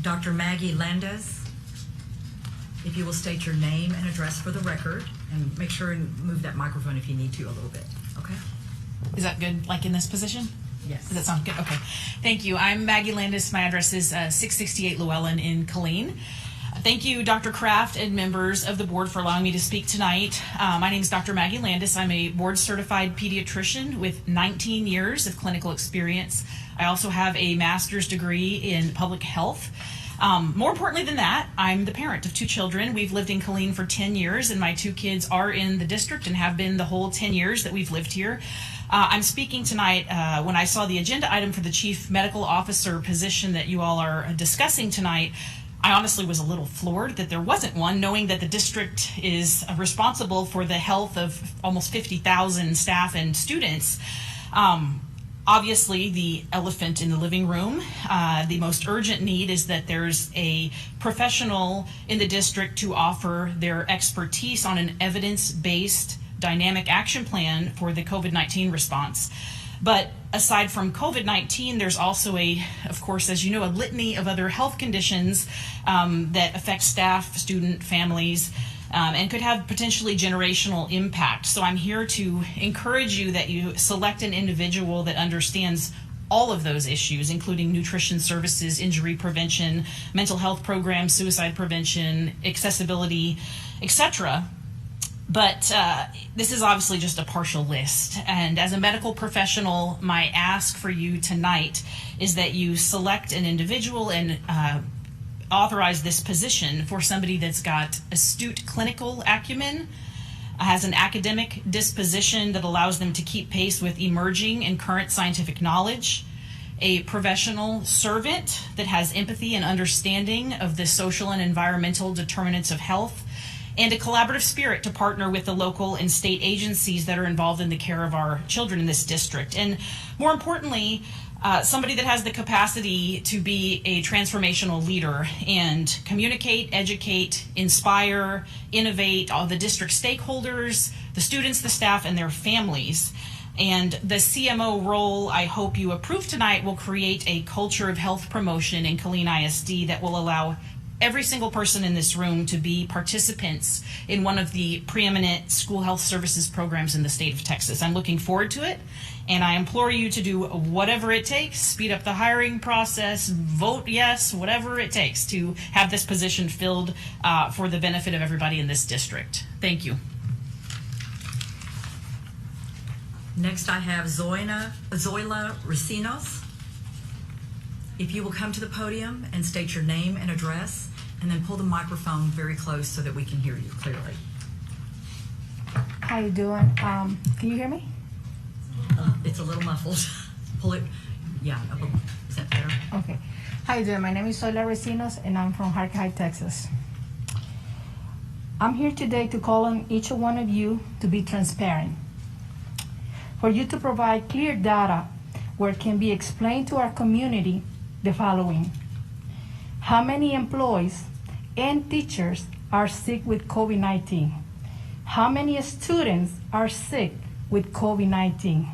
Dr. Maggie Landis, if you will state your name and address for the record, and make sure and move that microphone if you need to a little bit, okay? Is that good, like in this position? Yes. Does that sound good? Okay. Thank you. I'm Maggie Landis. My address is 668 Llewellyn in Killeen. Thank you, Dr. Kraft and members of the board for allowing me to speak tonight. My name is Dr. Maggie Landis. I'm a board-certified pediatrician with 19 years of clinical experience. I also have a master's degree in public health. More importantly than that, I'm the parent of 2 children. We've lived in Killeen for 10 years, and my 2 kids are in the district and have been the whole 10 years that we've lived here. I'm speaking tonight when I saw the agenda item for the chief medical officer position that you all are discussing tonight. I honestly was a little floored that there wasn't one, knowing that the district is responsible for the health of almost 50,000 staff and students. Obviously, the elephant in the living room, the most urgent need is that there's a professional in the district to offer their expertise on an evidence-based dynamic action plan for the COVID-19 response. But aside from COVID-19, there's also of course, as you know, a litany of other health conditions that affect staff, student, families, and could have potentially generational impact. So I'm here to encourage you that you select an individual that understands all of those issues, including nutrition services, injury prevention, mental health programs, suicide prevention, accessibility, etc. But this is obviously just a partial list. And as a medical professional, my ask for you tonight is that you select an individual and authorize this position for somebody that's got astute clinical acumen, has an academic disposition that allows them to keep pace with emerging and current scientific knowledge, a professional servant that has empathy and understanding of the social and environmental determinants of health, and a collaborative spirit to partner with the local and state agencies that are involved in the care of our children in this district. And more importantly, somebody that has the capacity to be a transformational leader and communicate, educate, inspire, innovate all the district stakeholders, the students, the staff, and their families. And the CMO role I hope you approve tonight will create a culture of health promotion in Killeen ISD that will allow every single person in this room to be participants in one of the preeminent school health services programs in the state of Texas. I'm looking forward to it, and I implore you to do whatever it takes, speed up the hiring process, vote yes, whatever it takes to have this position filled for the benefit of everybody in this district. Thank you. Next I have Zoila Racinos. If you will come to the podium and state your name and address, and then pull the microphone very close so that we can hear you clearly. How you doing? Can you hear me? It's a little muffled. Pull it, yeah, is that better? Okay. How you doing? My name is Zoila Racinos, and I'm from Harkey, Texas. I'm here today to call on each one of you to be transparent, for you to provide clear data where it can be explained to our community the following. How many employees and teachers are sick with COVID-19? How many students are sick with COVID-19?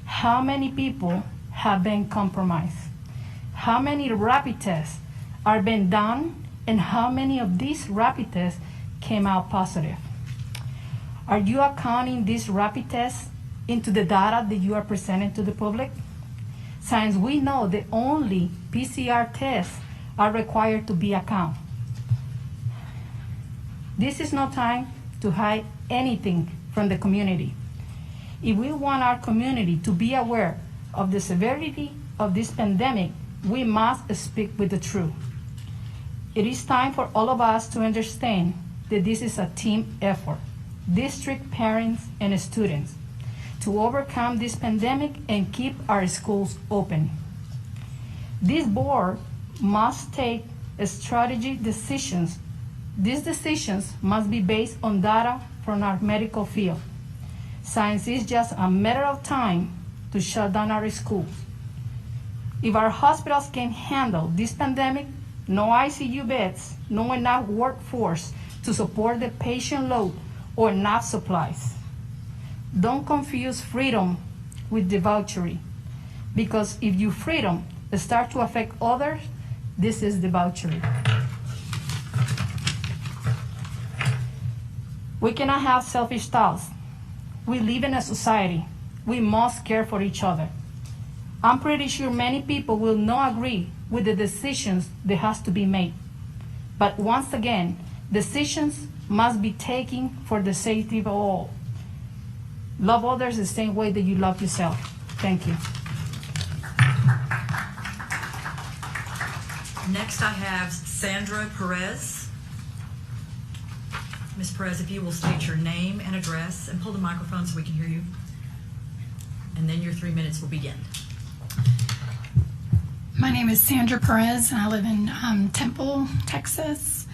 How many people have been compromised? How many rapid tests are being done, and how many of these rapid tests came out positive? Are you accounting these rapid tests into the data that you are presenting to the public? Since we know that only PCR tests are required to be accounted. This is no time to hide anything from the community. If we want our community to be aware of the severity of this pandemic, we must speak with the truth. It is time for all of us to understand that this is a team effort, district parents and students, to overcome this pandemic and keep our schools open. This board must take strategy decisions. These decisions must be based on data from our medical field. Science is just a matter of time to shut down our schools. If our hospitals can handle this pandemic, no ICU beds, no enough workforce to support the patient load, or enough supplies. Don't confuse freedom with debauchery, because if your freedom start to affect others, This is the voucher. We cannot have selfish thoughts. We live in a society. We must care for each other. I'm pretty sure many people will not agree with the decisions that has to be made. But once again, decisions must be taken for the safety of all. Love others the same way that you love yourself. Thank you. Next, I have Sandra Perez. Ms. Perez, if you will state your name and address and pull the microphone so we can hear you. And then your 3 minutes will begin. My name is Sandra Perez, and I live in Temple, Texas.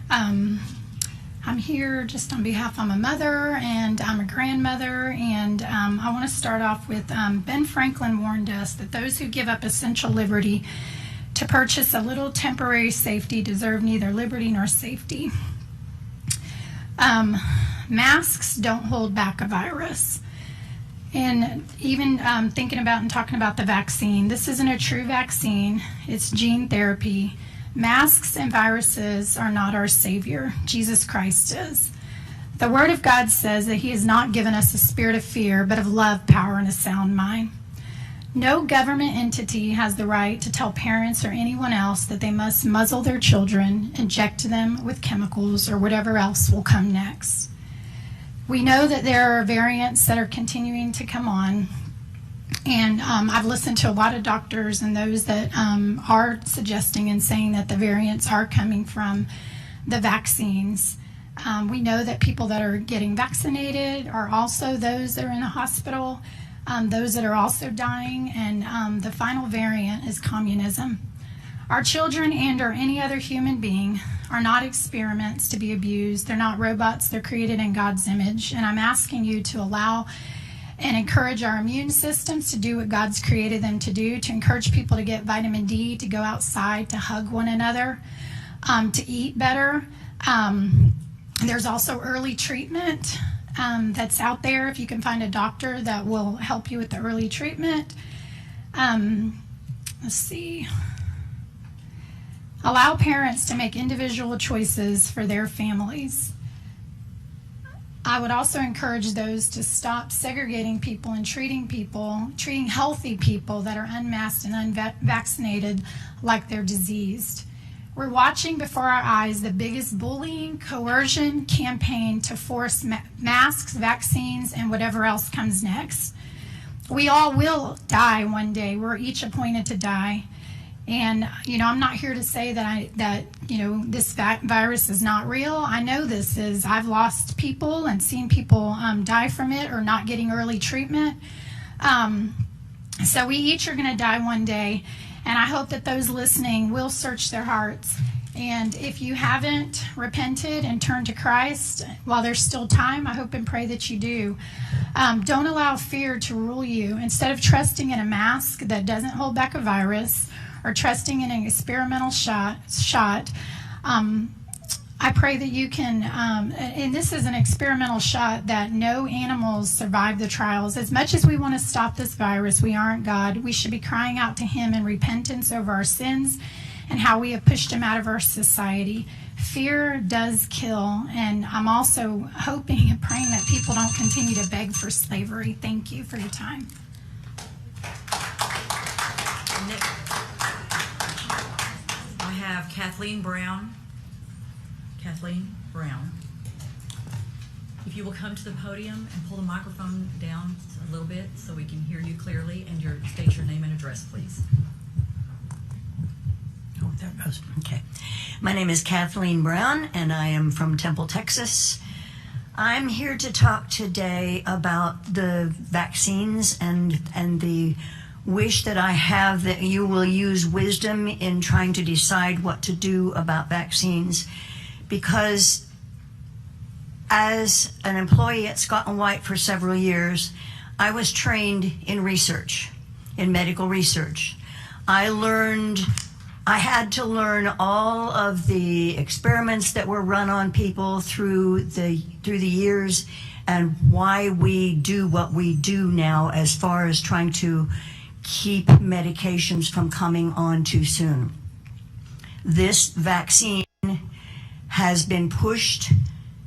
I'm here just on behalf of my mother, and I'm a grandmother, and I want to start off with Ben Franklin warned us that those who give up essential liberty to purchase a little temporary safety deserve neither liberty nor safety. Masks don't hold back a virus. And even thinking about and talking about the vaccine, this isn't a true vaccine. It's gene therapy. Masks and viruses are not our Savior. Jesus Christ is. The Word of God says that He has not given us a spirit of fear, but of love, power, and a sound mind. No government entity has the right to tell parents or anyone else that they must muzzle their children, inject them with chemicals, or whatever else will come next. We know that there are variants that are continuing to come on, and I've listened to a lot of doctors and those that are suggesting and saying that the variants are coming from the vaccines. We know that people that are getting vaccinated are also those that are in the hospital, those that are also dying, and the final variant is communism. Our children and or any other human being are not experiments to be abused. They're not robots. They're created in God's image. And I'm asking you to allow and encourage our immune systems to do what God's created them to do, to encourage people to get vitamin D, to go outside, to hug one another, to eat better. There's also early treatment that's out there. If you can find a doctor that will help you with the early treatment. Let's see. Allow parents to make individual choices for their families. I would also encourage those to stop segregating people and treating healthy people that are unmasked and unvaccinated like they're diseased. We're watching before our eyes the biggest bullying, coercion campaign to force masks, vaccines, and whatever else comes next. We all will die one day. We're each appointed to die. And, I'm not here to say that this virus is not real. I know this is. I've lost people and seen people die from it or not getting early treatment. So we each are going to die one day. And I hope that those listening will search their hearts. And if you haven't repented and turned to Christ while there's still time, I hope and pray that you do. Don't allow fear to rule you. Instead of trusting in a mask that doesn't hold back a virus, or trusting in an experimental shot, I pray that you can, and this is an experimental shot that no animals survive the trials. As much as we want to stop this virus, we aren't God. We should be crying out to Him in repentance over our sins and how we have pushed Him out of our society. Fear does kill, and I'm also hoping and praying that people don't continue to beg for slavery. Thank you for your time. I have Kathleen Brown. Kathleen Brown. If you will come to the podium and pull the microphone down a little bit so we can hear you clearly, and state your name and address, please. Oh, there it goes. Okay. My name is Kathleen Brown, and I am from Temple, Texas. I'm here to talk today about the vaccines and the wish that I have that you will use wisdom in trying to decide what to do about vaccines, because as an employee at Scott & White for several years, I was trained in research, in medical research. I had to learn all of the experiments that were run on people through the years, and why we do what we do now as far as trying to keep medications from coming on too soon. This vaccine has been pushed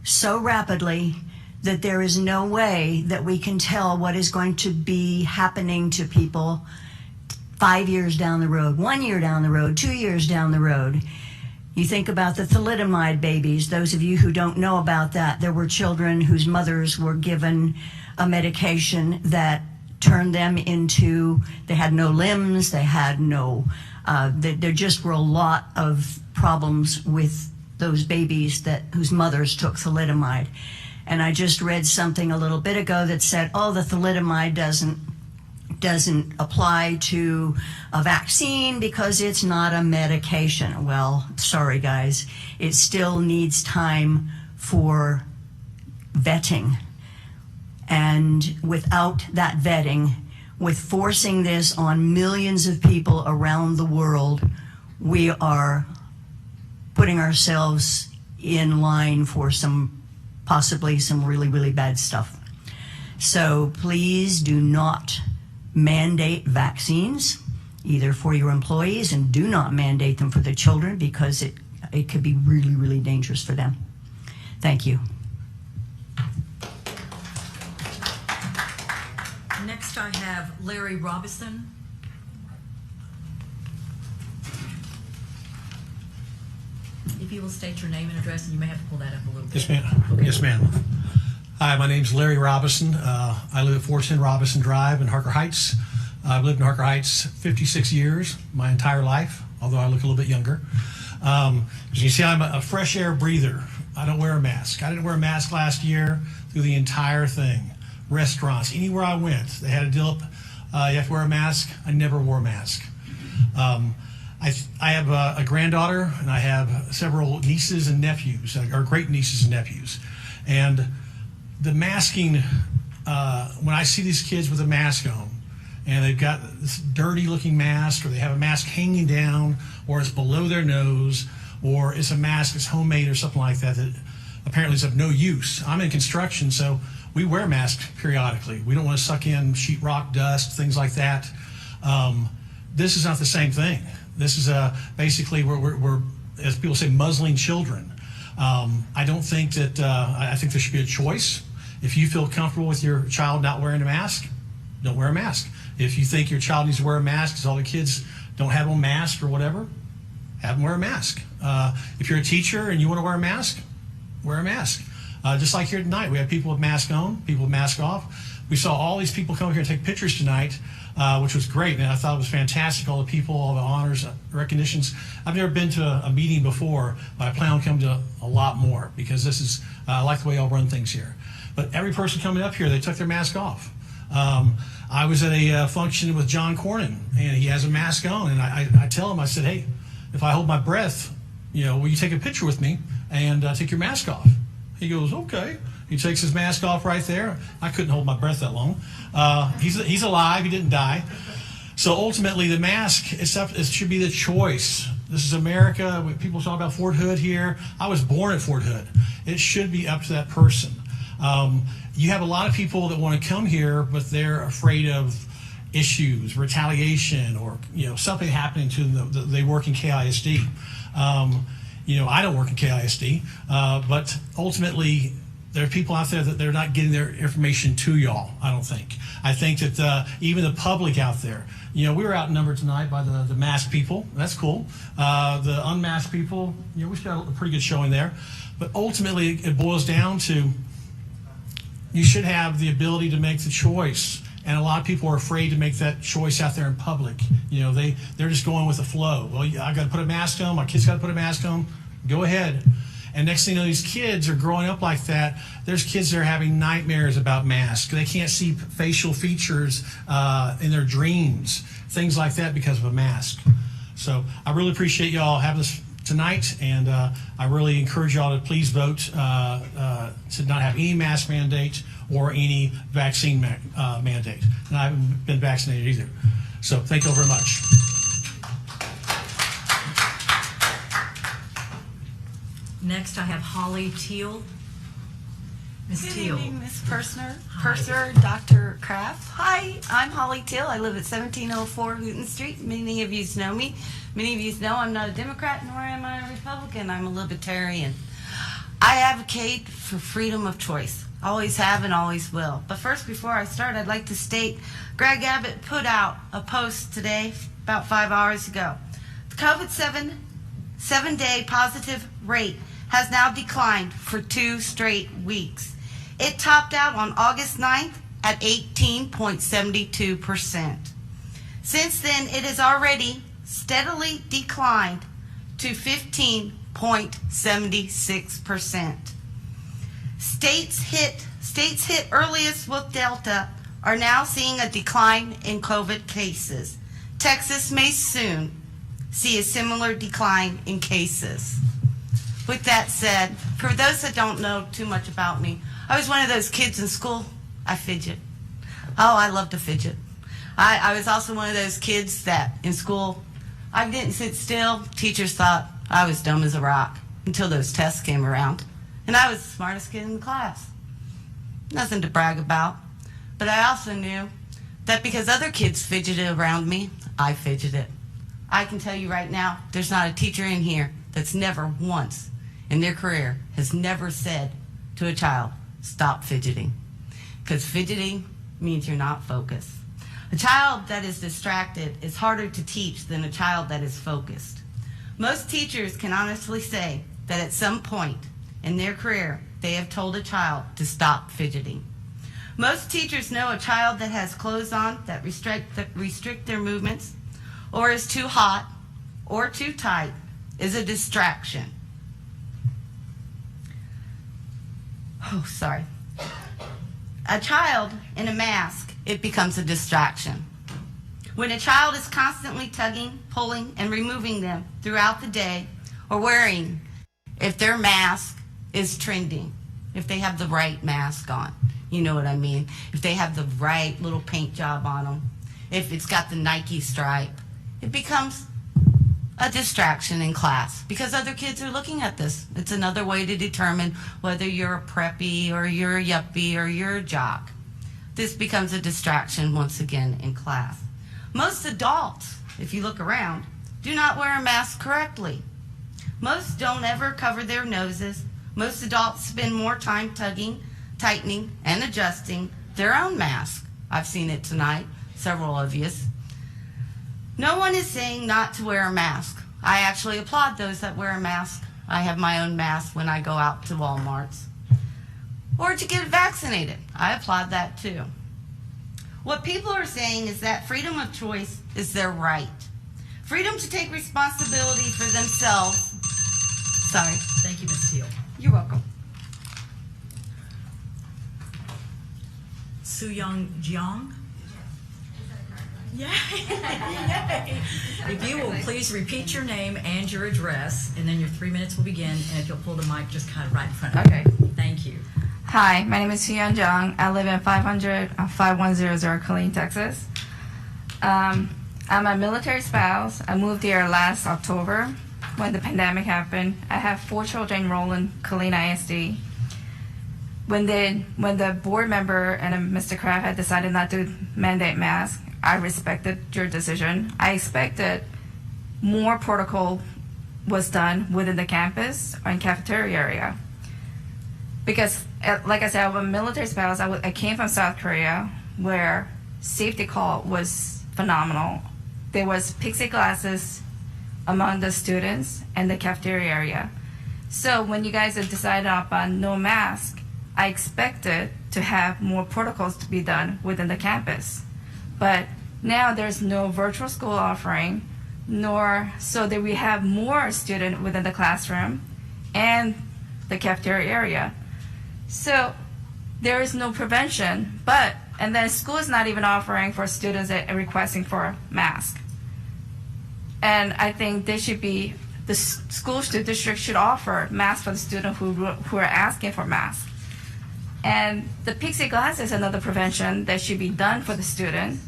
so rapidly that there is no way that we can tell what is going to be happening to people 5 years down the road, 1 year down the road, 2 years down the road. You think about the thalidomide babies. Those of you who don't know about that, there were children whose mothers were given a medication that turned them into, they had no limbs, they had no, there just were a lot of problems with those babies whose mothers took thalidomide. And I just read something a little bit ago that said, oh, the thalidomide doesn't apply to a vaccine because it's not a medication. Well, sorry guys, it still needs time for vetting. And without that vetting, with forcing this on millions of people around the world, we are putting ourselves in line for possibly some really, really bad stuff. So please do not mandate vaccines, either for your employees, and do not mandate them for the children, because it could be really, really dangerous for them. Thank you. Next I have Larry Robinson. If you will state your name and address, and you may have to pull that up a little bit. Yes, ma'am. Okay. Yes, ma'am. Hi, my name's Larry Robinson. I live at 410 Robinson Drive in Harker Heights. I've lived in Harker Heights 56 years, my entire life, although I look a little bit younger. As you see, I'm a fresh air breather. I don't wear a mask. I didn't wear a mask last year through the entire thing. Restaurants, anywhere I went, they had a deal up, you have to wear a mask. I never wore a mask. I have a granddaughter, and I have several nieces and nephews, or great nieces and nephews. And the masking, when I see these kids with a mask on, and they've got this dirty looking mask, or they have a mask hanging down, or it's below their nose, or it's a mask that's homemade or something like that, that apparently is of no use. I'm in construction, so we wear masks periodically. We don't want to suck in sheetrock dust, things like that. This is not the same thing. This is basically we're, as people say, muzzling children. I don't think that, I think there should be a choice. If you feel comfortable with your child not wearing a mask, don't wear a mask. If you think your child needs to wear a mask because all the kids don't have a mask or whatever, have them wear a mask. If you're a teacher and you want to wear a mask, wear a mask. Just like here tonight, we have people with masks on, people with masks off. We saw all these people come here and take pictures tonight, which was great, and I thought it was fantastic, all the people, all the honors, recognitions. I've never been to a meeting before, but I plan on coming to a lot more, because this is, I like the way y'all run things here. But every person coming up here, they took their mask off. I was at a function with John Cornyn, and he has a mask on, and I tell him, I said, hey, if I hold my breath, will you take a picture with me and take your mask off? He goes, okay. He takes his mask off right there. I couldn't hold my breath that long. He's alive. He didn't die. So ultimately, the mask, it should be the choice. This is America. People talk about Fort Hood here. I was born at Fort Hood. It should be up to that person. You have a lot of people that want to come here, but they're afraid of issues, retaliation, or something happening to them. They work in KISD. I don't work in KISD, but ultimately, there are people out there that they're not getting their information to y'all, I don't think. I think that even the public out there, we were outnumbered tonight by the masked people. That's cool. The unmasked people, we've got a pretty good showing there. But ultimately, it boils down to you should have the ability to make the choice. And a lot of people are afraid to make that choice out there in public. They're just going with the flow. Well, I got to put a mask on. My kids got to put a mask on. Go ahead. And next thing you know, these kids are growing up like that. There's kids that are having nightmares about masks. They can't see facial features in their dreams, things like that because of a mask. So I really appreciate y'all having this tonight, and I really encourage y'all to please vote to not have any mask mandate or any vaccine mandate. And I haven't been vaccinated either. So thank you all very much. Next, I have Holly Teal. Ms. Good Teal. evening, Ms. Purser, Hi. Dr. Kraft. Hi, I'm Holly Teal. I live at 1704 Hooten Street. Many of you know me. Many of you know I'm not a Democrat nor am I a Republican. I'm a libertarian. I advocate for freedom of choice. Always have and always will. But first, before I start, I'd like to state Greg Abbott put out a post today about 5 hours ago. The COVID-7 seven-day positive rate has now declined for 2 straight weeks. It topped out on August 9th at 18.72%. Since then, it has already steadily declined to 15.76%. States hit earliest with Delta are now seeing a decline in COVID cases. Texas may soon see a similar decline in cases. With that said, for those that don't know too much about me, I was one of those kids in school. I fidget. Oh, I love to fidget. I was also one of those kids that in school, I didn't sit still. Teachers thought I was dumb as a rock until those tests came around. And I was the smartest kid in the class. Nothing to brag about. But I also knew that because other kids fidgeted around me, I fidgeted. I can tell you right now, there's not a teacher in here that's never once in their career has never said to a child, stop fidgeting. Because fidgeting means you're not focused. A child that is distracted is harder to teach than a child that is focused. Most teachers can honestly say that at some point in their career, they have told a child to stop fidgeting. Most teachers know a child that has clothes on that restrict their movements, or is too hot or too tight, is a distraction. Oh, sorry. A child in a mask, it becomes a distraction. When a child is constantly tugging, pulling, and removing them throughout the day, or wearing, if their mask is trending, if they have the right mask on, you know what I mean, if they have the right little paint job on them, if it's got the Nike stripe, it becomes a distraction in class because other kids are looking at this. It's another way to determine whether you're a preppy or you're a yuppie or you're a jock. This becomes a distraction once again in class. Most adults, if you look around, do not wear a mask correctly. Most don't ever cover their noses. Most adults spend more time tugging, tightening, and adjusting their own mask. I've seen it tonight, several of you. No one is saying not to wear a mask. I actually applaud those that wear a mask. I have my own mask when I go out to Walmart's. Or to get vaccinated. I applaud that too. What people are saying is that freedom of choice is their right. Freedom to take responsibility for themselves. Sorry. Thank you, Ms. Teal. You're welcome. Soo-Young Jeong. Yay! If you will please repeat your name and your address, and then your 3 minutes will begin, and if you'll pull the mic just kind of right in front of you. Okay. Thank you. Hi, my name is Hyun Jung. I live in 5100 Killeen, Texas. I'm a military spouse. I moved here last October when the pandemic happened. I have 4 children enrolled in Killeen ISD. When the board member and Mr. Kraft had decided not to mandate masks, I respected your decision. I expected more protocol was done within the campus or in cafeteria area. Because, like I said, I'm a military spouse. I came from South Korea, where safety call was phenomenal. There was plexiglasses among the students and the cafeteria area. So when you guys had decided upon no mask, I expected to have more protocols to be done within the campus. But now there's no virtual school offering, nor so that we have more students within the classroom and the cafeteria area. So there is no prevention, and then school is not even offering for students that are requesting for a mask. And I think they should be, the district should offer masks for the students who are asking for masks. And the plexiglass is another prevention that should be done for the student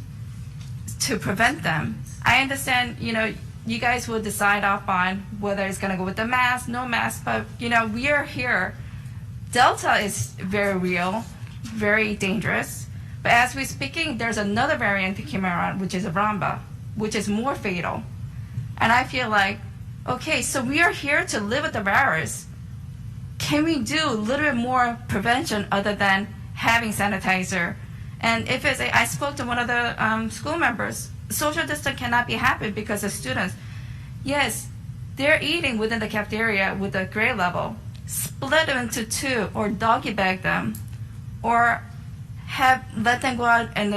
to prevent them. I understand, you guys will decide upon whether it's going to go with the mask, no mask, but, we are here Delta is very real, very dangerous. But as we're speaking, there's another variant that came around, which is Ramba, which is more fatal. And I feel like, okay, so we are here to live with the virus. Can we do a little bit more prevention other than having sanitizer? And if it's, I spoke to one of the school members, social distance cannot be happened because the students, yes, they're eating within the cafeteria with the grade level. Split them into two, or doggy bag them, or let them go out in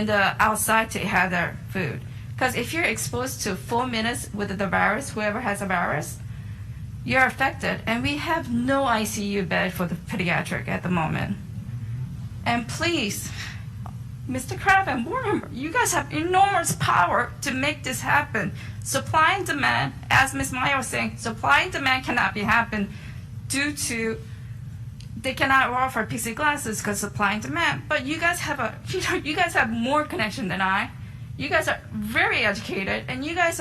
the outside to have their food. Because if you're exposed to 4 minutes with the virus, whoever has a virus, you're affected. And we have no ICU bed for the pediatric at the moment. And please, Mr. Kraft and board member, you guys have enormous power to make this happen. Supply and demand, as Ms. Maya was saying, supply and demand cannot be happen due to they cannot offer PC glasses because supply and demand. But you guys have you guys have more connection than I. You guys are very educated, and you guys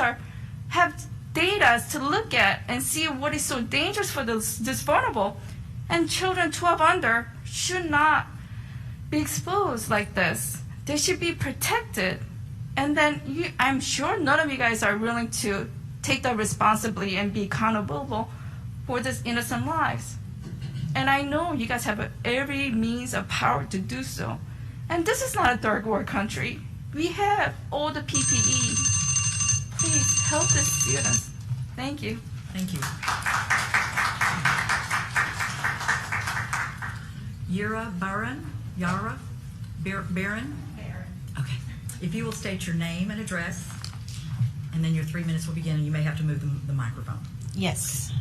have data to look at and see what is so dangerous for this vulnerable. And children 12 under should not be exposed like this. They should be protected. And then I'm sure none of you guys are willing to take that responsibility and be accountable for this innocent lives. And I know you guys have every means of power to do so. And this is not a third world country. We have all the PPE. Please help the students. Thank you. Thank you. Yura Baron? Yara? Baron? Okay. If you will state your name and address, and then your 3 minutes will begin, and you may have to move the microphone. Yes.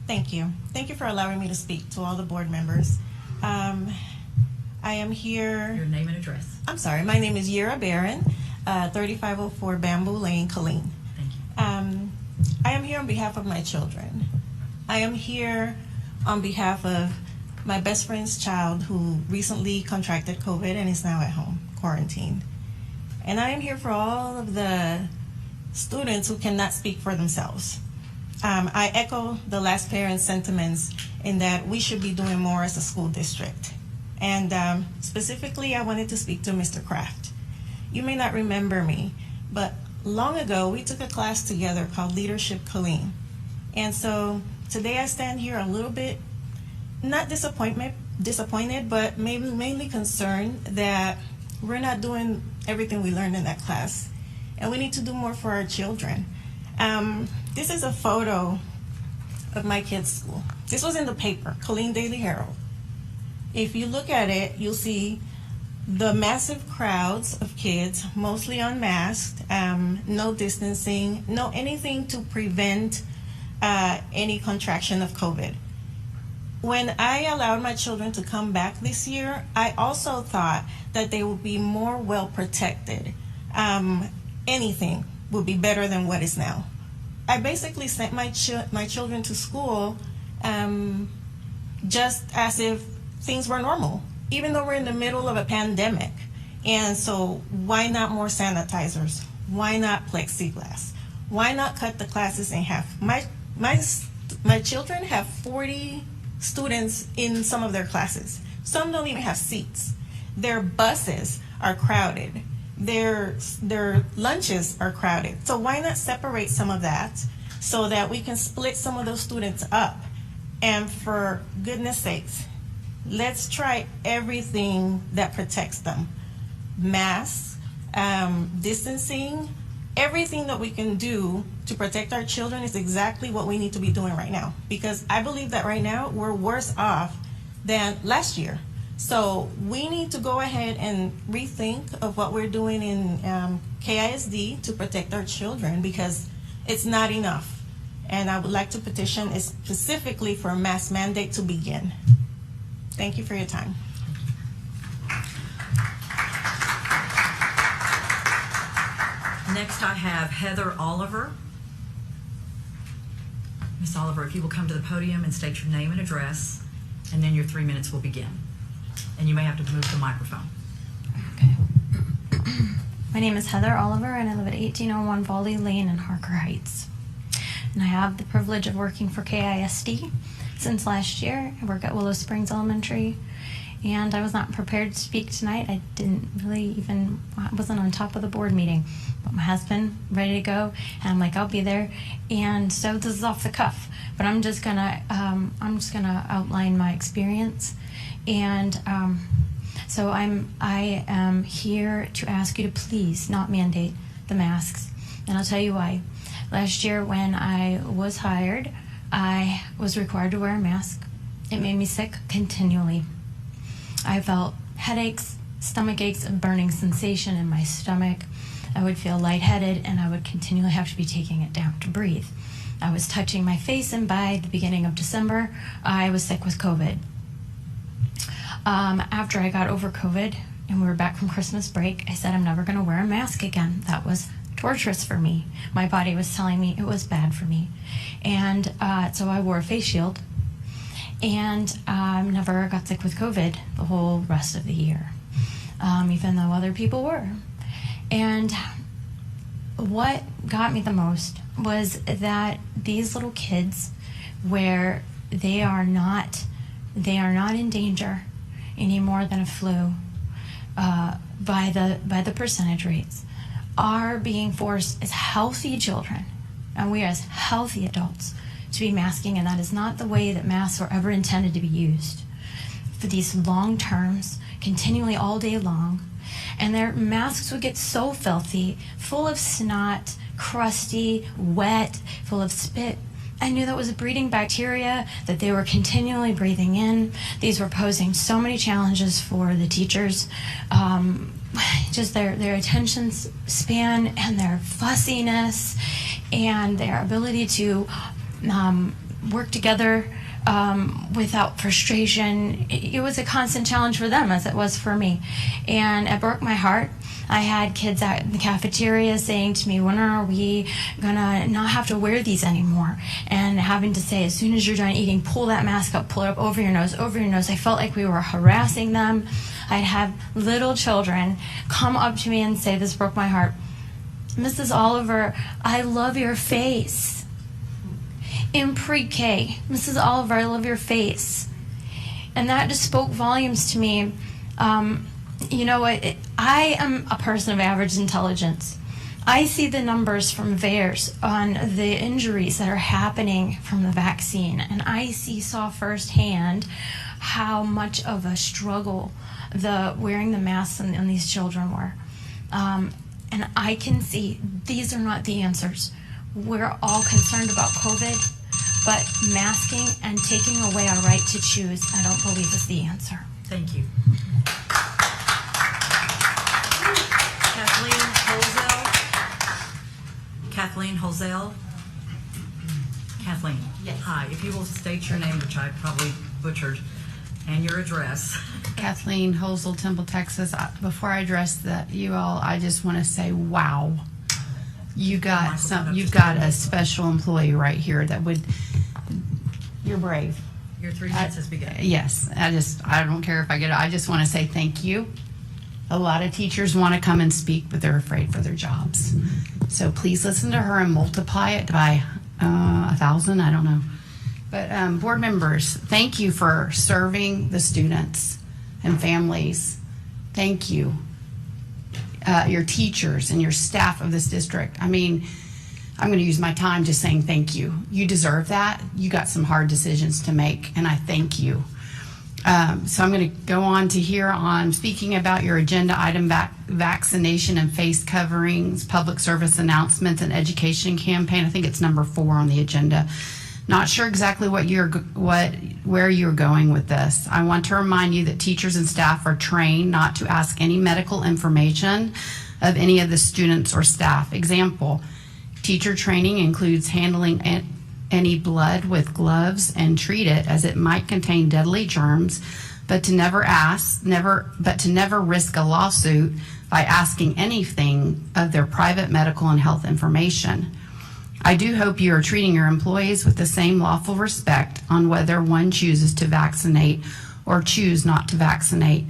Thank you. Thank you for allowing me to speak to all the board members. I am here. Your name and address. I'm sorry. My name is Yura Baron, 3504 Bamboo Lane, Killeen. Thank you. I am here on behalf of my children. I am here on behalf of my best friend's child who recently contracted COVID and is now at home, quarantined. And I am here for all of the students who cannot speak for themselves. I echo the last parent's sentiments in that we should be doing more as a school district. And specifically, I wanted to speak to Mr. Kraft. You may not remember me, but long ago, we took a class together called Leadership Killeen. And so today I stand here a little bit, not disappointed, but maybe mainly concerned that we're not doing everything we learned in that class. And we need to do more for our children. This is a photo of my kids' school. This was in the paper, Killeen Daily Herald. If you look at it, you'll see the massive crowds of kids, mostly unmasked, no distancing, no anything to prevent any contraction of COVID. When I allowed my children to come back this year, I also thought that they would be more well protected. Anything would be better than what is now. I basically sent my children to school just as if things were normal, even though we're in the middle of a pandemic. And so why not more sanitizers? Why not plexiglass? Why not cut the classes in half? My children have 40 students in some of their classes. Some don't even have seats. Their buses are crowded. Their lunches are crowded. So why not separate some of that so that we can split some of those students up? And for goodness sakes, let's try everything that protects them. Masks, distancing, everything that we can do to protect our children is exactly what we need to be doing right now. Because I believe that right now we're worse off than last year. So we need to go ahead and rethink of what we're doing in KISD to protect our children, because it's not enough. And I would like to petition specifically for a mask mandate to begin. Thank you for your time. Next, I have Heather Oliver. Miss Oliver, if you will come to the podium and state your name and address, and then your 3 minutes will begin. And you may have to move the microphone. Okay. My name is Heather Oliver, and I live at 1801 Volley Lane in Harker Heights. And I have the privilege of working for KISD since last year. I work at Willow Springs Elementary, and I was not prepared to speak tonight. I wasn't on top of the board meeting, but my husband ready to go, and I'm like, I'll be there. And so this is off the cuff, but I'm just gonna outline my experience. And so I am here to ask you to please not mandate the masks, and I'll tell you why. Last year when I was hired, I was required to wear a mask. It made me sick continually. I felt headaches, stomach aches, a burning sensation in my stomach. I would feel lightheaded, and I would continually have to be taking it down to breathe. I was touching my face, and by the beginning of December, I was sick with COVID. After I got over COVID and we were back from Christmas break, I said I'm never going to wear a mask again. That was torturous for me. My body was telling me it was bad for me. And so I wore a face shield, and never got sick with COVID the whole rest of the year, even though other people were. And what got me the most was that these little kids, where they are not in danger any more than a flu by the percentage rates, are being forced as healthy children, and we as healthy adults, to be masking, and that is not the way that masks were ever intended to be used. For these long terms, continually all day long, and their masks would get so filthy, full of snot, crusty, wet, full of spit. I knew that was breeding bacteria that they were continually breathing in. These were posing so many challenges for the teachers. Just their attention span and their fussiness and their ability to work together without frustration. It was a constant challenge for them, as it was for me. And it broke my heart. I had kids at the cafeteria saying to me, when are we gonna not have to wear these anymore? And having to say, as soon as you're done eating, pull that mask up, pull it up over your nose, over your nose. I felt like we were harassing them. I'd have little children come up to me and say, this broke my heart, Mrs. Oliver, I love your face. In pre-K, Mrs. Oliver, I love your face. And that just spoke volumes to me. You know, I am a person of average intelligence. I see the numbers from VAERS on the injuries that are happening from the vaccine, and I saw firsthand how much of a struggle the wearing the masks on these children were. And I can see these are not the answers. We're all concerned about COVID, but masking and taking away our right to choose, I don't believe is the answer. Thank you. Kathleen Wholesale. Kathleen Wholesale. Kathleen. Yes. Hi. If you will state your name, which I probably butchered, and your address. Kathleen Wholesale, Temple, Texas. Before I address you all, I just want to say, wow. You've got a special employee right here that would. You're brave. Your 3 minutes has begun. Yes, I don't care if I get it. I just want to say thank you. A lot of teachers want to come and speak, but they're afraid for their jobs. So please listen to her and multiply it by 1,000. I don't know. But board members, thank you for serving the students and families. Thank you. Your teachers and your staff of this district. I mean, I'm going to use my time just saying thank you. You deserve that. You got some hard decisions to make, and I thank you. So I'm going to go on to here on speaking about your agenda item, vaccination and face coverings, public service announcements, and education campaign. I think it's number 4 on the agenda. Not sure exactly where you're going with this. I want to remind you that teachers and staff are trained not to ask any medical information of any of the students or staff. Example, teacher training includes handling any blood with gloves and treat it as it might contain deadly germs, but to never risk a lawsuit by asking anything of their private medical and health information. I do hope you are treating your employees with the same lawful respect on whether one chooses to vaccinate or choose not to vaccinate.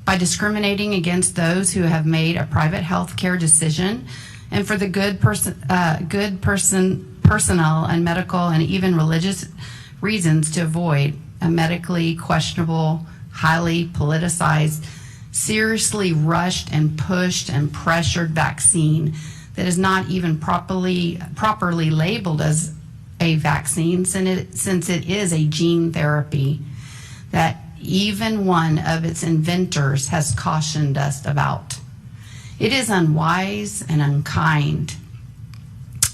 By discriminating against those who have made a private health care decision, and for the personnel and medical and even religious reasons to avoid a medically questionable, highly politicized, seriously rushed and pushed and pressured vaccine that is not even properly labeled as a vaccine, since it is a gene therapy that even one of its inventors has cautioned us about. It is unwise and unkind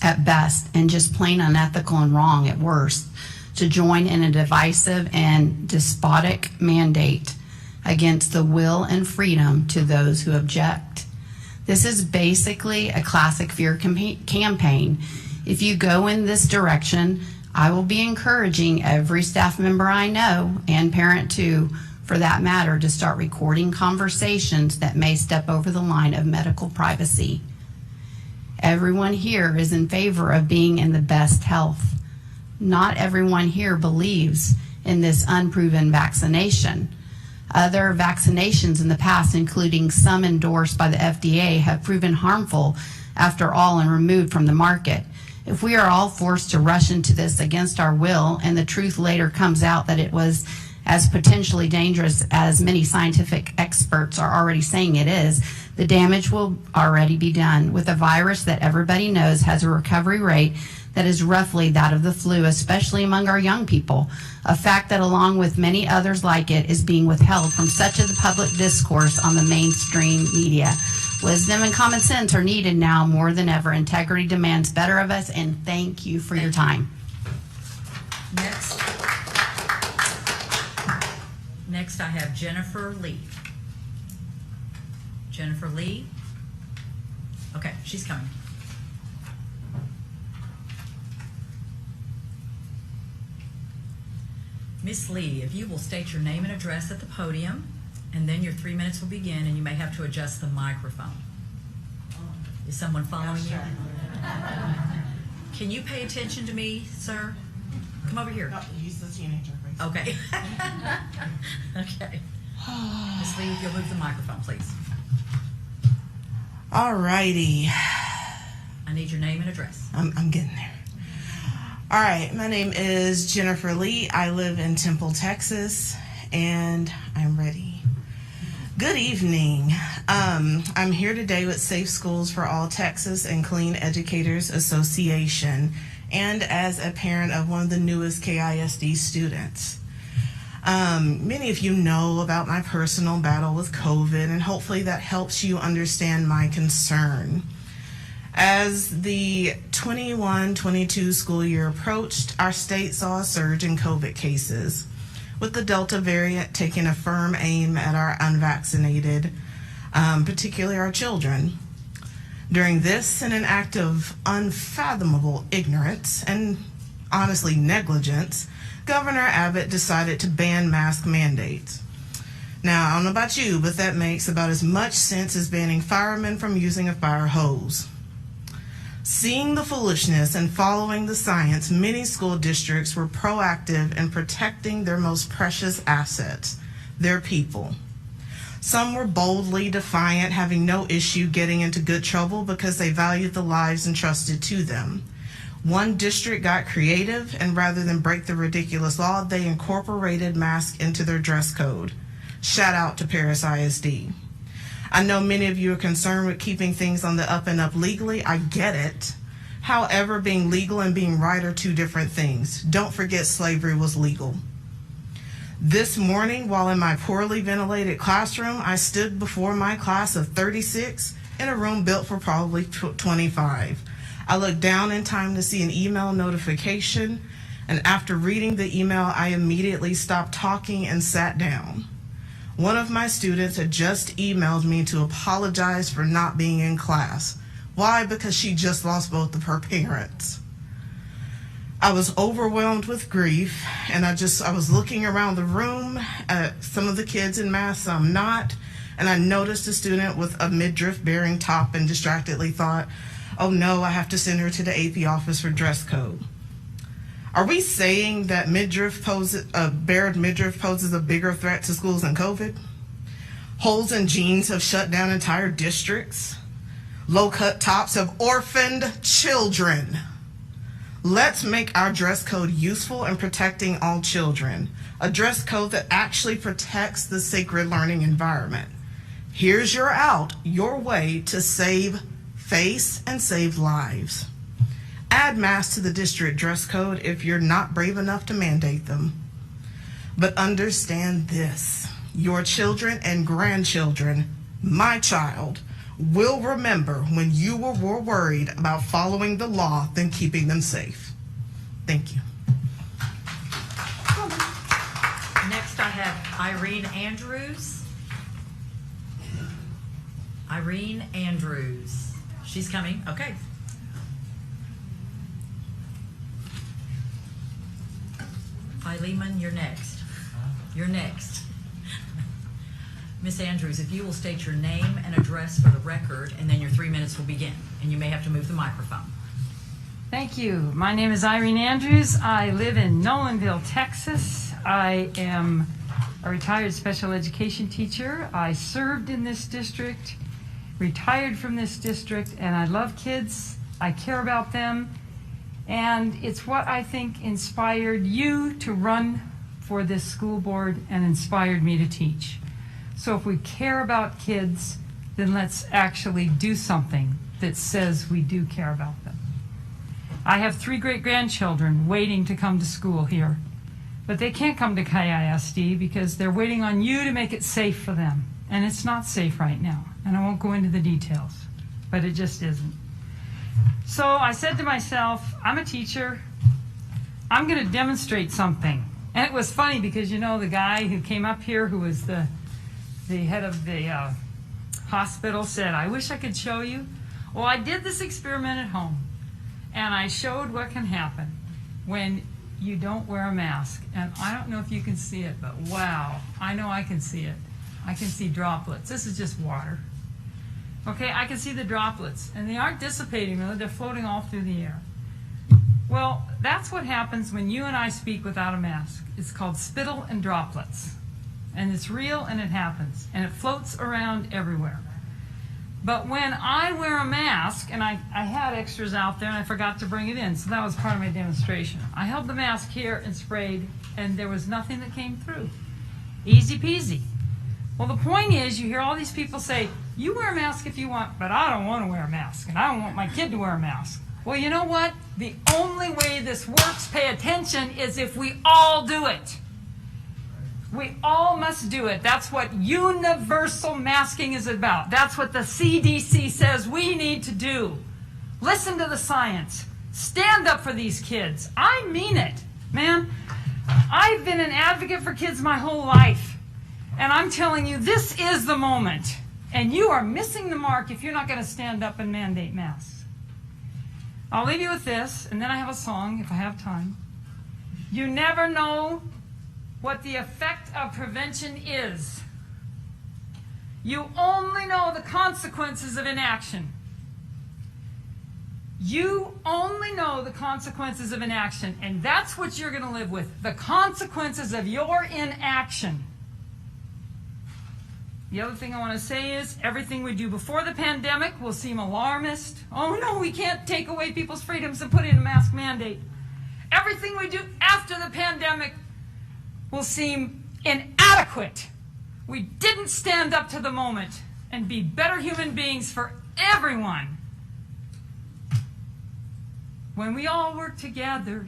at best, and just plain unethical and wrong at worst, to join in a divisive and despotic mandate against the will and freedom to those who object. This is basically a classic fear campaign. If you go in this direction, I will be encouraging every staff member I know, and parent too, for that matter, to start recording conversations that may step over the line of medical privacy. Everyone here is in favor of being in the best health. Not everyone here believes in this unproven vaccination. Other vaccinations in the past, including some endorsed by the FDA, have proven harmful after all and removed from the market. If we are all forced to rush into this against our will, and the truth later comes out that it was as potentially dangerous as many scientific experts are already saying it is, the damage will already be done with a virus that everybody knows has a recovery rate that is roughly that of the flu, especially among our young people, a fact that along with many others like it is being withheld from such of the public discourse on the mainstream media. Wisdom and common sense are needed now more than ever. Integrity demands better of us, and thank you for your time. Next, I have Jennifer Lee. Jennifer Lee. Okay, she's coming. Miss Lee, if you will state your name and address at the podium, and then your 3 minutes will begin, and you may have to adjust the microphone. Is someone following you? Can you pay attention to me, sir? Come over here. No, he's the teenager. Okay. Okay. Miss Lee, if you'll move the microphone, please. Alrighty. I need your name and address. I'm getting there. All right, my name is Jennifer Lee. I live in Temple, Texas, and I'm ready. Good evening. I'm here today with Safe Schools for All Texas and Clean Educators Association, and as a parent of one of the newest KISD students. Many of you know about my personal battle with COVID, and hopefully that helps you understand my concern. As the 21-22 school year approached, our state saw a surge in COVID cases, with the Delta variant taking a firm aim at our unvaccinated, particularly our children. During this, in an act of unfathomable ignorance and honestly negligence, Governor Abbott decided to ban mask mandates. Now, I don't know about you, but that makes about as much sense as banning firemen from using a fire hose. Seeing the foolishness and following the science, many school districts were proactive in protecting their most precious assets, their people. Some were boldly defiant, having no issue getting into good trouble because they valued the lives entrusted to them. One district got creative, and rather than break the ridiculous law, they incorporated masks into their dress code. Shout out to Paris ISD. I know many of you are concerned with keeping things on the up and up legally. I get it. However, being legal and being right are two different things. Don't forget slavery was legal. This morning, while in my poorly ventilated classroom, I stood before my class of 36 in a room built for probably 25. I looked down in time to see an email notification, and after reading the email, I immediately stopped talking and sat down. One of my students had just emailed me to apologize for not being in class. Why? Because she just lost both of her parents. I was overwhelmed with grief, and I was looking around the room at some of the kids in math, some not, and I noticed a student with a midriff bearing top and distractedly thought, oh no, I have to send her to the AP office for dress code. Are we saying that bared midriff poses a bigger threat to schools than COVID? Holes in jeans have shut down entire districts. Low-cut tops have orphaned children. Let's make our dress code useful in protecting all children, a dress code that actually protects the sacred learning environment. Here's your way to save face and save lives. Add masks to the district dress code if you're not brave enough to mandate them. But understand this, your children and grandchildren, my child, will remember when you were more worried about following the law than keeping them safe. Thank you. Next, I have Irene Andrews. Irene Andrews. She's coming. Okay. Philemon, you're next. You're next. Miss Andrews, if you will state your name and address for the record, and then your 3 minutes will begin. And you may have to move the microphone. Thank you. My name is Irene Andrews. I live in Nolanville, Texas. I am a retired special education teacher. I served in this district, retired from this district, and I love kids. I care about them. And it's what I think inspired you to run for this school board and inspired me to teach. So if we care about kids, then let's actually do something that says we do care about them. I have 3 great-grandchildren waiting to come to school here, but they can't come to Killeen ISD because they're waiting on you to make it safe for them. And it's not safe right now, and I won't go into the details, but it just isn't. So I said to myself, I'm a teacher, I'm going to demonstrate something. And it was funny because, you know, the guy who came up here who was the head of the hospital said, I wish I could show you. Well, I did this experiment at home, and I showed what can happen when you don't wear a mask. And I don't know if you can see it, but wow, I know I can see it. I can see droplets. This is just water. Okay, I can see the droplets, and they aren't dissipating, really. They're floating all through the air. Well, that's what happens when you and I speak without a mask. It's called spittle and droplets. And it's real, and it happens. And it floats around everywhere. But when I wear a mask, and I had extras out there, and I forgot to bring it in, so that was part of my demonstration. I held the mask here and sprayed, and there was nothing that came through. Easy peasy. Well, the point is, you hear all these people say, you wear a mask if you want, but I don't want to wear a mask, and I don't want my kid to wear a mask. Well, you know what? The only way this works, pay attention, is if we all do it. We all must do it. That's what universal masking is about. That's what the CDC says we need to do. Listen to the science. Stand up for these kids. I mean it, man. I've been an advocate for kids my whole life. And I'm telling you, this is the moment. And you are missing the mark if you're not going to stand up and mandate masks. I'll leave you with this, and then I have a song if I have time. You never know what the effect of prevention is. You only know the consequences of inaction. You only know the consequences of inaction, and that's what you're going to live with, the consequences of your inaction. The other thing I want to say is everything we do before the pandemic will seem alarmist. Oh no, we can't take away people's freedoms and put in a mask mandate. Everything we do after the pandemic will seem inadequate. We didn't stand up to the moment and be better human beings for everyone. When we all work together,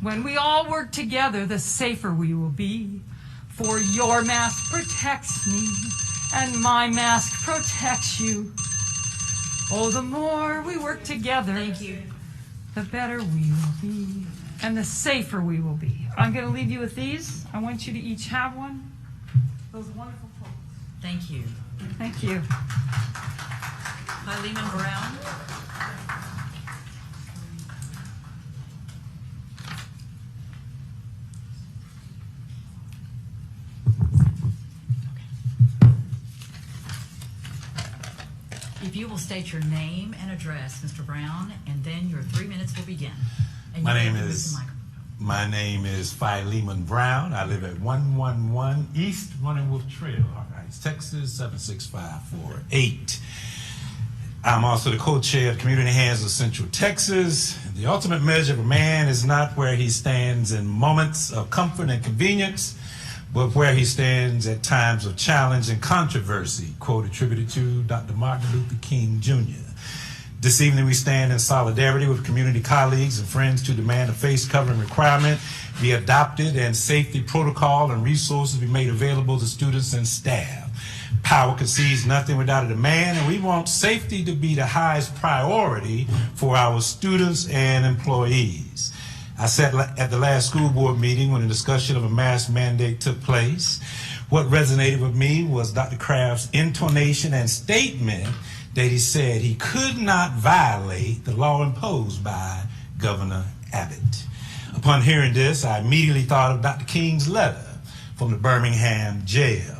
when we all work together, the safer we will be. For your mask protects me, and my mask protects you. Oh, the more we work together, Thank you. the better we will be, and the safer we will be. I'm going to leave you with these. I want you to each have one. Those wonderful quotes. Thank you. Thank you. Philemon Brown. If you will state your name and address, Mr. Brown, and then your 3 minutes will begin. And My you name may use is the microphone. My name is Philemon Brown. I live at 111 East Running Wolf Trail, Hawkins, Texas, 76548. I'm also the co-chair of Community Hands of Central Texas. The ultimate measure of a man is not where he stands in moments of comfort and convenience, but where he stands at times of challenge and controversy, quote attributed to Dr. Martin Luther King Jr. This evening we stand in solidarity with community colleagues and friends to demand a face covering requirement be adopted and safety protocol and resources be made available to students and staff. Power concedes nothing without a demand, and we want safety to be the highest priority for our students and employees. I sat at the last school board meeting when a discussion of a mask mandate took place. What resonated with me was Dr. Kraft's intonation and statement that he said he could not violate the law imposed by Governor Abbott. Upon hearing this, I immediately thought of Dr. King's letter from the Birmingham jail.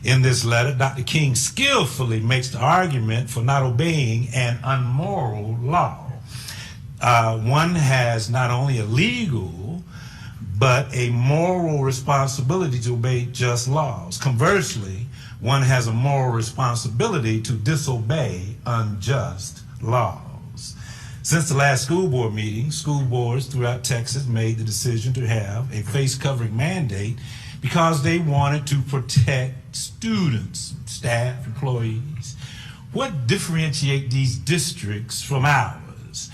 In this letter, Dr. King skillfully makes the argument for not obeying an unmoral law. One has not only a legal, but a moral responsibility to obey just laws. Conversely, one has a moral responsibility to disobey unjust laws. Since the last school board meeting, school boards throughout Texas made the decision to have a face covering mandate because they wanted to protect students, staff, employees. What differentiates these districts from ours?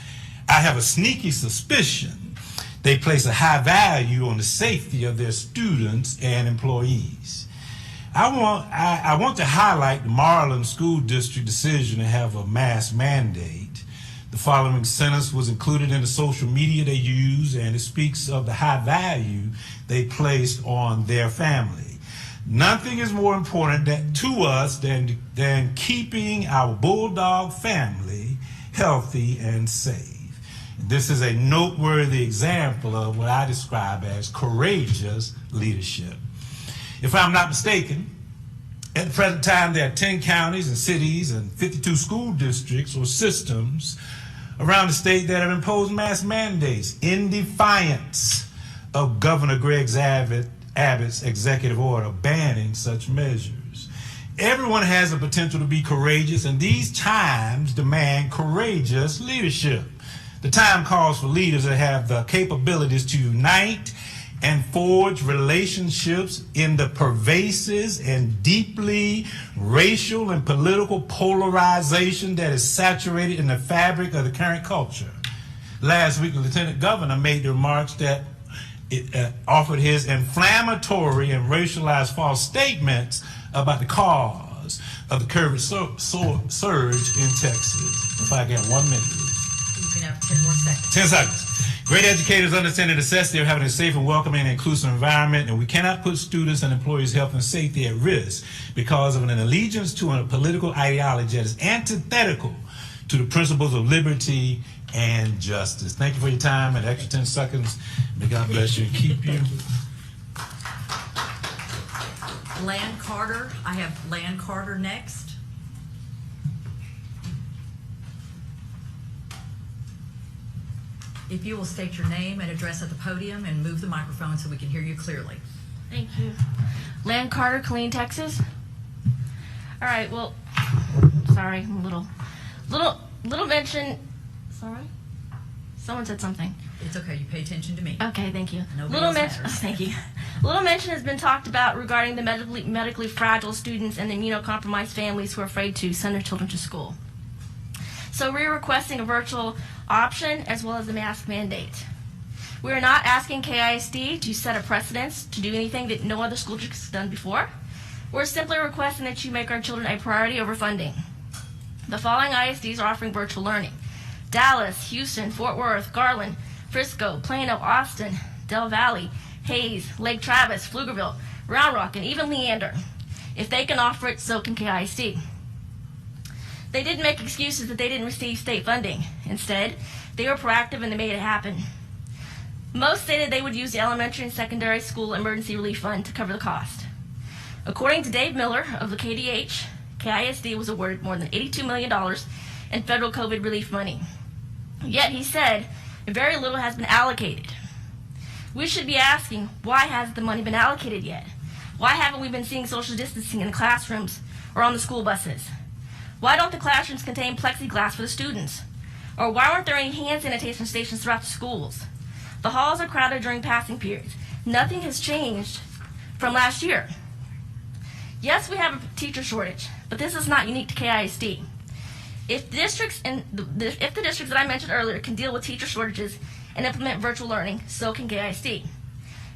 I have a sneaky suspicion they place a high value on the safety of their students and employees. I want to highlight the Marlin School District decision to have a mask mandate. The following sentence was included in the social media they use, and it speaks of the high value they placed on their family. Nothing is more important to us than keeping our bulldog family healthy and safe. This is a noteworthy example of what I describe as courageous leadership. If I'm not mistaken, at the present time there are 10 counties and cities and 52 school districts or systems around the state that have imposed mask mandates in defiance of Governor Greg Abbott's executive order banning such measures. Everyone has the potential to be courageous, and these times demand courageous leadership. The time calls for leaders that have the capabilities to unite and forge relationships in the pervasive and deeply racial and political polarization that is saturated in the fabric of the current culture. Last week, the Lieutenant Governor made the remarks that offered his inflammatory and racialized false statements about the cause of the COVID surge in Texas. If I get 1 minute. You can have 10 more seconds. 10 seconds. Great educators understand the necessity of having a safe and welcoming and inclusive environment, and we cannot put students and employees' health and safety at risk because of an allegiance to a political ideology that is antithetical to the principles of liberty and justice. Thank you for your time. An extra 10 seconds. May God bless you and keep you. Lan Carter. I have Lan Carter next. If you will state your name and address at the podium and move the microphone so we can hear you clearly. Thank you. Lan Carter, Killeen, Texas. All right, well, sorry, I'm a little mention. Sorry? Someone said something. It's okay, you pay attention to me. Okay, thank you. Nobody else matters. Thank you. Little mention has been talked about regarding the medically fragile students and the immunocompromised families who are afraid to send their children to school. So we're requesting a virtual option as well as a mask mandate. We are not asking KISD to set a precedence to do anything that no other school district has done before. We're simply requesting that you make our children a priority over funding. The following ISDs are offering virtual learning: Dallas, Houston, Fort Worth, Garland, Frisco, Plano, Austin, Del Valle, Hayes, Lake Travis, Pflugerville, Round Rock, and even Leander. If they can offer it, so can KISD. They didn't make excuses that they didn't receive state funding. Instead, they were proactive and they made it happen. Most stated they would use the elementary and secondary school emergency relief fund to cover the cost. According to Dave Miller of the KDH, KISD was awarded more than $82 million in federal COVID relief money. Yet he said very little has been allocated. We should be asking, why hasn't the money been allocated yet? Why haven't we been seeing social distancing in the classrooms or on the school buses? Why don't the classrooms contain plexiglass for the students? Or why aren't there any hand sanitation stations throughout the schools? The halls are crowded during passing periods. Nothing has changed from last year. Yes, we have a teacher shortage, but this is not unique to KISD. If the districts that I mentioned earlier can deal with teacher shortages and implement virtual learning, so can KISD.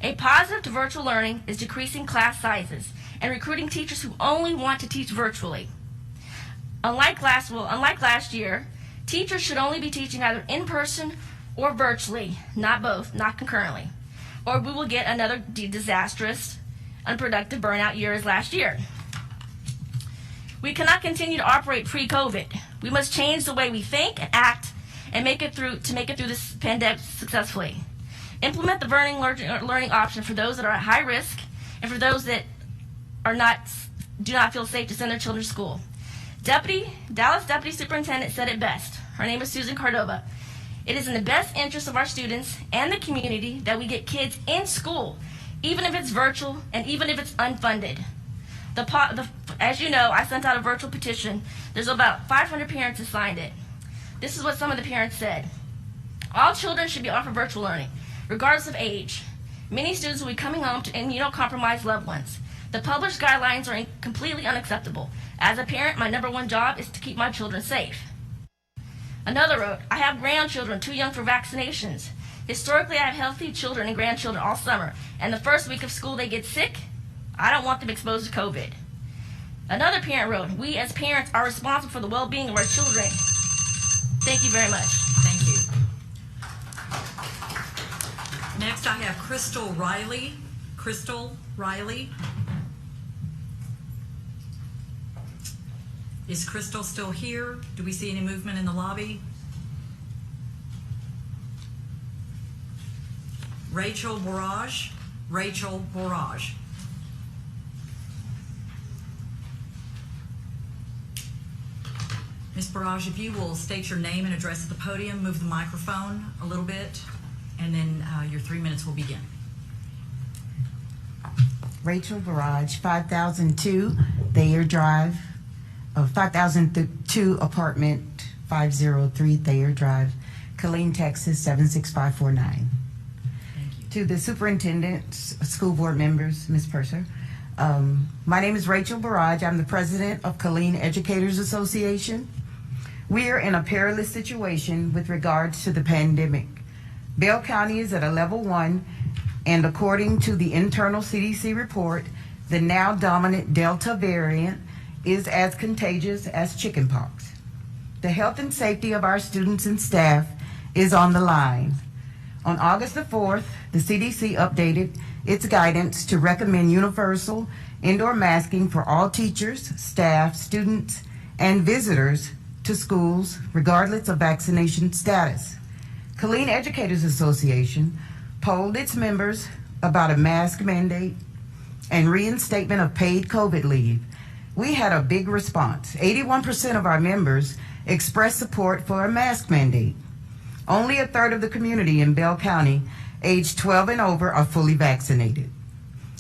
A positive to virtual learning is decreasing class sizes and recruiting teachers who only want to teach virtually. Unlike last year, teachers should only be teaching either in person or virtually, not both, not concurrently, or we will get another disastrous, unproductive burnout year as last year. We cannot continue to operate pre-COVID. We must change the way we think and act and make it through this pandemic successfully. Implement the learning option for those that are at high risk and for those that do not feel safe to send their children to school. Dallas Deputy Superintendent said it best. Her name is Susan Cordova. It is in the best interest of our students and the community that we get kids in school, even if it's virtual and even if it's unfunded. As you know, I sent out a virtual petition. There's about 500 parents who signed it. This is what some of the parents said. All children should be offered virtual learning, regardless of age. Many students will be coming home to immunocompromised loved ones. The published guidelines are completely unacceptable. As a parent, my number one job is to keep my children safe. Another wrote, I have grandchildren too young for vaccinations. Historically, I have healthy children and grandchildren all summer, and the first week of school they get sick. I don't want them exposed to COVID. Another parent wrote, we as parents are responsible for the well-being of our children. Thank you very much. Thank you. Next, I have Crystal Riley. Crystal Riley. Is Crystal still here? Do we see any movement in the lobby? Rachel Barrage. Rachel Barrage. Ms. Barrage, if you will state your name and address at the podium, move the microphone a little bit, and then your 3 minutes will begin. Rachel Barrage, 5002 Thayer Drive, 5002 apartment 503 Thayer Drive, Killeen, Texas 76549. Thank you. To the superintendent, school board members, Ms. Purser, my name is Rachel Barrage. I'm the president of Killeen Educators Association. We are in a perilous situation with regards to the pandemic. Bell County is at a level 1, and according to the internal CDC report, the now dominant Delta variant is as contagious as chickenpox. The health and safety of our students and staff is on the line. On August the 4th, the CDC updated its guidance to recommend universal indoor masking for all teachers, staff, students, and visitors to schools, regardless of vaccination status. Killeen Educators Association polled its members about a mask mandate and reinstatement of paid COVID leave. We had a big response. 81% of our members expressed support for a mask mandate. Only a third of the community in Bell County, aged 12 and over, are fully vaccinated.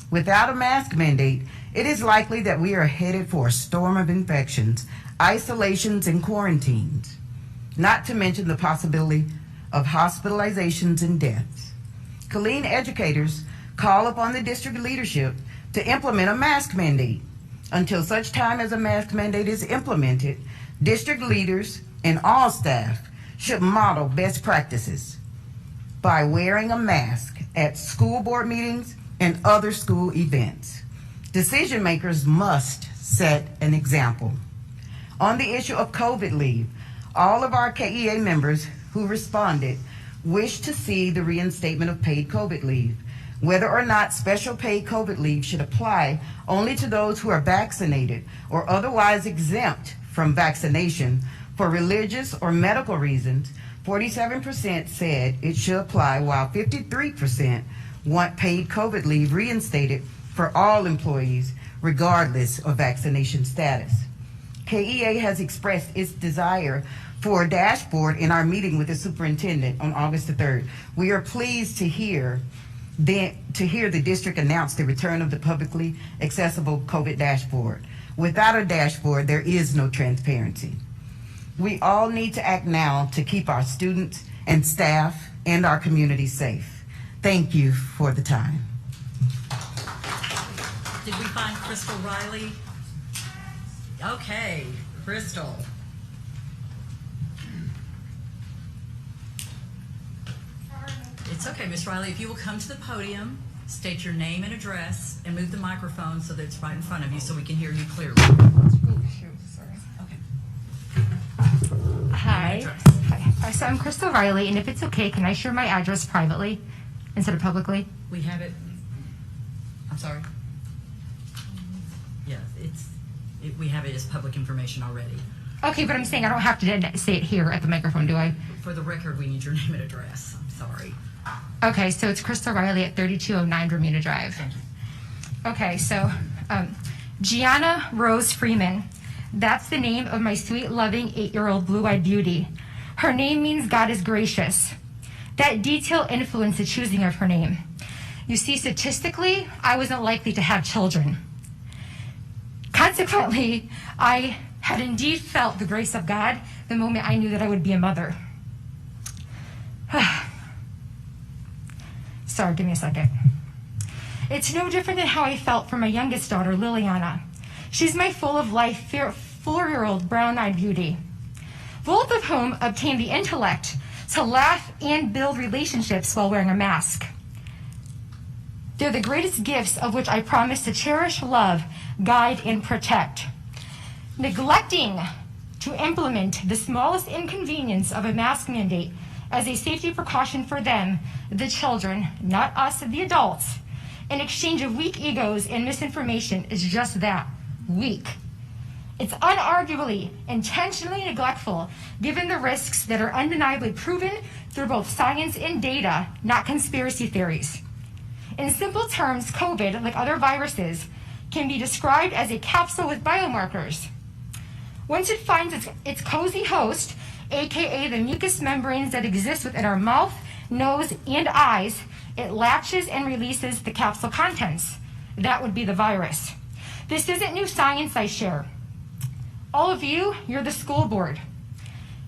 Without a mask mandate, it is likely that we are headed for a storm of infections, isolations, and quarantines, not to mention the possibility of hospitalizations and deaths. Killeen educators call upon the district leadership to implement a mask mandate. Until such time as a mask mandate is implemented, district leaders and all staff should model best practices by wearing a mask at school board meetings and other school events. Decision makers must set an example. On the issue of COVID leave, all of our KEA members who responded wish to see the reinstatement of paid COVID leave. Whether or not special paid COVID leave should apply only to those who are vaccinated or otherwise exempt from vaccination for religious or medical reasons, 47% said it should apply, while 53% want paid COVID leave reinstated for all employees, regardless of vaccination status. KEA has expressed its desire for a dashboard in our meeting with the superintendent on August the 3rd. We are pleased to hear the district announce the return of the publicly accessible COVID dashboard. Without a dashboard, there is no transparency. We all need to act now to keep our students and staff and our community safe. Thank you for the time. Did we find Crystal Riley? Okay, Crystal. It's okay, Miss Riley. If you will come to the podium, state your name and address, and move the microphone so that it's right in front of you so we can hear you clearly. Hi. Hi. So I'm Crystal Riley, and if it's okay, can I share my address privately instead of publicly? We have it. I'm sorry. Yeah, we have it as public information already. Okay, but I'm saying I don't have to say it here at the microphone, do I? For the record, we need your name and address. I'm sorry. Okay, so it's Crystal Riley at 3209 Bermuda Drive. Thank you. Okay, so Gianna Rose Freeman. That's the name of my sweet, loving 8-year-old blue-eyed beauty. Her name means God is gracious. That detail influenced the choosing of her name. You see, statistically, I wasn't likely to have children. Consequently, I had indeed felt the grace of God the moment I knew that I would be a mother. Sorry, give me a second. It's no different than how I felt for my youngest daughter, Liliana. She's my full-of-life, 4-year-old brown-eyed beauty. Both of whom obtained the intellect to laugh and build relationships while wearing a mask. They're the greatest gifts of which I promise to cherish, love, guide, and protect. Neglecting to implement the smallest inconvenience of a mask mandate as a safety precaution for them, the children, not us, the adults, in exchange of weak egos and misinformation is just that, weak. It's unarguably intentionally neglectful given the risks that are undeniably proven through both science and data, not conspiracy theories. In simple terms, COVID, like other viruses, can be described as a capsule with biomarkers. Once it finds its cozy host, aka the mucous membranes that exist within our mouth, nose, and eyes, it latches and releases the capsule contents. That would be the virus. This isn't new science I share. All of you, you're the school board.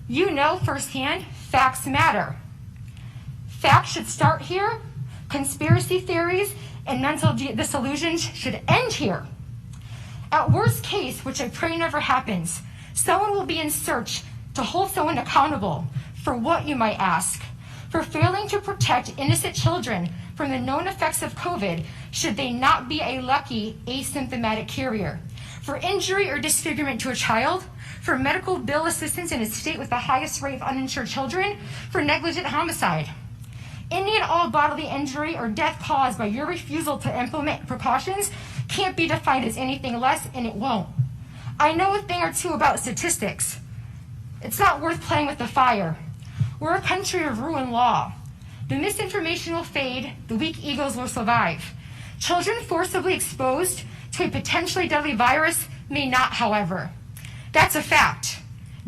You know firsthand, facts matter. Facts should start here. Conspiracy theories and mental disillusions should end here. At worst case, which I pray never happens, someone will be in search to hold someone accountable for what, you might ask? For failing to protect innocent children from the known effects of COVID should they not be a lucky asymptomatic carrier. For injury or disfigurement to a child, for medical bill assistance in a state with the highest rate of uninsured children, for negligent homicide. Any and all bodily injury or death caused by your refusal to implement precautions can't be defined as anything less, and it won't. I know a thing or two about statistics. It's not worth playing with the fire. We're a country of rule and law. The misinformation will fade, the weak egos will survive. Children forcibly exposed to a potentially deadly virus may not, however. That's a fact.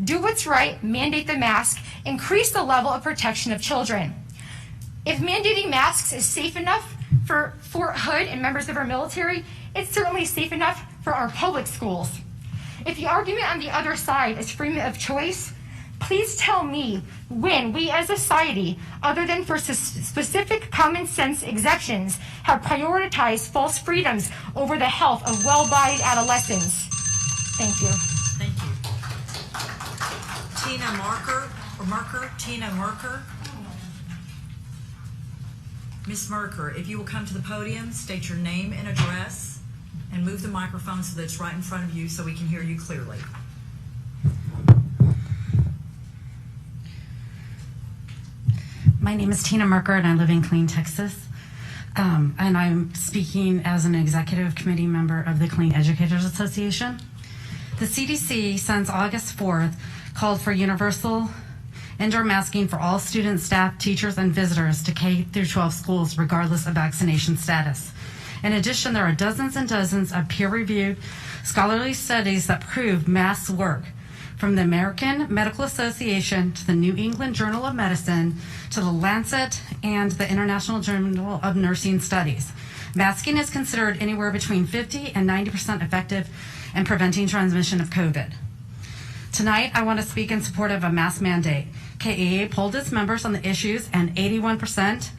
Do what's right, mandate the mask, increase the level of protection of children. If mandating masks is safe enough for Fort Hood and members of our military, it's certainly safe enough for our public schools. If the argument on the other side is freedom of choice, please tell me when we as a society, other than for specific common sense exceptions, have prioritized false freedoms over the health of well-bodied adolescents. Thank you. Thank you. Tina Merker. Ms. Merker, if you will come to the podium, state your name and address, and move the microphone so that it's right in front of you so we can hear you clearly. My name is Tina Merker, and I live in Killeen, Texas. And I'm speaking as an executive committee member of the Killeen Educators Association. The CDC, since August 4th, called for universal indoor masking for all students, staff, teachers, and visitors to K through 12 schools, regardless of vaccination status. In addition, there are dozens and dozens of peer-reviewed scholarly studies that prove masks work, from the American Medical Association to the New England Journal of Medicine to the Lancet and the International Journal of Nursing Studies. Masking is considered anywhere between 50 and 90% effective and preventing transmission of COVID. Tonight, I want to speak in support of a mask mandate. KEA polled its members on the issues, and 81%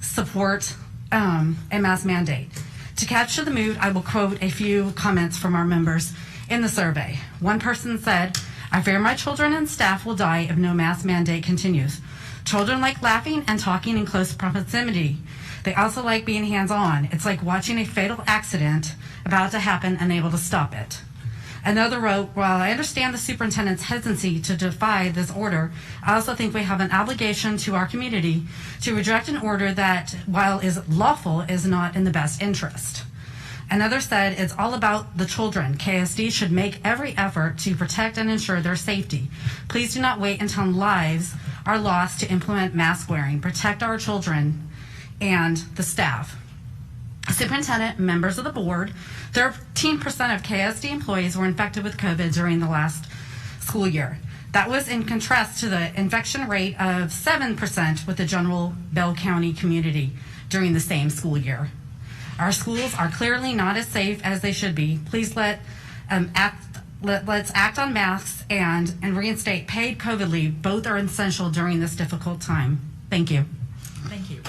support a mask mandate. To capture the mood, I will quote a few comments from our members in the survey. One person said, "I fear my children and staff will die if no mask mandate continues. Children like laughing and talking in close proximity. They also like being hands-on. It's like watching a fatal accident about to happen and able to stop it." Another wrote, "While I understand the superintendent's hesitancy to defy this order, I also think we have an obligation to our community to reject an order that, while is lawful, is not in the best interest." Another said, "It's all about the children. KSD should make every effort to protect and ensure their safety. Please do not wait until lives are lost to implement mask wearing. Protect our children and the staff." Superintendent, members of the board, 13% of KSD employees were infected with COVID during the last school year. That was in contrast to the infection rate of 7% with the general Bell County community during the same school year. Our schools are clearly not as safe as they should be. Please let's act on masks and reinstate paid COVID leave. Both are essential during this difficult time. Thank you. Thank you.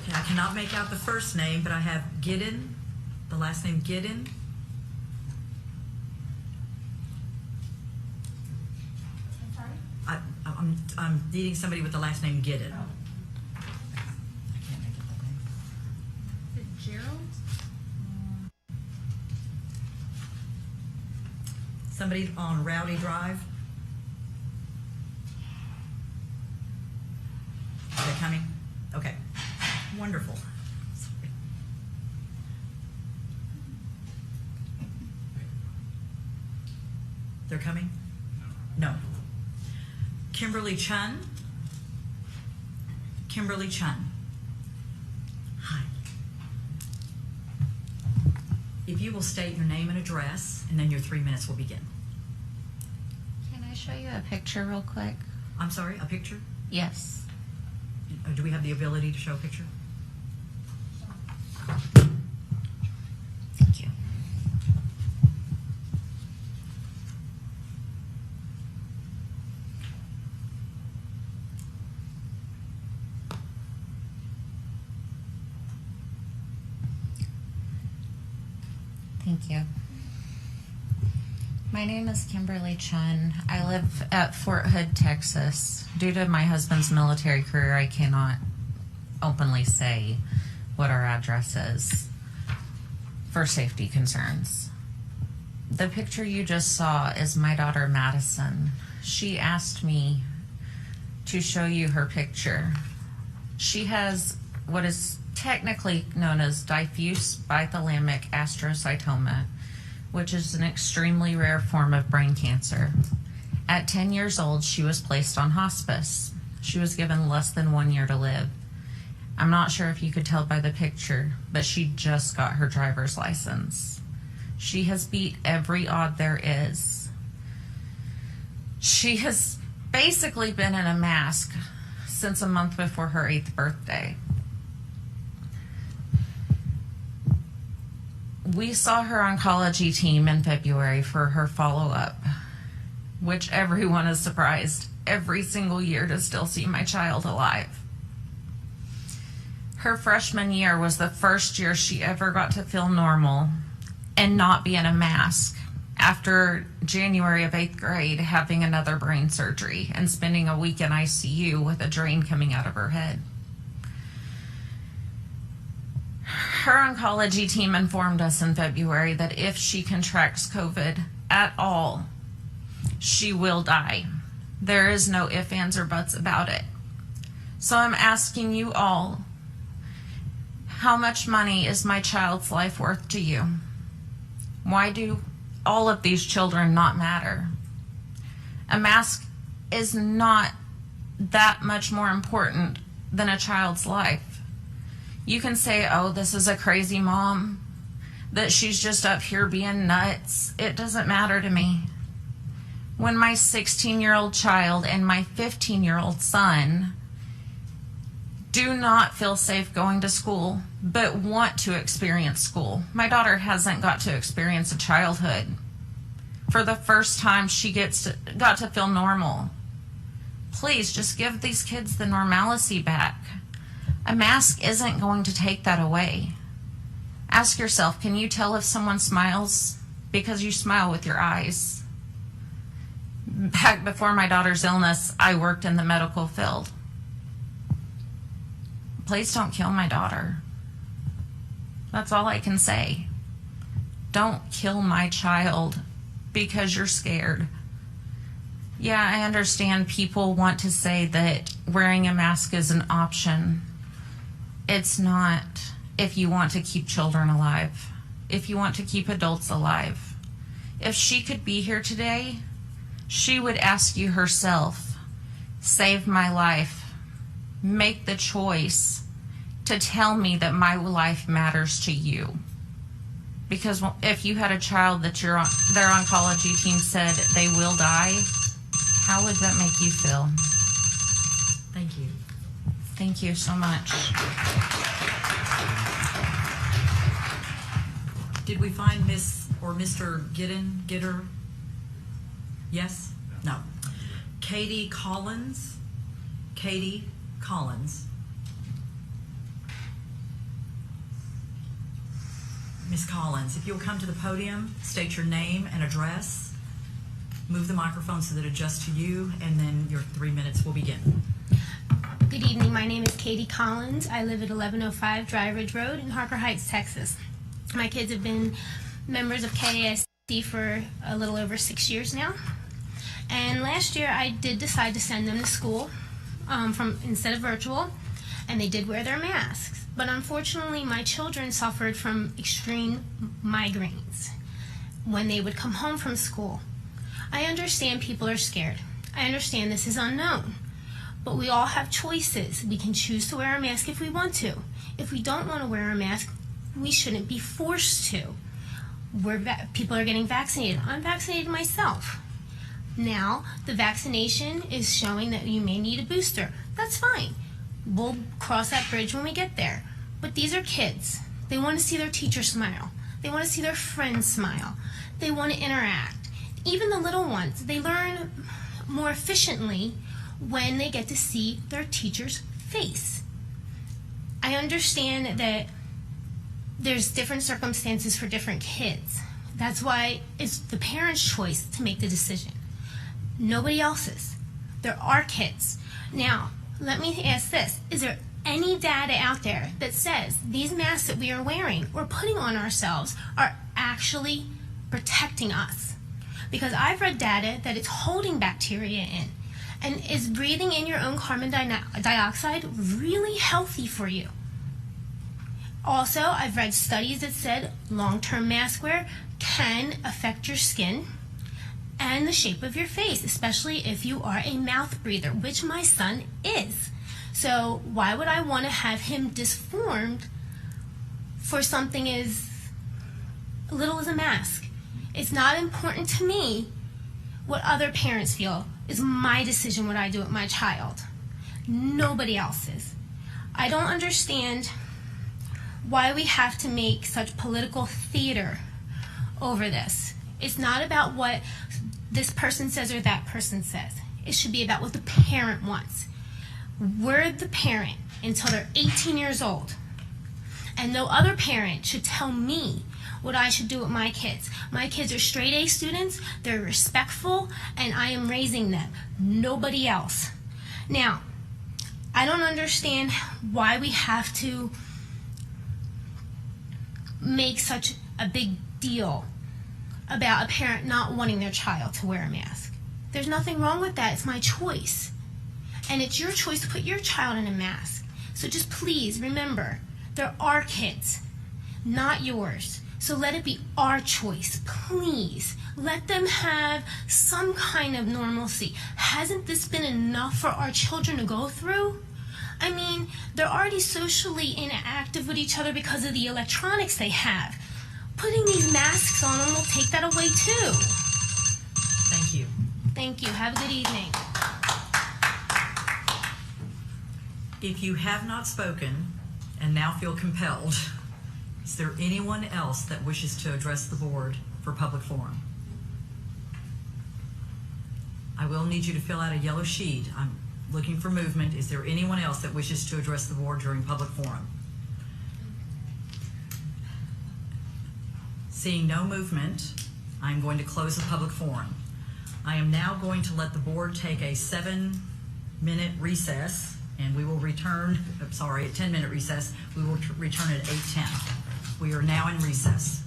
Okay, I cannot make out the first name, but I have Giddin, the last name Giddin. I'm needing somebody with the last name Giddin. I can't make it that name. Is it Gerald? Somebody on Rowdy Drive. Are they coming? Okay. Wonderful. Sorry. They're coming? No. Kimberly Chun. Kimberly Chun. Hi. If you will state your name and address, and then your 3 minutes will begin. Can I show you a picture real quick? I'm sorry, a picture? Yes. Do we have the ability to show a picture? Thank you. Thank you. My name is Kimberly Chun. I live at Fort Hood, Texas. Due to my husband's military career, I cannot openly say what our address is for safety concerns. The picture you just saw is my daughter, Madison. She asked me to show you her picture. She has what is technically known as diffuse bithalamic astrocytoma, which is an extremely rare form of brain cancer. At 10 years old, she was placed on hospice. She was given less than 1 year to live. I'm not sure if you could tell by the picture, but she just got her driver's license. She has beat every odd there is. She has basically been in a mask since a month before her 8th birthday. We saw her oncology team in February for her follow-up, which everyone is surprised every single year to still see my child alive. Her freshman year was the first year she ever got to feel normal and not be in a mask after January of 8th grade having another brain surgery and spending a week in ICU with a drain coming out of her head. Her oncology team informed us in February that if she contracts COVID at all, she will die. There is no ifs, ands, or buts about it. So I'm asking you all, how much money is my child's life worth to you? Why do all of these children not matter? A mask is not that much more important than a child's life. You can say, oh, this is a crazy mom, that she's just up here being nuts. It doesn't matter to me. When my 16-year-old child and my 15-year-old son do not feel safe going to school, but want to experience school. My daughter hasn't got to experience a childhood. For the first time, she got to feel normal. Please just give these kids the normalcy back. A mask isn't going to take that away. Ask yourself, can you tell if someone smiles? Because you smile with your eyes. Back before my daughter's illness, I worked in the medical field. Please don't kill my daughter. That's all I can say. Don't kill my child because you're scared. Yeah, I understand people want to say that wearing a mask is an option. It's not if you want to keep children alive, if you want to keep adults alive. If she could be here today, she would ask you herself, save my life, make the choice to tell me that my life matters to you. Because if you had a child that their oncology team said they will die, how would that make you feel? Thank you. Thank you so much. Did we find Miss or Mr. Gitter? Yes? No. Katie Collins. Katie Collins. Miss Collins, if you'll come to the podium, state your name and address, move the microphone so that it adjusts to you, and then your 3 minutes will begin. Good evening. My name is Katie Collins. I live at 1105 Dry Ridge Road in Harker Heights, Texas. My kids have been members of KISD for a little over 6 years now. And last year I did decide to send them to school instead of virtual, and they did wear their masks. But unfortunately, my children suffered from extreme migraines when they would come home from school. I understand people are scared. I understand this is unknown. But we all have choices. We can choose to wear a mask if we want to. If we don't want to wear a mask, we shouldn't be forced to. People are getting vaccinated. I'm vaccinated myself. Now, the vaccination is showing that you may need a booster. That's fine. We'll cross that bridge when we get there. But these are kids. They want to see their teacher smile. They want to see their friends smile. They want to interact. Even the little ones, they learn more efficiently when they get to see their teacher's face. I understand that there's different circumstances for different kids. That's why it's the parent's choice to make the decision. Nobody else's. There are kids. Now, let me ask this. Is there any data out there that says these masks that we are wearing or putting on ourselves are actually protecting us? Because I've read data that it's holding bacteria in. And is breathing in your own carbon dioxide really healthy for you? Also, I've read studies that said long-term mask wear can affect your skin and the shape of your face, especially if you are a mouth breather, which my son is. So why would I want to have him disformed for something as little as a mask? It's not important to me what other parents feel. It's my decision what I do with my child. Nobody else's. I don't understand why we have to make such political theater over this. It's not about what this person says or that person says. It should be about what the parent wants. We're the parent until they're 18 years old. And no other parent should tell me what I should do with my kids. My kids are straight A students, they're respectful, and I am raising them. Nobody else. Now, I don't understand why we have to make such a big deal about a parent not wanting their child to wear a mask. There's nothing wrong with that. It's my choice. And it's your choice to put your child in a mask. So just please remember, there are kids, not yours. So let it be our choice, please. Let them have some kind of normalcy. Hasn't this been enough for our children to go through? I mean, they're already socially inactive with each other because of the electronics they have. Putting these masks on them will take that away too. Thank you. Thank you. Have a good evening. If you have not spoken and now feel compelled, is there anyone else that wishes to address the board for public forum? I will need you to fill out a yellow sheet. I'm looking for movement. Is there anyone else that wishes to address the board during public forum? Seeing no movement, I'm going to close the public forum. I am now going to let the board take a 7-minute recess, and we will return, a 10-minute recess. We will return at 8:10. We are now in recess.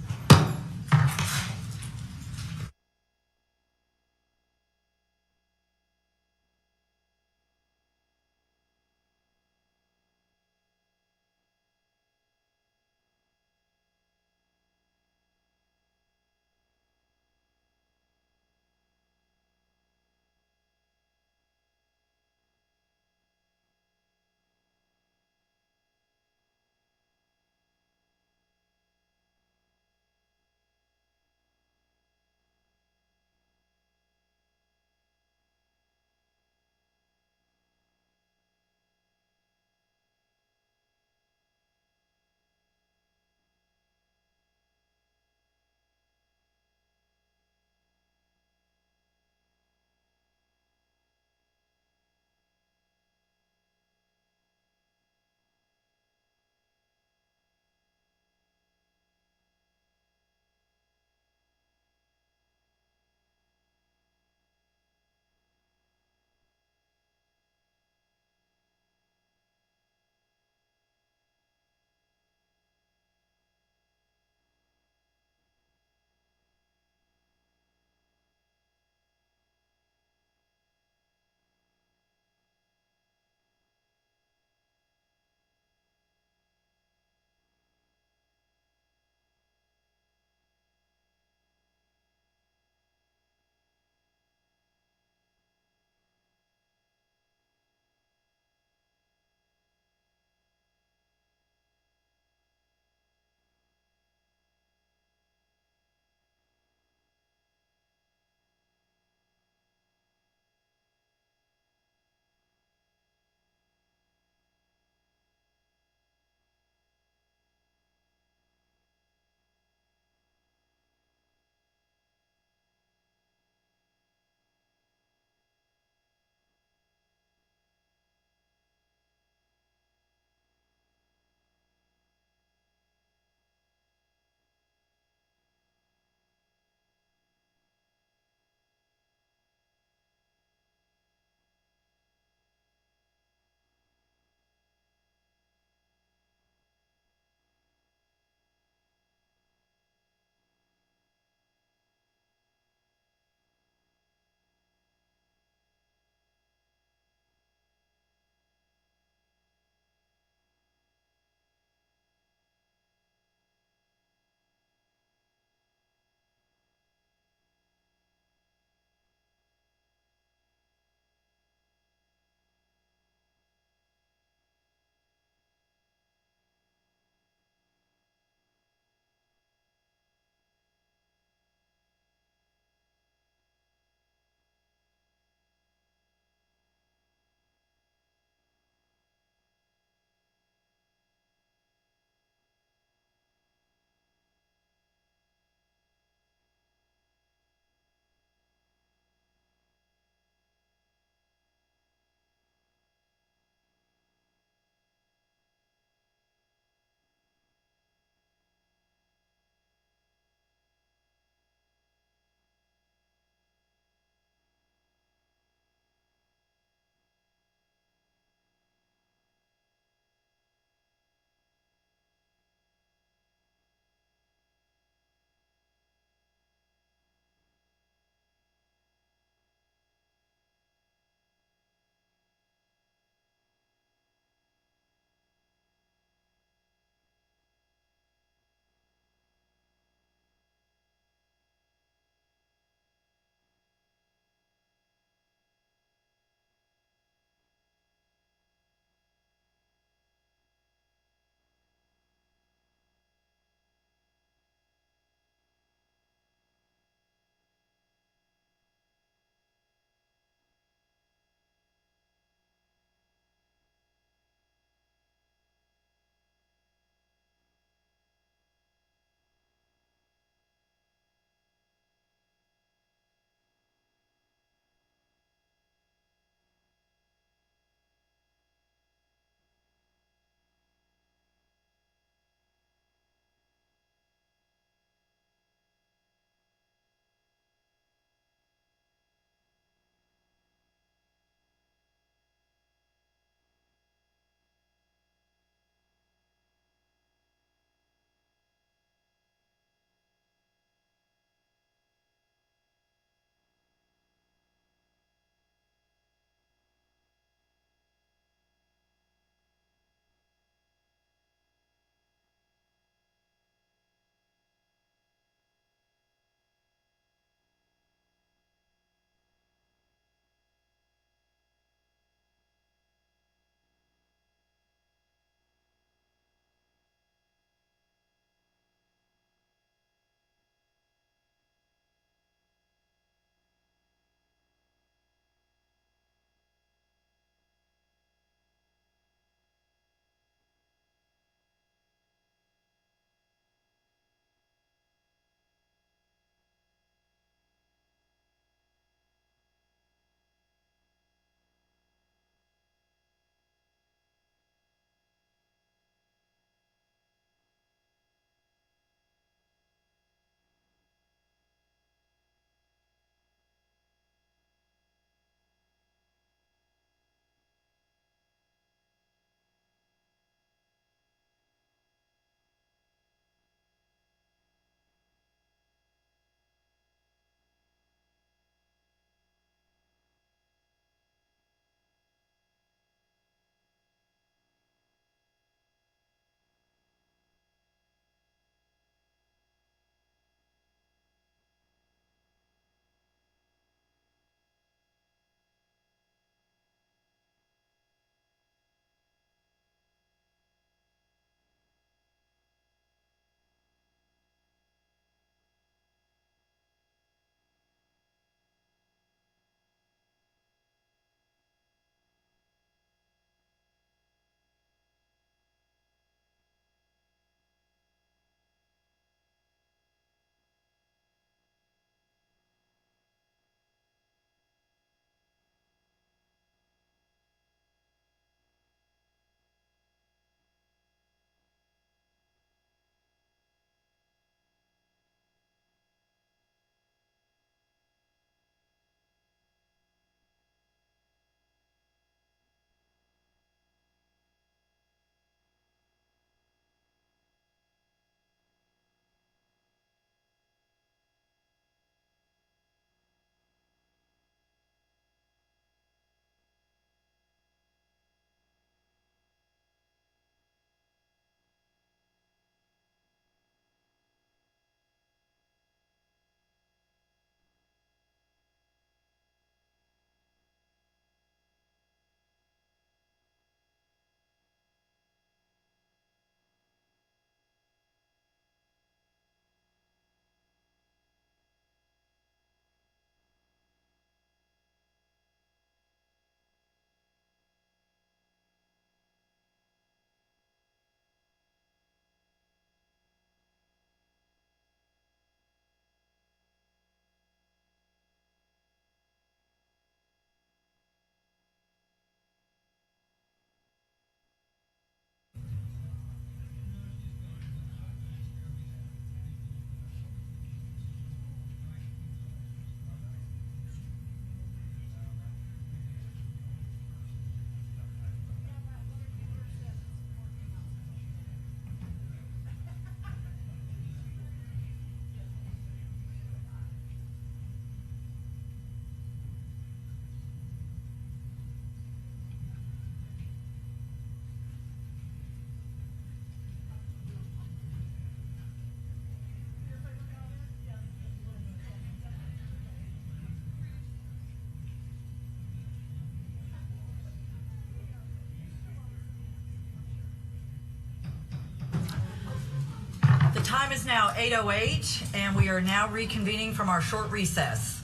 time is now 8:08, and we are now reconvening from our short recess.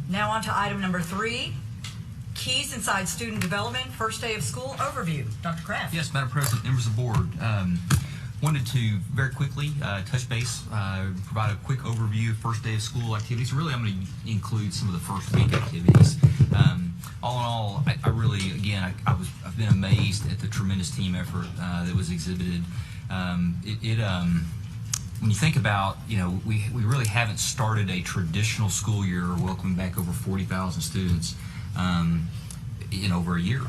Now on to item number 3, keys inside student development, first day of school overview. Dr. Kraft. Yes, Madam President, members of the board. Wanted to very quickly touch base, provide a quick overview of first day of school activities. Really, I'm going to include some of the first week activities. All in all, I really, again, I've been amazed at the tremendous team effort that was exhibited. When you think about, we really haven't started a traditional school year welcoming back over 40,000 students in over a year.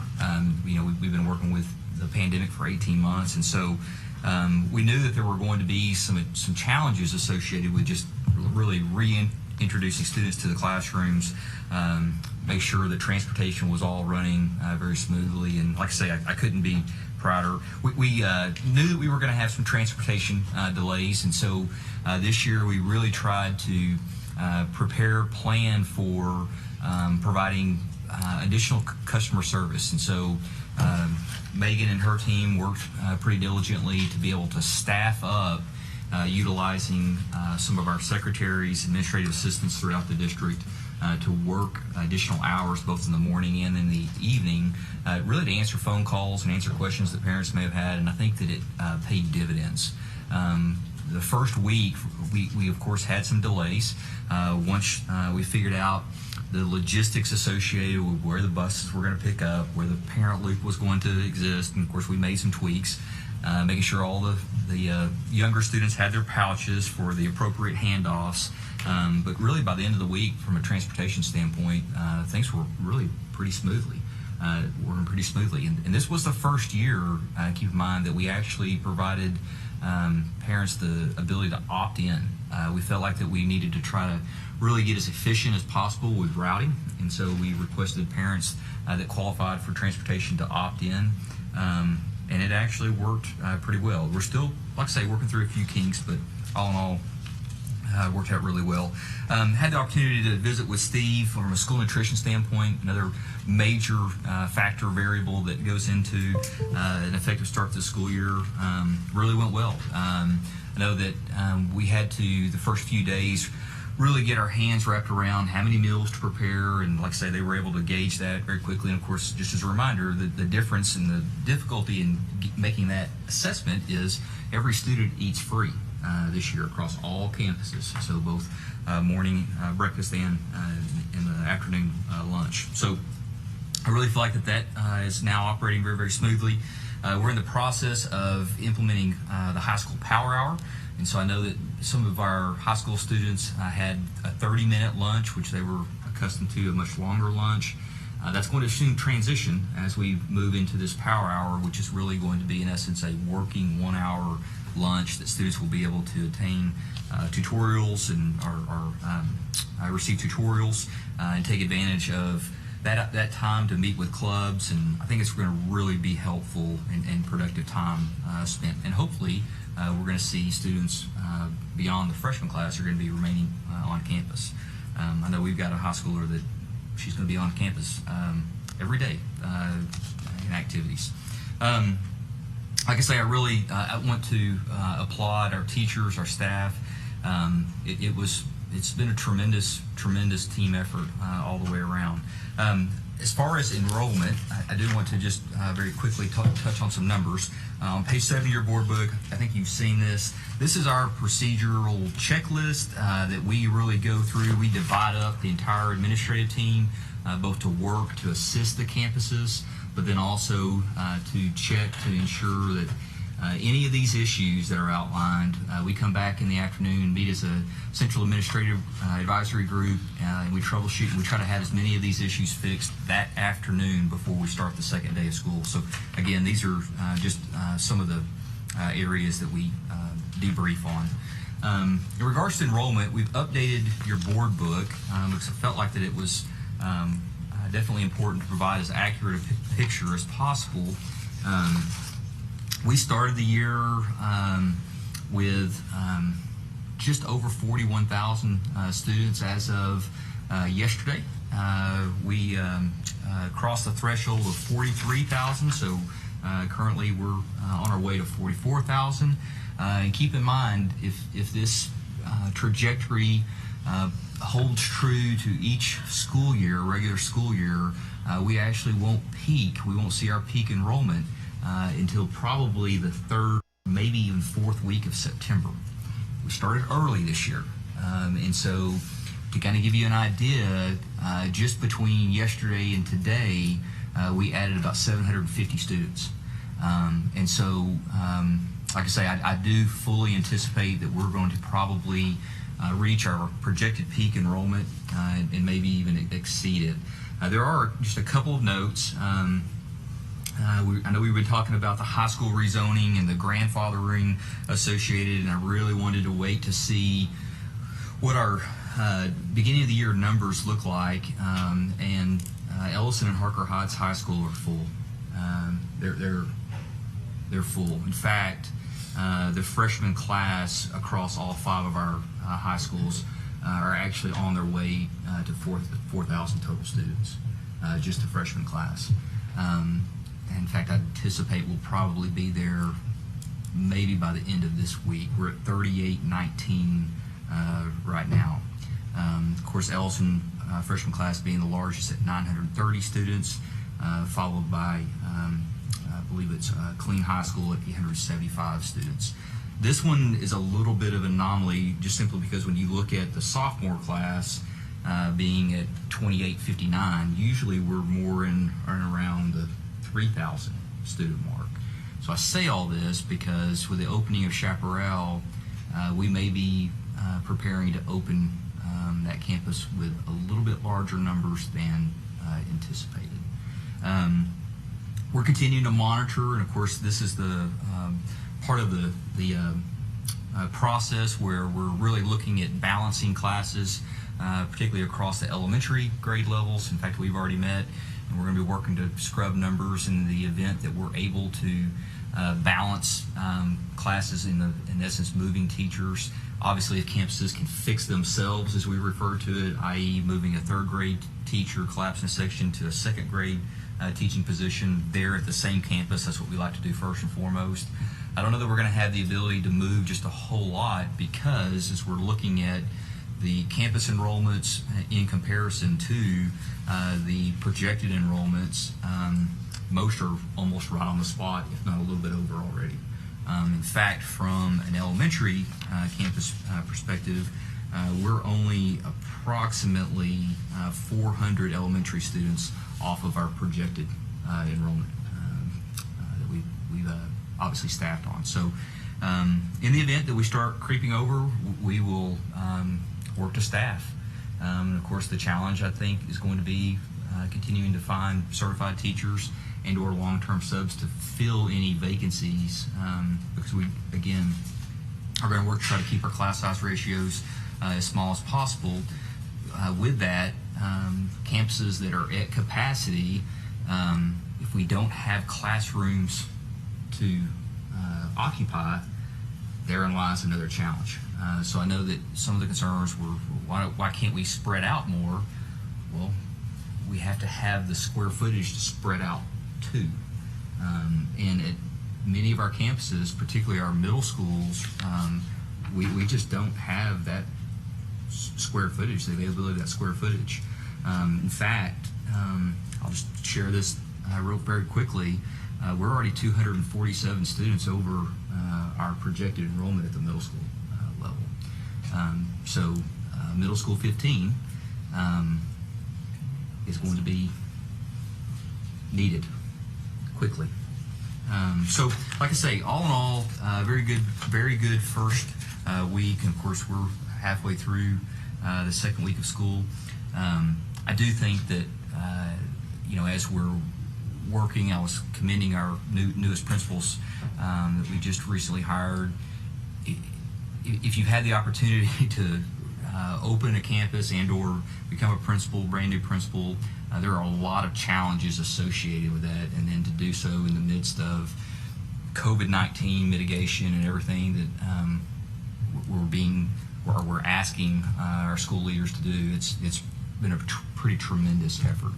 We've been working with the pandemic for 18 months, and so we knew that there were going to be some challenges associated with just really reintroducing students to the classrooms, make sure that transportation was all running very smoothly, and like I say, I couldn't be prouder. We knew that we were going to have some transportation delays, and so this year we really tried to plan for providing additional customer service, and so Megan and her team worked pretty diligently to be able to staff up utilizing some of our secretaries, administrative assistants throughout the district to work additional hours both in the morning and in the evening, really to answer phone calls and answer questions that parents may have had, and I think that it paid dividends. The first week, we of course had some delays. Once we figured out the logistics associated with where the buses were going to pick up, where the parent loop was going to exist, and of course we made some tweaks, making sure all the younger students had their pouches for the appropriate handoffs. But really by the end of the week, from a transportation standpoint, things were really pretty smoothly. Working pretty smoothly. And this was the first year, keep in mind, that we actually provided parents the ability to opt in. We felt like that we needed to try to really get as efficient as possible with routing, and so we requested parents that qualified for transportation to opt in, and it actually worked pretty well. We're still, like I say, working through a few kinks, but all in all, worked out really well. Had the opportunity to visit with Steve from a school nutrition standpoint, another major factor variable that goes into an effective start to the school year. Really went well. I know that we had to, the first few days, really get our hands wrapped around how many meals to prepare, and like I say, they were able to gauge that very quickly. And of course, just as a reminder, the difference and the difficulty in making that assessment is every student eats free this year across all campuses, so both morning breakfast and in the afternoon lunch. So I really feel like that is now operating very, very smoothly. We're in the process of implementing the high school power hour, and so I know that some of our high school students had a 30-minute lunch, which they were accustomed to a much longer lunch. That's going to soon transition as we move into this power hour, which is really going to be, in essence, a working 1-hour lunch that students will be able to attain tutorials and receive tutorials and take advantage of that time to meet with clubs, and I think it's going to really be helpful and productive time spent, and hopefully we're going to see students beyond the freshman class are going to be remaining on campus. I know we've got a high schooler that she's going to be on campus every day in activities. Like I say, I really I want to applaud our teachers, our staff. It's been a tremendous team effort all the way around. As far as enrollment, I do want to just very quickly touch on some numbers. On page 7 of your board book, I think you've seen this. This is our procedural checklist that we really go through. We divide up the entire administrative team, both to work to assist the campuses, but then also to check to ensure that any of these issues that are outlined, we come back in the afternoon, meet as a central administrative advisory group, and we troubleshoot, and we try to have as many of these issues fixed that afternoon before we start the second day of school. So again, these are just some of the areas that we debrief on. In regards to enrollment, we've updated your board book because I felt like that it was definitely important to provide as accurate a picture as possible. We started the year with just over 41,000 students as of yesterday. We crossed the threshold of 43,000, so currently we're on our way to 44,000. And keep in mind, if this trajectory holds true to each school year, regular school year, we actually won't peak. We won't see our peak enrollment until probably the third, maybe even fourth week of September. We started early this year. And so to kind of give you an idea, just between yesterday and today, we added about 750 students. And so, like I say, I do fully anticipate that we're going to probably reach our projected peak enrollment and maybe even exceed it. There are just a couple of notes. I know we've been talking about the high school rezoning and the grandfathering associated, and I really wanted to wait to see what our beginning of the year numbers look like. And Ellison and Harker Heights High School are full. They're full. In fact, the freshman class across all 5 of our high schools are actually on their way to 4,000 total students, just the freshman class. In fact, I anticipate we'll probably be there maybe by the end of this week. We're at 3819 right now. Of course, Ellison freshman class being the largest at 930 students, followed by I believe it's Killeen High School at 875 students. This one is a little bit of an anomaly just simply because when you look at the sophomore class being at 2859, usually we're more in around the 3,000 student mark. So I say all this because with the opening of Chaparral, we may be preparing to open that campus with a little bit larger numbers than anticipated. We're continuing to monitor, and of course this is the part of the process where we're really looking at balancing classes, particularly across the elementary grade levels. In fact, we've already met, and we're going to be working to scrub numbers in the event that we're able to balance classes in essence moving teachers. Obviously, if campuses can fix themselves, as we refer to it, i.e. moving a 3rd grade teacher collapsing a section to a 2nd grade teaching position there at the same campus, that's what we like to do first and foremost. I don't know that we're going to have the ability to move just a whole lot because as we're looking at the campus enrollments in comparison to the projected enrollments, most are almost right on the spot, if not a little bit over already. In fact, from an elementary campus perspective, we're only approximately 400 elementary students off of our projected enrollment that we've obviously staffed on. So in the event that we start creeping over, we will work to staff. And of course, the challenge, I think, is going to be continuing to find certified teachers and or long-term subs to fill any vacancies because we, again, are going to work to try to keep our class size ratios as small as possible. With that, campuses that are at capacity, if we don't have classrooms to occupy, therein lies another challenge. So I know that some of the concerns were, why can't we spread out more? Well, we have to have the square footage to spread out too. And at many of our campuses, particularly our middle schools, we just don't have that square footage, the availability of that square footage. In fact, I'll just share this real very quickly. We're already 247 students over our projected enrollment at the middle school level. So middle school 15 is going to be needed quickly. So like I say, all in all, very good first week. And of course, we're halfway through the 2nd week of school. I do think that, as we're working, I was commending our newest principals that we just recently hired. If you've had the opportunity to open a campus and or become a principal, brand new principal, there are a lot of challenges associated with that, and then to do so in the midst of COVID-19 mitigation and everything that we're asking our school leaders to do, it's been a pretty tremendous effort.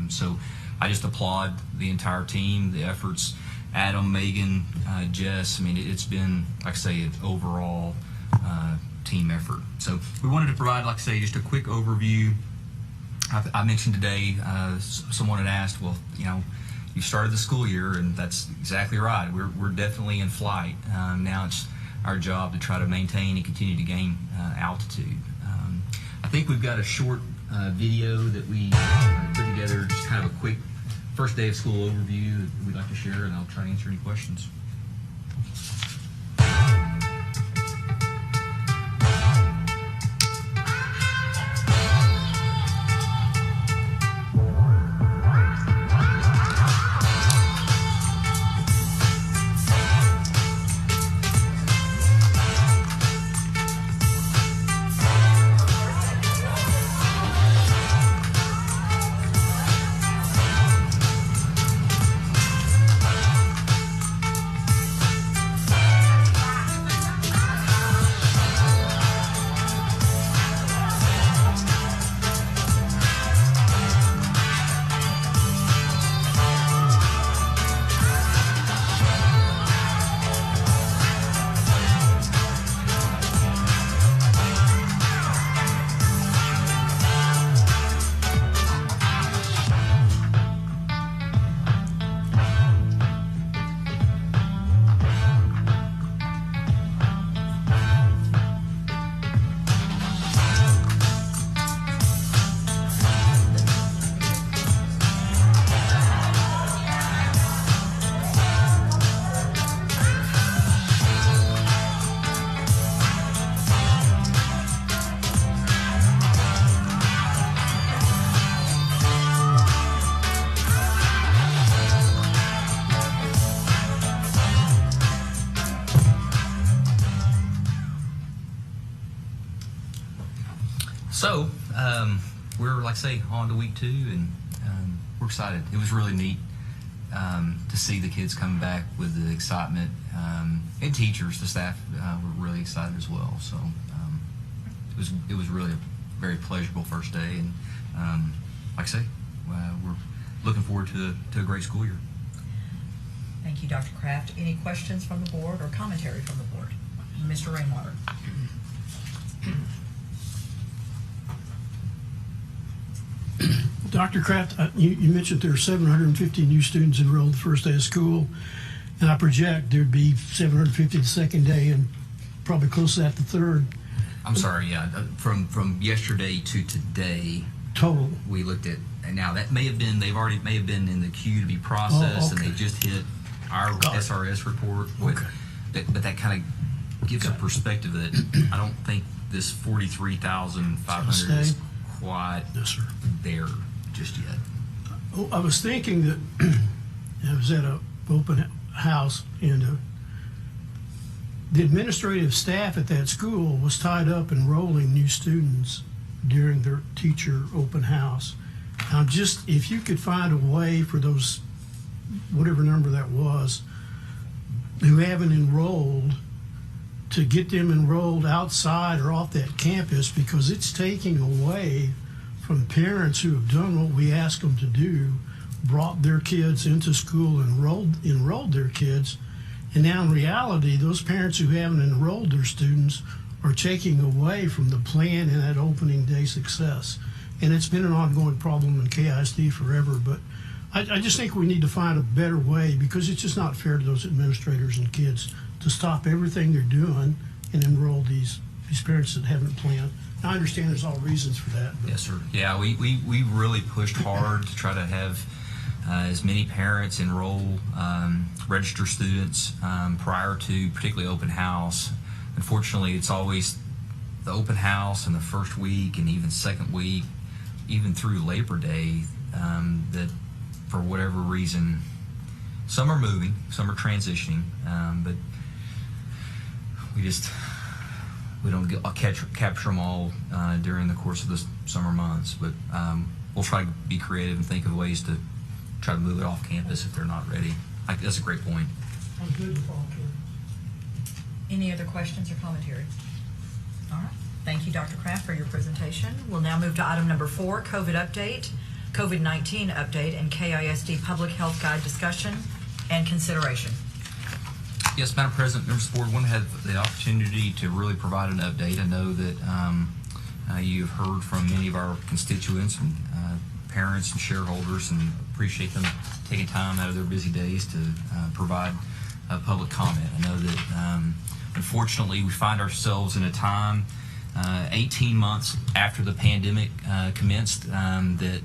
So I just applaud the entire team, the efforts, Adam, Megan, Jess. I mean, it's been, like I say, an overall team effort. So we wanted to provide, like I say, just a quick overview. I mentioned today, someone had asked, well, you know, you started the school year, and that's exactly right. We're definitely in flight. Now it's our job to try to maintain and continue to gain altitude. I think we've got a short video that we put together, just kind of a quick first day of school overview that we'd like to share, and I'll try to answer any questions. So, we're, like I say, on to week 2, and we're excited. It was really neat to see the kids come back with the excitement, and teachers, the staff were really excited as well. So, it was really a very pleasurable first day, and like I say, we're looking forward to a great school year. Thank you, Dr. Kraft. Any questions from the board or commentary from the board? Mr. Rainwater. Dr. Kraft, you mentioned there are 750 new students enrolled the first day of school, and I project there'd be 750 the second day and probably close to that the third. I'm sorry, yeah. From yesterday to today, total, we looked at, and now that may have been, may have been in the queue to be processed, okay. And they just hit our SRS report. Okay. But that kind of gives a perspective that I don't think this 43,500 is quite there just yet. Oh, I was thinking that I was at an open house, and the administrative staff at that school was tied up enrolling new students during their teacher open house. Now, just if you could find a way for those, whatever number that was, who haven't enrolled, to get them enrolled outside or off that campus, because it's taking away from parents who have done what we asked them to do, brought their kids into school, enrolled their kids, and now in reality, those parents who haven't enrolled their students are taking away from the plan and that opening day success. And it's been an ongoing problem in KISD forever, but I just think we need to find a better way, because it's just not fair to those administrators and kids to stop everything they're doing and enroll these parents that haven't planned. Now, I understand there's all reasons for that. Yes, sir. Yeah, we really pushed hard to try to have as many parents enroll, register students prior to particularly open house. Unfortunately, it's always the open house in the first week and even second week, even through Labor Day, that for whatever reason, some are moving, some are transitioning, but we don't capture them all during the course of the summer months. But we'll try to be creative and think of ways to try to move it off campus if they're not ready. That's a great point. I'm good with volunteers. Any other questions or commentary? All right. Thank you, Dr. Kraft, for your presentation. We'll now move to item number 4, COVID-19 update, and KISD public health guide discussion and consideration. Yes, Madam President, members of the board, I want to have the opportunity to really provide an update. I know that you've heard from many of our constituents and parents and shareholders, and appreciate them taking time out of their busy days to provide public comment. I know that unfortunately we find ourselves in a time 18 months after the pandemic commenced that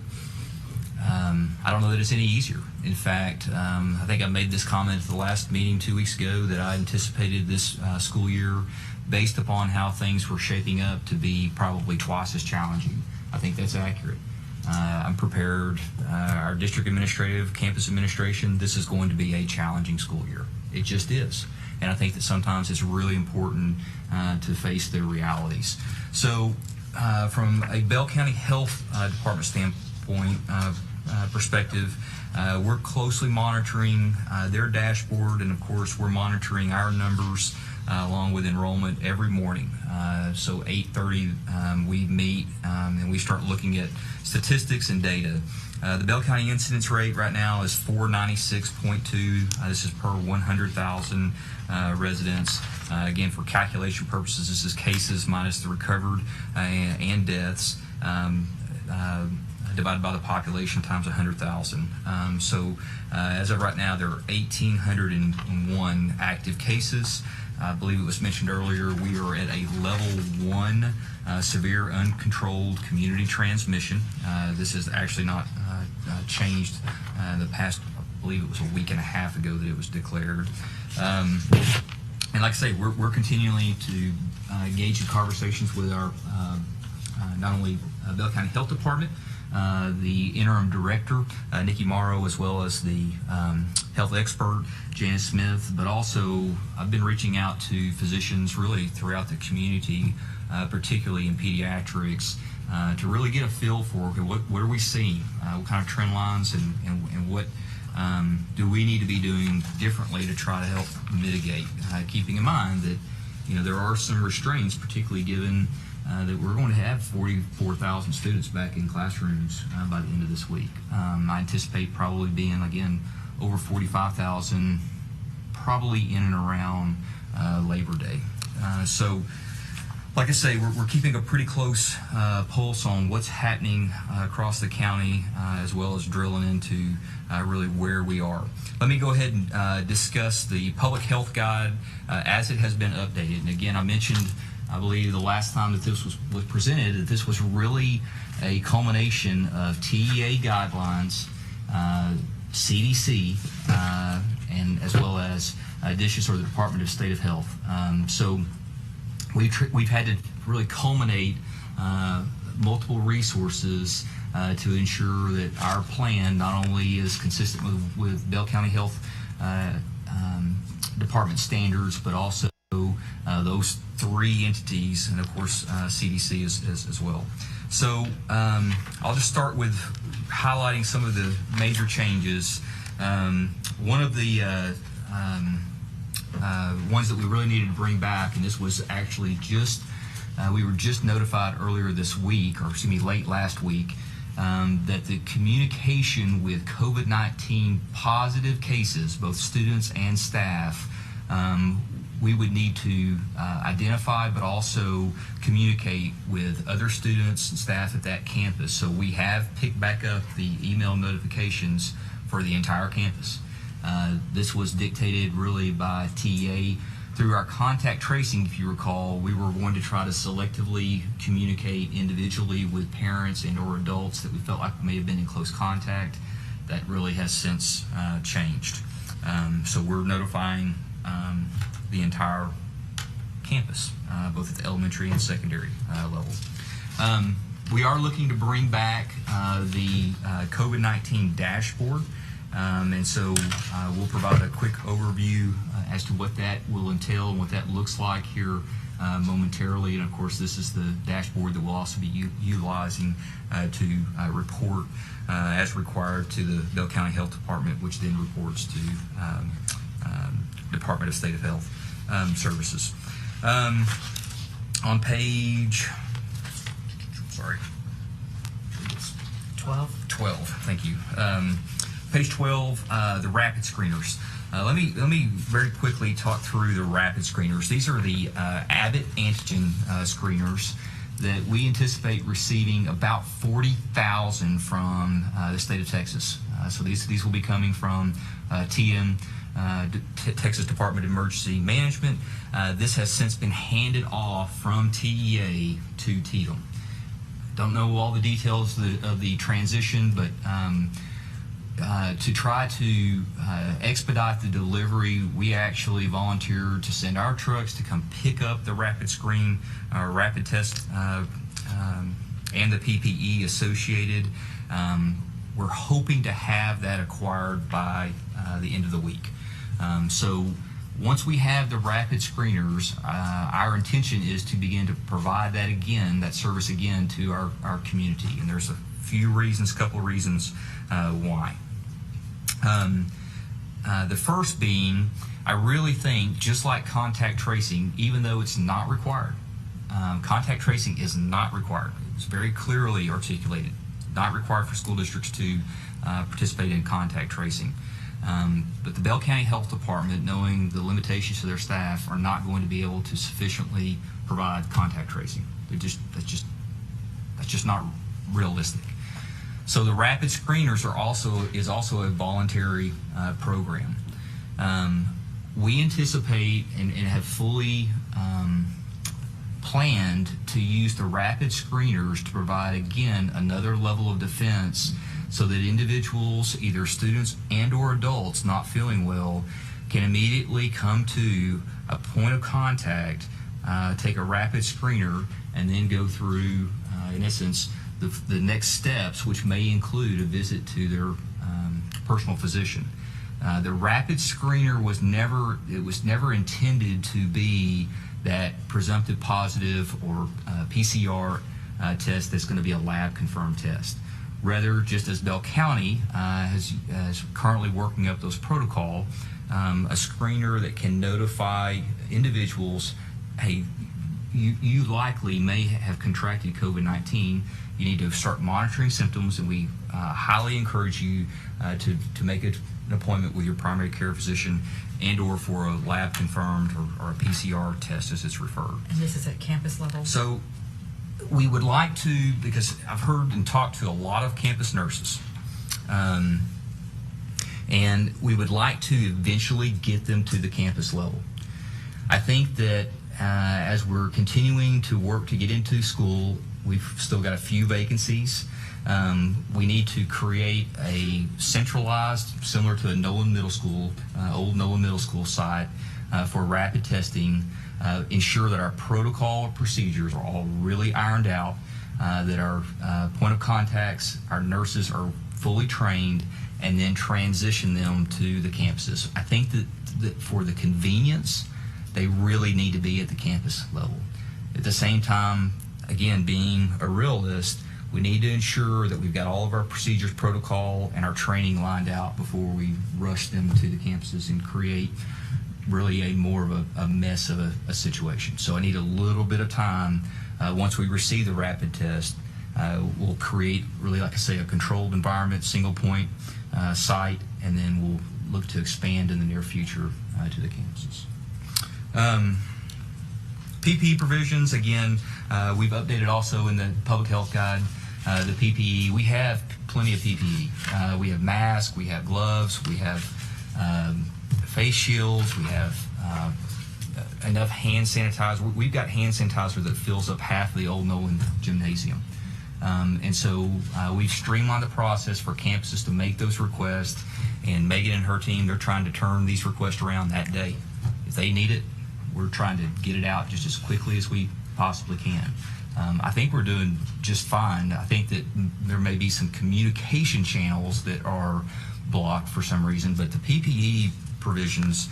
I don't know that it's any easier. In fact, I think I made this comment at the last meeting 2 weeks ago that I anticipated this school year, based upon how things were shaping up, to be probably twice as challenging. I think that's accurate. I'm prepared. Our district administrative, campus administration, this is going to be a challenging school year. It just is. And I think that sometimes it's really important to face their realities. So from a Bell County Health Department standpoint, perspective, we're closely monitoring their dashboard, and of course we're monitoring our numbers along with enrollment every morning. So 8:30 we meet and we start looking at statistics and data. The Bell County incidence rate right now is 496.2. This is per 100,000 residents. Again, for calculation purposes, this is cases minus the recovered and deaths. Divided by the population times 100,000. So as of right now, there are 1,801 active cases. I believe it was mentioned earlier, we are at a level 1 severe uncontrolled community transmission. This is actually not changed in the past, I believe it was a week and a half ago that it was declared. And like I say, we're continuing to engage in conversations with our not only Bell County Health Department, the interim director, Nikki Morrow, as well as the health expert, Janice Smith, but also I've been reaching out to physicians really throughout the community, particularly in pediatrics, to really get a feel for what are we seeing, what kind of trend lines, and what do we need to be doing differently to try to help mitigate, keeping in mind that there are some restraints, particularly given that we're going to have 44,000 students back in classrooms by the end of this week. I anticipate probably being, again, over 45,000 probably in and around Labor Day. So, like I say, we're keeping a pretty close pulse on what's happening across the county, as well as drilling into really where we are. Let me go ahead and discuss the public health guide as it has been updated. And again, I mentioned, I believe the last time that this was presented, that this was really a culmination of TEA guidelines, CDC, and as well as DSHS, or the Department of State of Health. So we've had to really culminate multiple resources to ensure that our plan not only is consistent with Bell County Health Department standards, but also those three entities, and of course CDC as well. So I'll just start with highlighting some of the major changes. One of the ones that we really needed to bring back, and this was actually just we were just notified earlier this week, or excuse me, late last week, that the communication with COVID-19 positive cases, both students and staff, we would need to identify, but also communicate with other students and staff at that campus. So we have picked back up the email notifications for the entire campus. This was dictated really by TEA. Through our contact tracing, if you recall, we were going to try to selectively communicate individually with parents and or adults that we felt like may have been in close contact. That really has since changed. So we're notifying the entire campus, both at the elementary and secondary level. We are looking to bring back the COVID-19 dashboard, and so we'll provide a quick overview as to what that will entail and what that looks like here momentarily. And of course, this is the dashboard that we'll also be utilizing to report as required to the Bell County Health Department, which then reports to Department of State of Health Services. On page, sorry, 12, thank you. Page 12, the rapid screeners. Let me very quickly talk through the rapid screeners. These are the Abbott antigen screeners that we anticipate receiving about 40,000 from the state of Texas. So these will be coming from TM, Texas Department of Emergency Management. This has since been handed off from TEA to Teal. Don't know all the details of the transition, but to try to expedite the delivery, we actually volunteered to send our trucks to come pick up the rapid screen, rapid test, and the PPE associated. We're hoping to have that acquired by the end of the week. So once we have the rapid screeners, our intention is to begin to provide that again, that service again to our community. And there's a couple of reasons why. The first being, I really think, just like contact tracing, even though it's not required, contact tracing is not required. It's very clearly articulated, not required for school districts to participate in contact tracing. But the Bell County Health Department, knowing the limitations to their staff, are not going to be able to sufficiently provide contact tracing. That's just not realistic. So the rapid screeners is also a voluntary program. We anticipate and have fully planned to use the rapid screeners to provide, again, another level of defense so that individuals, either students and or adults not feeling well, can immediately come to a point of contact, take a rapid screener, and then go through, in essence, the next steps, which may include a visit to their personal physician. The rapid screener was never intended to be that presumptive positive or PCR test that's going to be a lab confirmed test. Rather, just as Bell County is currently working up those protocol, a screener that can notify individuals, hey, you likely may have contracted COVID-19. You need to start monitoring symptoms, and we highly encourage you to make an appointment with your primary care physician and or for a lab confirmed or a PCR test as it's referred. And this is at campus level? So we would like to, because I've heard and talked to a lot of campus nurses, and we would like to eventually get them to the campus level. I think that as we're continuing to work to get into school, we've still got a few vacancies. We need to create a centralized, similar to a Nolan Middle School, old Nolan Middle School site for rapid testing, ensure that our protocol procedures are all really ironed out, that our point of contacts, our nurses are fully trained, and then transition them to the campuses. I think that for the convenience, they really need to be at the campus level. At the same time, again, being a realist, we need to ensure that we've got all of our procedures, protocol, and our training lined out before we rush them to the campuses and create really more of a mess of a situation. So I need a little bit of time. Once we receive the rapid test, we'll create, really, like I say, a controlled environment, single point site, and then we'll look to expand in the near future to the campuses. PPE provisions, again, we've updated also in the public health guide, the PPE. We have plenty of PPE. We have masks, we have gloves, we have face shields, we have enough hand sanitizer. We've got hand sanitizer that fills up half the old Nolan gymnasium. And so we've streamlined the process for campuses to make those requests, and Megan and her team, they're trying to turn these requests around that day. If they need it, we're trying to get it out just as quickly as we possibly can. I think we're doing just fine. I think that there may be some communication channels that are blocked for some reason, but the PPE provisions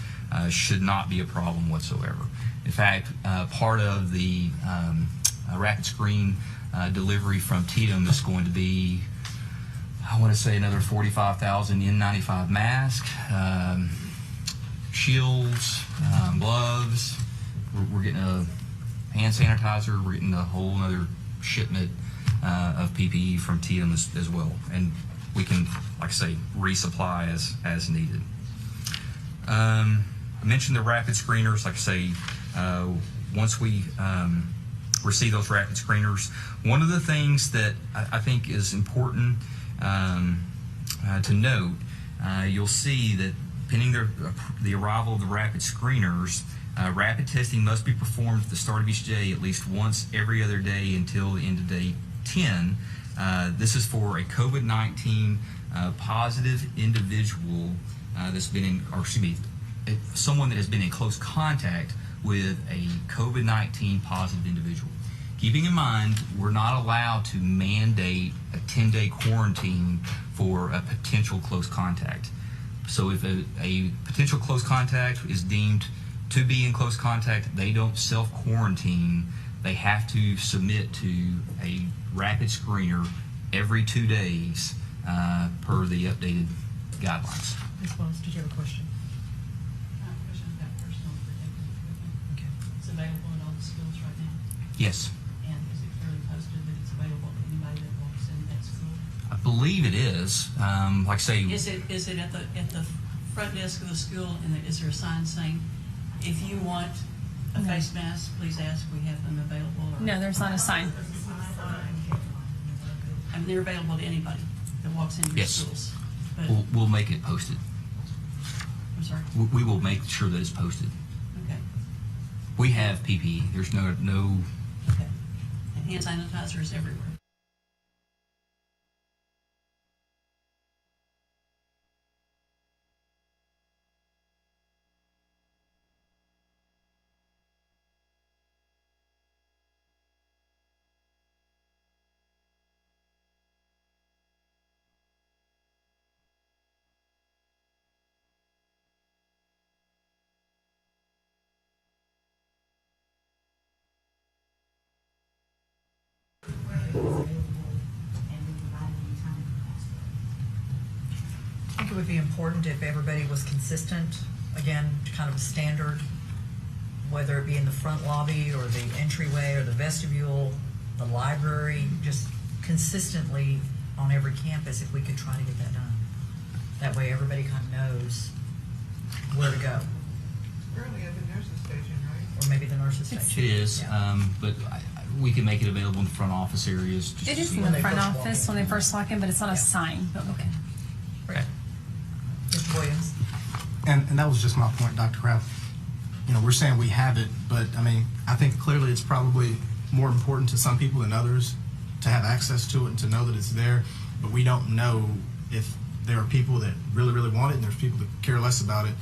should not be a problem whatsoever. In fact, part of the rapid screen delivery from Tatum is going to be, I want to say, another 45,000 N95 masks, shields, gloves. We're getting a hand sanitizer. We're getting a whole other shipment of PPE from Tatum as well. And we can, like I say, resupply as needed. I mentioned the rapid screeners. Like I say, once we receive those rapid screeners, one of the things that I think is important to note, you'll see that pending the arrival of the rapid screeners, rapid testing must be performed at the start of each day at least once every other day until the end of day 10. This is for a COVID-19 positive individual that's been in, or excuse me, someone that has been in close contact with a COVID-19 positive individual. Keeping in mind, we're not allowed to mandate a 10-day quarantine for a potential close contact. So if a potential close contact is deemed to be in close contact, they don't self-quarantine. They have to submit to a rapid screener every 2 days per the updated guidelines. Ms. Wells, did you have a question? Okay. It's available in all the schools right now? Yes. And is it clearly posted that it's available to anybody that walks in that school? I believe it is. Like I say, Is it at the front desk of the school, and is there a sign saying, if you want a face mask, please ask, we have them available? Or? No, there's not a sign. I mean, they're available to anybody that walks into your schools. But we'll make it posted. I'm sorry? We will make sure that it's posted. Okay. We have PPE. There's no. Okay. And hand sanitizer is everywhere. I think it would be important if everybody was consistent, again, kind of a standard, whether it be in the front lobby or the entryway or the vestibule, the library, just consistently on every campus if we could try to get that done. That way everybody kind of knows where to go. Currently at the nurse's station, right? Or maybe the nurse's station. It is, Yeah. but we can make it available in the front office areas. Just It to is see in when the they front first walk office in. when they first walk in, but it's not a sign. But okay. Okay. Mr. Williams? And that was just my point, Dr. Kraft. You know, we're saying we have it, but I mean, I think clearly it's probably more important to some people than others to have access to it and to know that it's there. But we don't know if there are people that really, really want it and there's people that care less about it.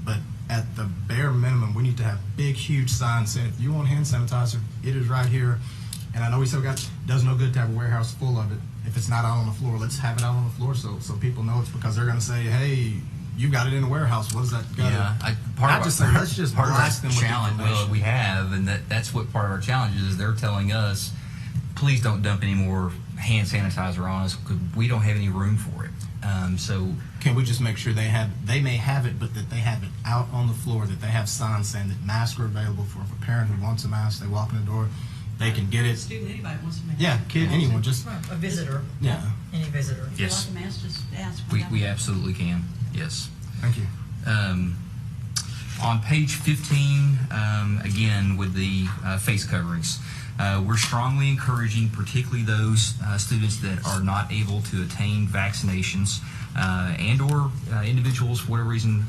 But at the bare minimum, we need to have big, huge signs saying, if you want hand sanitizer, it is right here. And I know we said it does no good to have a warehouse full of it. If it's not out on the floor, let's have it out on the floor so people know it's because they're going to say, hey, you got it in a warehouse. What does that got? Yeah, Let's just part of blast them our with challenge. information. We have, and that's what part of our challenge is. They're telling us, please don't dump any more hand sanitizer on us because we don't have any room for it. So can we just make sure they may have it, but that they have it out on the floor, that they have signs saying that masks are available for if a parent who wants a mask, they walk in the door, they can get it. Student, anybody wants to make Yeah, kid, anyone, just A visitor. Yeah. Any visitor. If you Yes. like a mask, just ask. we absolutely can. Yes. Thank you. On page 15, again, with the face coverings, we're strongly encouraging, particularly those students that are not able to attain vaccinations and or individuals, for whatever reason,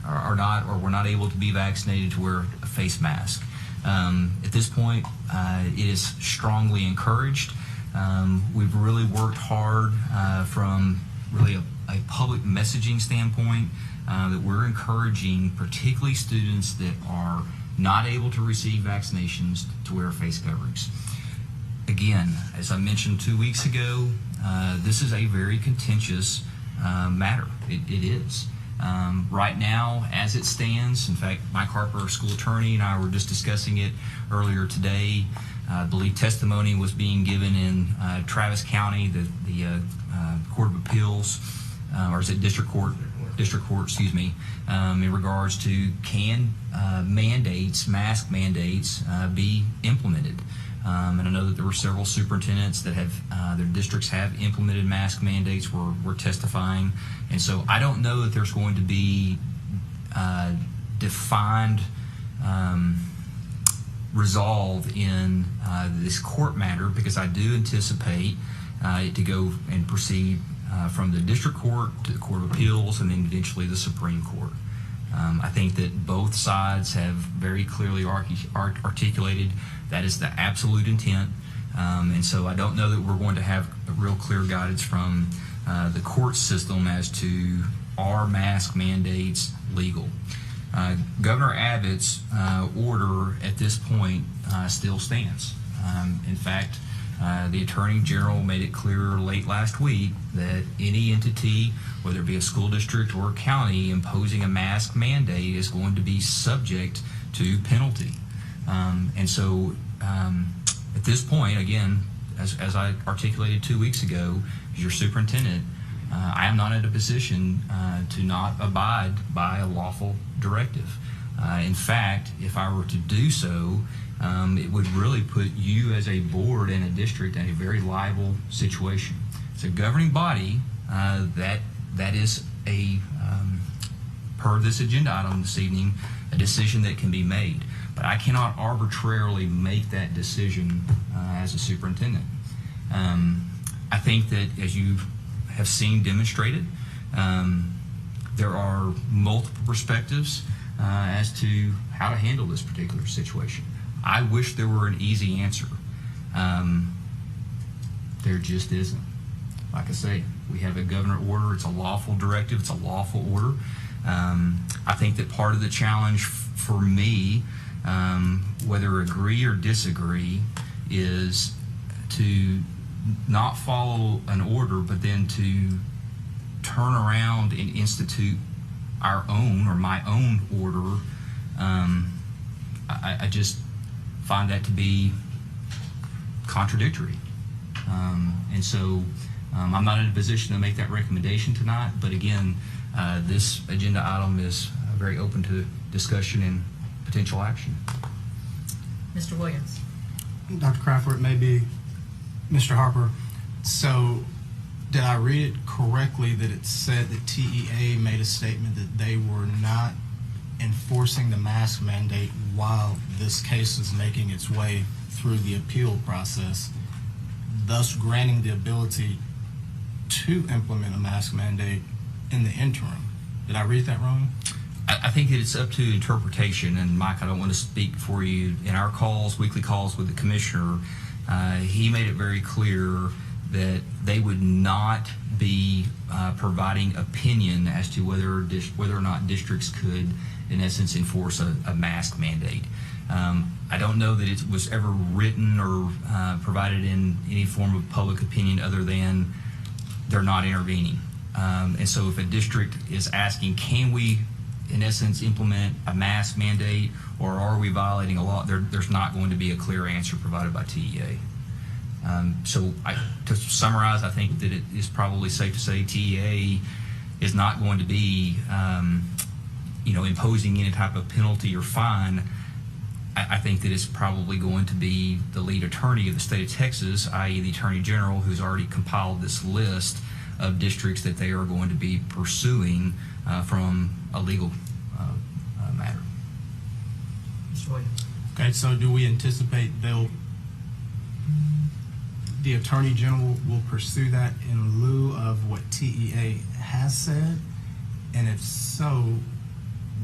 are not or were not able to be vaccinated, to wear a face mask. At this point, it is strongly encouraged. We've really worked hard from really a public messaging standpoint that we're encouraging, particularly students that are not able to receive vaccinations, to wear face coverings. Again, as I mentioned 2 weeks ago, this is a very contentious matter. It is. Right now, as it stands, in fact, Mike Harper, our school attorney, and I were just discussing it earlier today. I believe testimony was being given in Travis County, the Court of Appeals, or is it District Court, excuse me, in regards to can mask mandates be implemented. And I know that there were several superintendents that have, their districts have implemented mask mandates, were testifying. And so I don't know that there's going to be defined resolve in this court matter, because I do anticipate it to go and proceed from the district court to the Court of Appeals and then eventually the Supreme Court. I think that both sides have very clearly articulated that is the absolute intent, and so I don't know that we're going to have a real clear guidance from the court system as to are mask mandates legal. Governor Abbott's order at this point still stands. In fact, the Attorney General made it clear late last week that any entity, whether it be a school district or a county, imposing a mask mandate is going to be subject to penalty. And so at this point, again, as I articulated 2 weeks ago, as your superintendent, I am not in a position to not abide by a lawful directive. In fact, if I were to do so, it would really put you as a board and a district in a very liable situation. It's a governing body that is a, per this agenda item this evening, a decision that can be made. But I cannot arbitrarily make that decision as a superintendent. I think that, as you have seen demonstrated, there are multiple perspectives as to how to handle this particular situation. I wish there were an easy answer. There just isn't. Like I say, we have a governor order. It's a lawful directive. It's a lawful order. I think that part of the challenge for me, whether agree or disagree, is to not follow an order, but then to turn around and institute our own or my own order. I just find that to be contradictory. And so I'm not in a position to make that recommendation tonight, but again, this agenda item is very open to discussion and potential action. Mr. Williams. Dr. Crawford, maybe Mr. Harper. So did I read it correctly that it said that TEA made a statement that they were not enforcing the mask mandate while this case is making its way through the appeal process, thus granting the ability to implement a mask mandate in the interim? Did I read that wrong? I think that it's up to interpretation, and Mike, I don't want to speak for you. In our calls, weekly calls with the commissioner, he made it very clear that they would not be providing opinion as to whether or not districts could, in essence, enforce a mask mandate. I don't know that it was ever written or provided in any form of public opinion other than they're not intervening. And so if a district is asking, can we, in essence, implement a mask mandate, or are we violating a law, there's not going to be a clear answer provided by TEA. So to summarize, I think that it is probably safe to say TEA is not going to be imposing any type of penalty or fine. I think that it's probably going to be the lead attorney of the state of Texas, i.e. the Attorney General, who's already compiled this list of districts that they are going to be pursuing from a legal matter. Mr. Williams. Okay, so do we anticipate the Attorney General will pursue that in lieu of what TEA has said? And if so,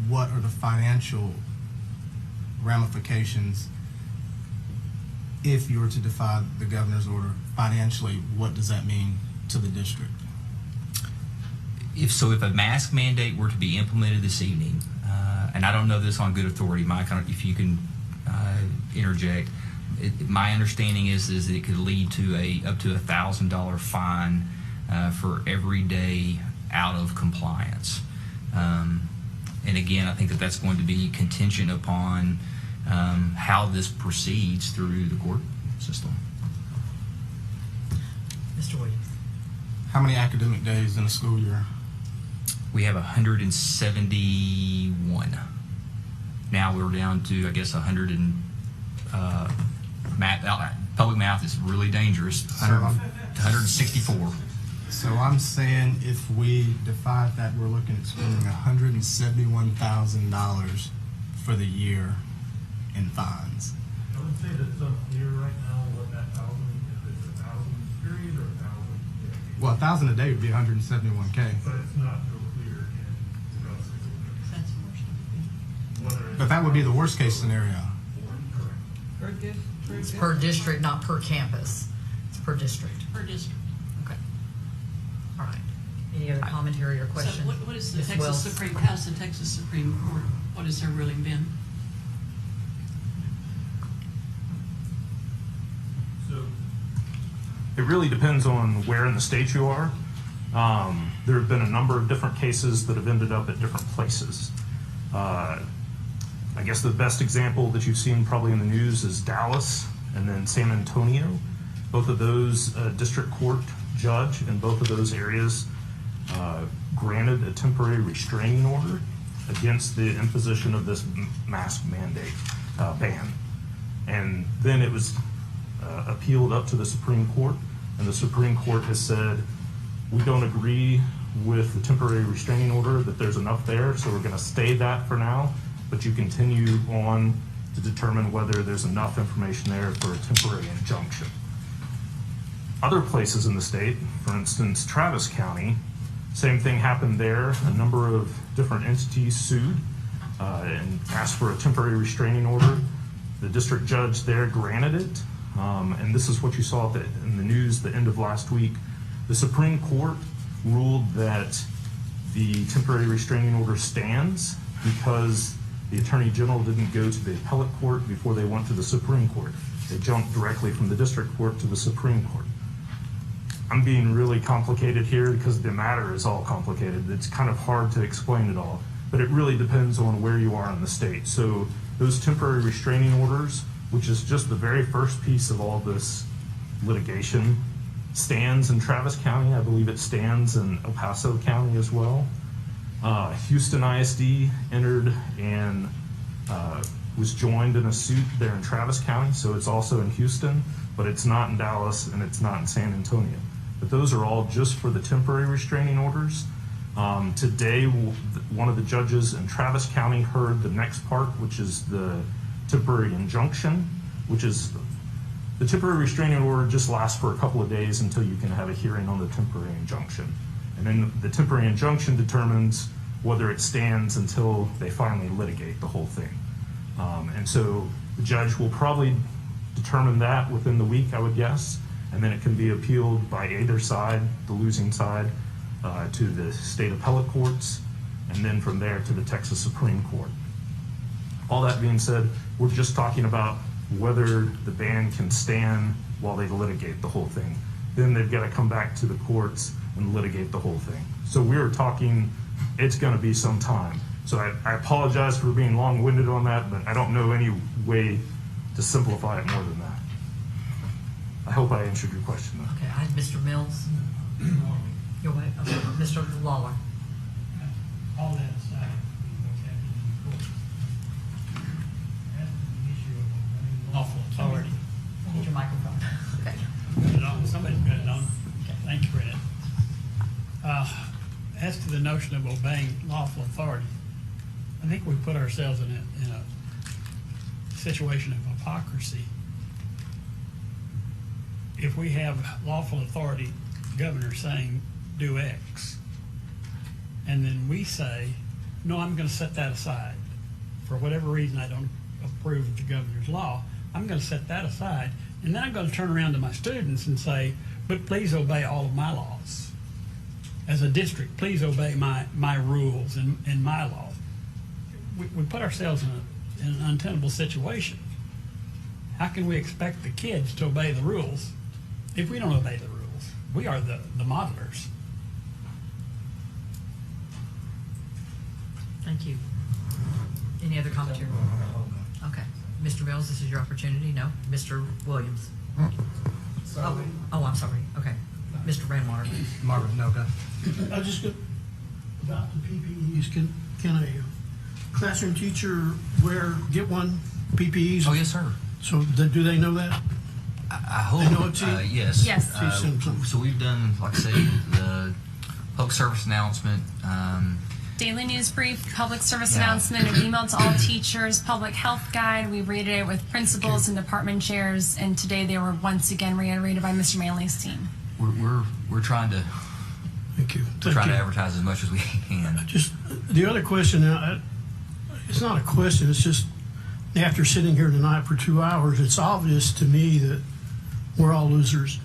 what are the financial ramifications if you were to defy the governor's order? Financially, what does that mean to the district? If a mask mandate were to be implemented this evening, and I don't know this on good authority, Mike, if you can interject, my understanding is that it could lead to up to $1,000 fine for every day out of compliance. And again, I think that that's going to be contingent upon how this proceeds through the court system. Mr. Williams. How many academic days in a school year? We have 171. Now we're down to, I guess, 100 and Public math is really dangerous. 164. So I'm saying if we divide that, we're looking at spending $171,000 for the year in fines. I would say that it's unclear right now what that 1,000, if it's 1,000 period or 1,000. Well, 1,000 a day would be 171K. But it's not real clear in That's the worst. But that would be the worst case scenario. It's per district, not per campus. It's per district. Per district. Okay. All right. Any other commentary or question? So what is the Ms. Texas Wells? Supreme, how's the Texas Supreme Court, what has their ruling been? It really depends on where in the state you are. There have been a number of different cases that have ended up at different places. I guess the best example that you've seen probably in the news is Dallas and then San Antonio. Both of those district court judge in both of those areas granted a temporary restraining order against the imposition of this mask mandate ban. And then it was appealed up to the Supreme Court, and the Supreme Court has said, we don't agree with the temporary restraining order, that there's enough there, so we're going to stay that for now, but you continue on to determine whether there's enough information there for a temporary injunction. Other places in the state, for instance, Travis County, same thing happened there. A number of different entities sued and asked for a temporary restraining order. The district judge there granted it, and this is what you saw in the news the end of last week. The Supreme Court ruled that the temporary restraining order stands because the Attorney General didn't go to the appellate court before they went to the Supreme Court. They jumped directly from the district court to the Supreme Court. I'm being really complicated here because the matter is all complicated. It's kind of hard to explain it all, but it really depends on where you are in the state. So those temporary restraining orders, which is just the very first piece of all this litigation, stands in Travis County. I believe it stands in El Paso County as well. Houston ISD entered and was joined in a suit there in Travis County, so it's also in Houston, but it's not in Dallas and it's not in San Antonio. But those are all just for the temporary restraining orders. Today, one of the judges in Travis County heard the next part, which is the temporary injunction, which is the temporary restraining order just lasts for a couple of days until you can have a hearing on the temporary injunction. And then the temporary injunction determines whether it stands until they finally litigate the whole thing. And so the judge will probably determine that within the week, I would guess, and then it can be appealed by either side, the losing side, to the state appellate courts, and then from there to the Texas Supreme Court. All that being said, we're just talking about whether the ban can stand while they litigate the whole thing. Then they've got to come back to the courts and litigate the whole thing. So we're talking, it's going to be some time. So I apologize for being long-winded on that, but I don't know any way to simplify it more than that. I hope I answered your question, though. Okay, I had Mr. Mills. Your way, okay. Mr. Lawler. All that aside, what's happening in court. As to the issue of lawful authority. Hold your microphone. Okay. Put it on. Somebody's got it on. Okay. Thank you, Fred. As to the notion of obeying lawful authority, I think we put ourselves in a situation of hypocrisy. If we have lawful authority, governor saying, do X, and then we say, no, I'm going to set that aside. For whatever reason, I don't approve of the governor's law. I'm going to set that aside, and then I'm going to turn around to my students and say, but please obey all of my laws. As a district, please obey my rules and my laws. We put ourselves in an untenable situation. How can we expect the kids to obey the rules if we don't obey the rules? We are the modelers. Thank you. Any other commentary? Okay. Mr. Mills, this is your opportunity. No? Mr. Williams? Oh, I'm sorry. Okay. Mr. Rainwater. Margaret Noka. I just got about the PPEs. Can a classroom teacher get one PPEs? Oh, yes, sir. So do they know that? I hope. They know it, Chief? Yes. Yes. So we've done, like I say, the public service announcement. Daily news brief, public service Yeah. announcement, an email to all teachers, public health guide. We rated it with principals and department chairs, and today they were once again reiterated by Mr. Manley's team. We're trying to. Thank you. We're trying to advertise as much as we can. Just the other question, it's not a question, it's just after sitting here tonight for 2 hours, it's obvious to me that we're all losers.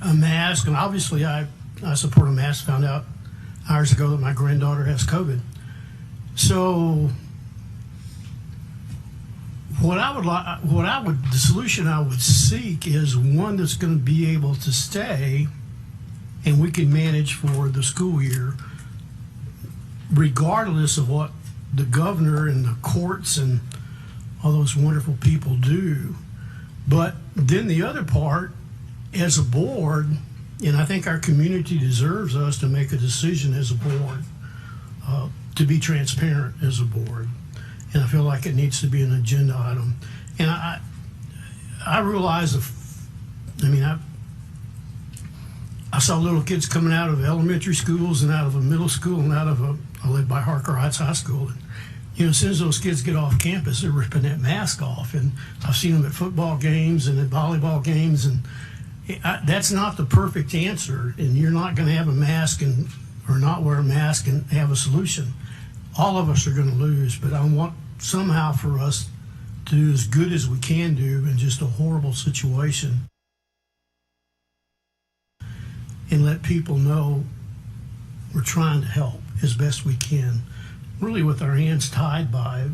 A mask, and obviously I support a mask, found out hours ago that my granddaughter has COVID. So the solution I would seek is one that's going to be able to stay and we can manage for the school year, regardless of what the governor and the courts and all those wonderful people do. But then the other part, as a board, and I think our community deserves us to make a decision as a board, to be transparent as a board. And I feel like it needs to be an agenda item. And I realize, I saw little kids coming out of elementary schools and out of a middle school and I live by Harker Heights High School. And, as soon as those kids get off campus, they're ripping that mask off. And I've seen them at football games and at volleyball games. And that's not the perfect answer. And you're not going to have a mask or not wear a mask and have a solution. All of us are going to lose, but I want somehow for us to do as good as we can do in just a horrible situation and let people know we're trying to help as best we can, really with our hands tied by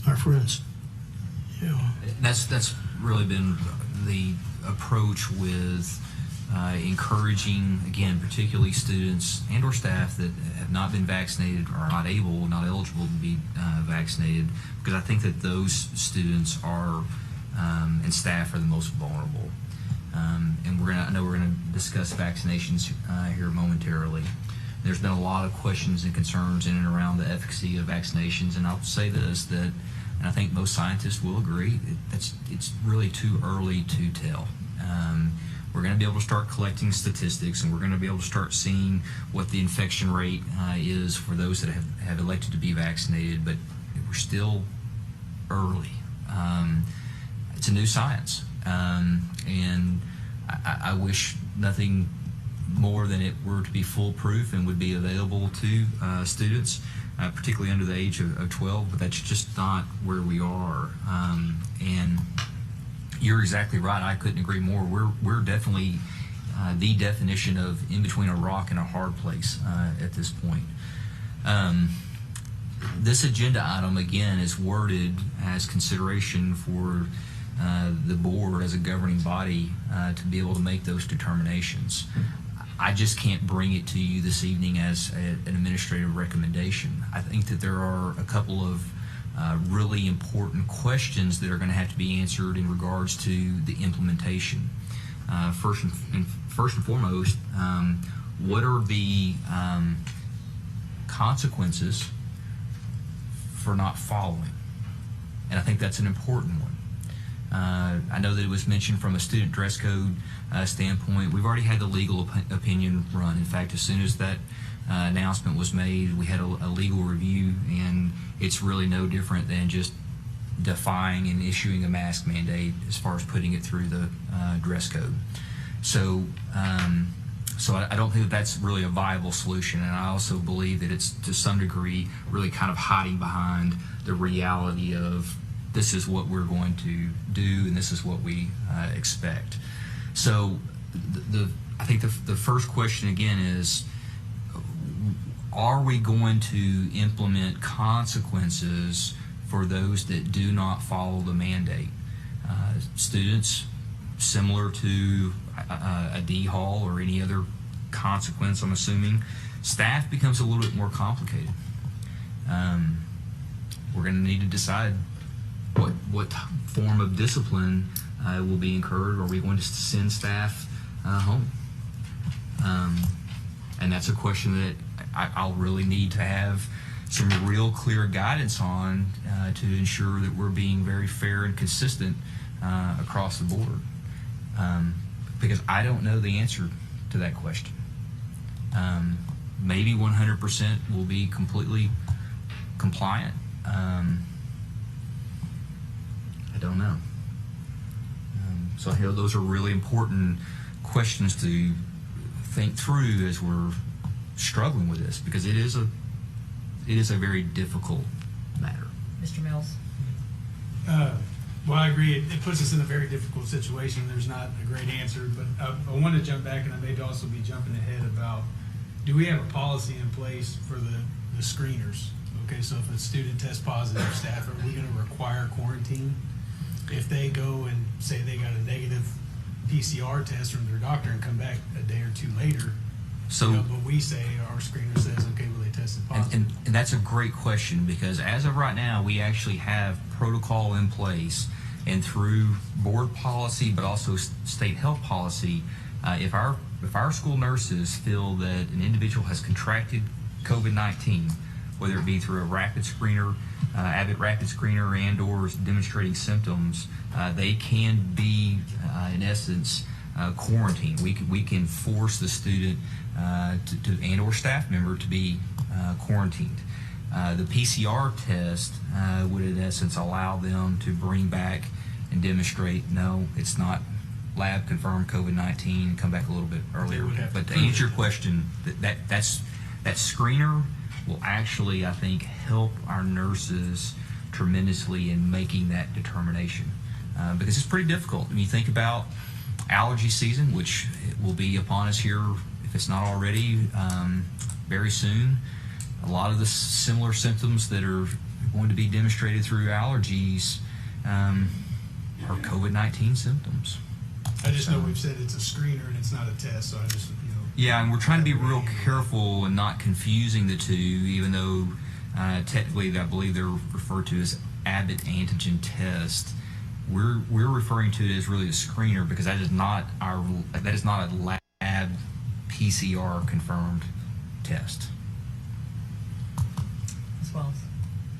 our friends. That's really been the approach with encouraging, again, particularly students and or staff that have not been vaccinated or not eligible to be vaccinated, because I think that those students are and staff are the most vulnerable. And I know we're going to discuss vaccinations here momentarily. There's been a lot of questions and concerns in and around the efficacy of vaccinations, and I'll say this, that, and I think most scientists will agree, it's really too early to tell. We're going to be able to start collecting statistics, and we're going to be able to start seeing what the infection rate is for those that have elected to be vaccinated, but we're still early. It's a new science, and I wish nothing more than it were to be foolproof and would be available to students, particularly under the age of 12, but that's just not where we are. And you're exactly right. I couldn't agree more. We're definitely the definition of in between a rock and a hard place at this point. This agenda item, again, is worded as consideration for the board as a governing body to be able to make those determinations. I just can't bring it to you this evening as an administrative recommendation. I think that there are a couple of really important questions that are going to have to be answered in regards to the implementation. First and foremost, what are the consequences for not following? And I think that's an important one. I know that it was mentioned from a student dress code standpoint. We've already had the legal opinion run. In fact, as soon as that announcement was made, we had a legal review, and it's really no different than just defying and issuing a mask mandate as far as putting it through the dress code. So I don't think that that's really a viable solution, and I also believe that it's to some degree really kind of hiding behind the reality of this is what we're going to do and this is what we expect. So I think the first question again is, are we going to implement consequences for those that do not follow the mandate? Students, similar to a D-Hall or any other consequence, I'm assuming. Staff becomes a little bit more complicated. We're going to need to decide what form of discipline will be incurred. Are we going to send staff home? And that's a question that I'll really need to have some real clear guidance on to ensure that we're being very fair and consistent across the board. Because I don't know the answer to that question. Maybe 100% will be completely compliant. I don't know. So I know those are really important questions to think through as we're struggling with this, because it is a very difficult matter. Mr. Mills? Well, I agree. It puts us in a very difficult situation. There's not a great answer, but I want to jump back, and I may also be jumping ahead about, do we have a policy in place for the screeners? Okay, so if a student tests positive, staff, are we going to require quarantine? If they go and say they got a negative PCR test from their doctor and come back a day or two later, So, but we say, our screener says, okay, well, they tested positive. and that's a great question, because as of right now, we actually have protocol in place, and through board policy, but also state health policy, if our school nurses feel that an individual has contracted COVID-19, whether it be through a rapid screener, Abbott rapid screener, and/or demonstrating symptoms, they can be, in essence, quarantined. We can force the student and/or staff member to be quarantined. The PCR test would, in essence, allow them to bring back and demonstrate, no, it's not lab confirmed COVID-19, and come back a little bit earlier. But to answer your question, that screener will actually, I think, help our nurses tremendously in making that determination, because it's pretty difficult. When you think about allergy season, which will be upon us here, if it's not already, very soon, a lot of the similar symptoms that are going to be demonstrated through allergies are COVID-19 symptoms. I just know we've said it's a screener and it's not a test, so I just, Yeah, and we're trying to be real careful and not confusing the two, even though technically I believe they're referred to as Abbott antigen test. We're referring to it as really a screener, because that is not a lab PCR confirmed test. As well.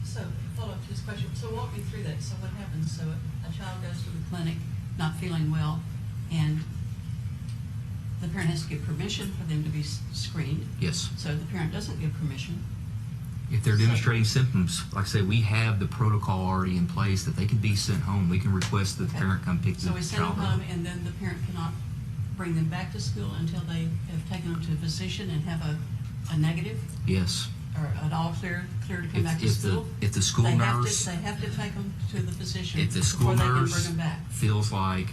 So, follow up to this question. So walk me through that. So what happens? So a child goes to the clinic not feeling well, and the parent has to give permission for them to be screened. Yes. So the parent doesn't give permission. If they're demonstrating symptoms, like I say, we have the protocol already in place that they can be sent home. We can request that the parent come pick the So we send them child home, up. and then the parent cannot bring them back to school until they have taken them to a physician and have a negative, Yes. or an all clear to come back to school. If the school they nurse, they have to take them to the physician if the school before they can nurse bring them back. feels like,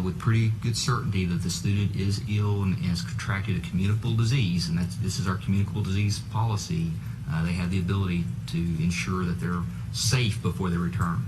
with pretty good certainty, that the student is ill and has contracted a communicable disease, and this is our communicable disease policy, they have the ability to ensure that they're safe before they return.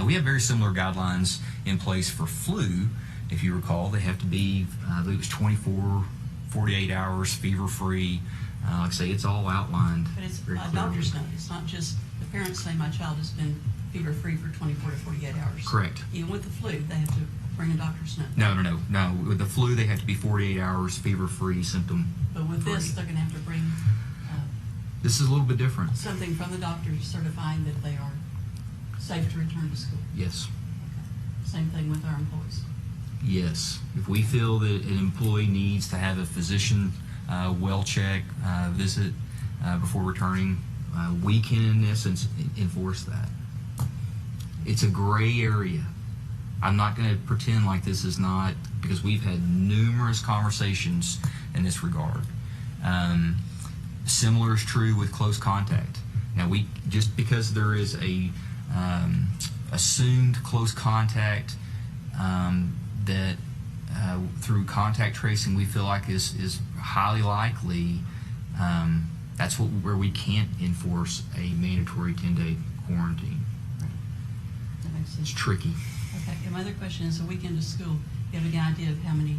We have very similar guidelines in place for flu. If you recall, they have to be, I believe it was 24, 48 hours fever-free. Like I say, it's all outlined. But it's very a clearly. doctor's note. It's not just the parents say my child has been fever-free for 24 to 48 hours. Correct. Even with the flu, they have to bring a doctor's note. No. With the flu, they have to be 48 hours fever-free, symptom. But with this, they're going to have to bring This is a little bit different. something from the doctor certifying that they are safe to return to school. Yes. Same thing with our employees. Yes. If we feel that an employee needs to have a physician well check visit before returning, we can, in essence, enforce that. It's a gray area. I'm not going to pretend like this is not, because we've had numerous conversations in this regard. Similar is true with close contact. Now, just because there is a assumed close contact that through contact tracing we feel like is highly likely, that's where we can't enforce a mandatory 10-day quarantine. That makes sense. It's tricky. Okay, and my other question is, a week into school, do you have any idea of how many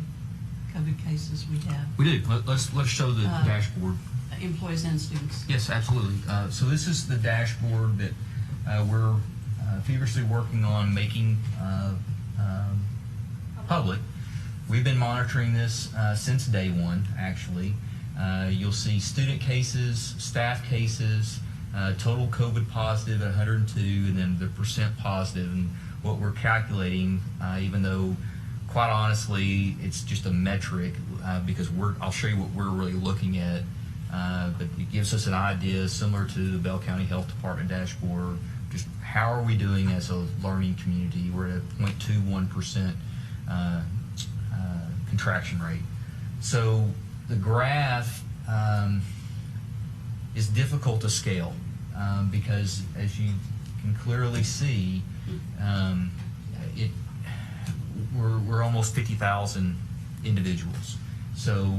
COVID cases we have? We do. Let's show the dashboard. Employees and students. Yes, absolutely. So this is the dashboard that we're feverishly working on making public. We've been monitoring this since day one, actually. You'll see student cases, staff cases, total COVID positive at 102, and then the percent positive. And what we're calculating, even though quite honestly it's just a metric, because I'll show you what we're really looking at, but it gives us an idea similar to the Bell County Health Department dashboard, just how are we doing as a learning community. We're at a 0.21% contraction rate. So the graph is difficult to scale because, as you can clearly see, we're almost 50,000 individuals. So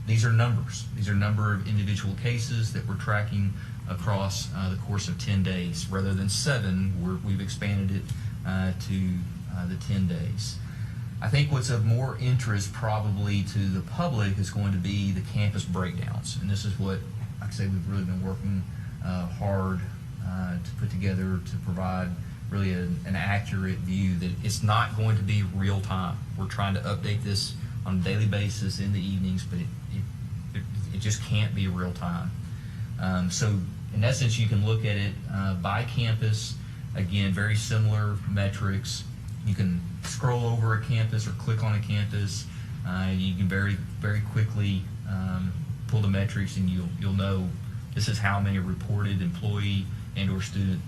these are numbers. These are number of individual cases that we're tracking across the course of 10 days. Rather than 7, we've expanded it to the 10 days. I think what's of more interest probably to the public is going to be the campus breakdowns. And this is what, like I say, we've really been working hard to put together to provide really an accurate view that it's not going to be real time. We're trying to update this on a daily basis in the evenings, but it just can't be real time. So in essence, you can look at it by campus. Again, very similar metrics. You can scroll over a campus or click on a campus. You can very, very quickly pull the metrics, and you'll know this is how many reported employee and or student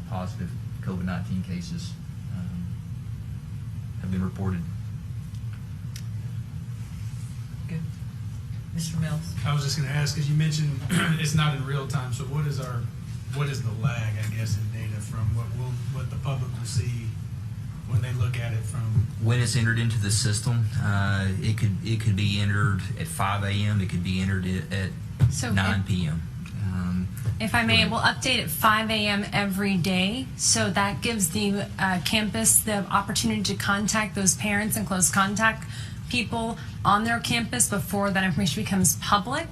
positive COVID-19 cases have been reported. Good. Mr. Mills. I was just going to ask, because you mentioned it's not in real time. So what is the lag, I guess, in data from what the public will see when they look at it from? When it's entered into the system, it could be entered at 5 a.m. It could be entered at 9 p.m. If I may, we'll update at 5 a.m. every day, so that gives the campus the opportunity to contact those parents and close contact people on their campus before that information becomes public,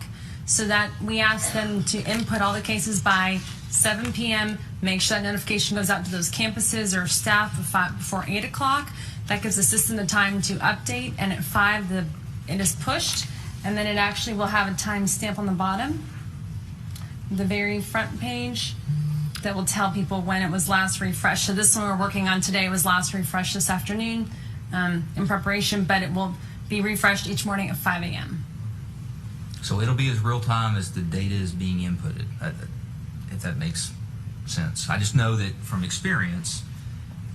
so that we ask them to input all the cases by 7 p.m., make sure that notification goes out to those campuses or staff before 8 o'clock. That gives the system the time to update, and at 5 it is pushed, and then it actually will have a time stamp on the bottom, the very front page, that will tell people when it was last refreshed. So this one we're working on today was last refreshed this afternoon in preparation, but it will be refreshed each morning at 5 a.m. So it'll be as real time as the data is being inputted, if that makes sense. I just know that from experience,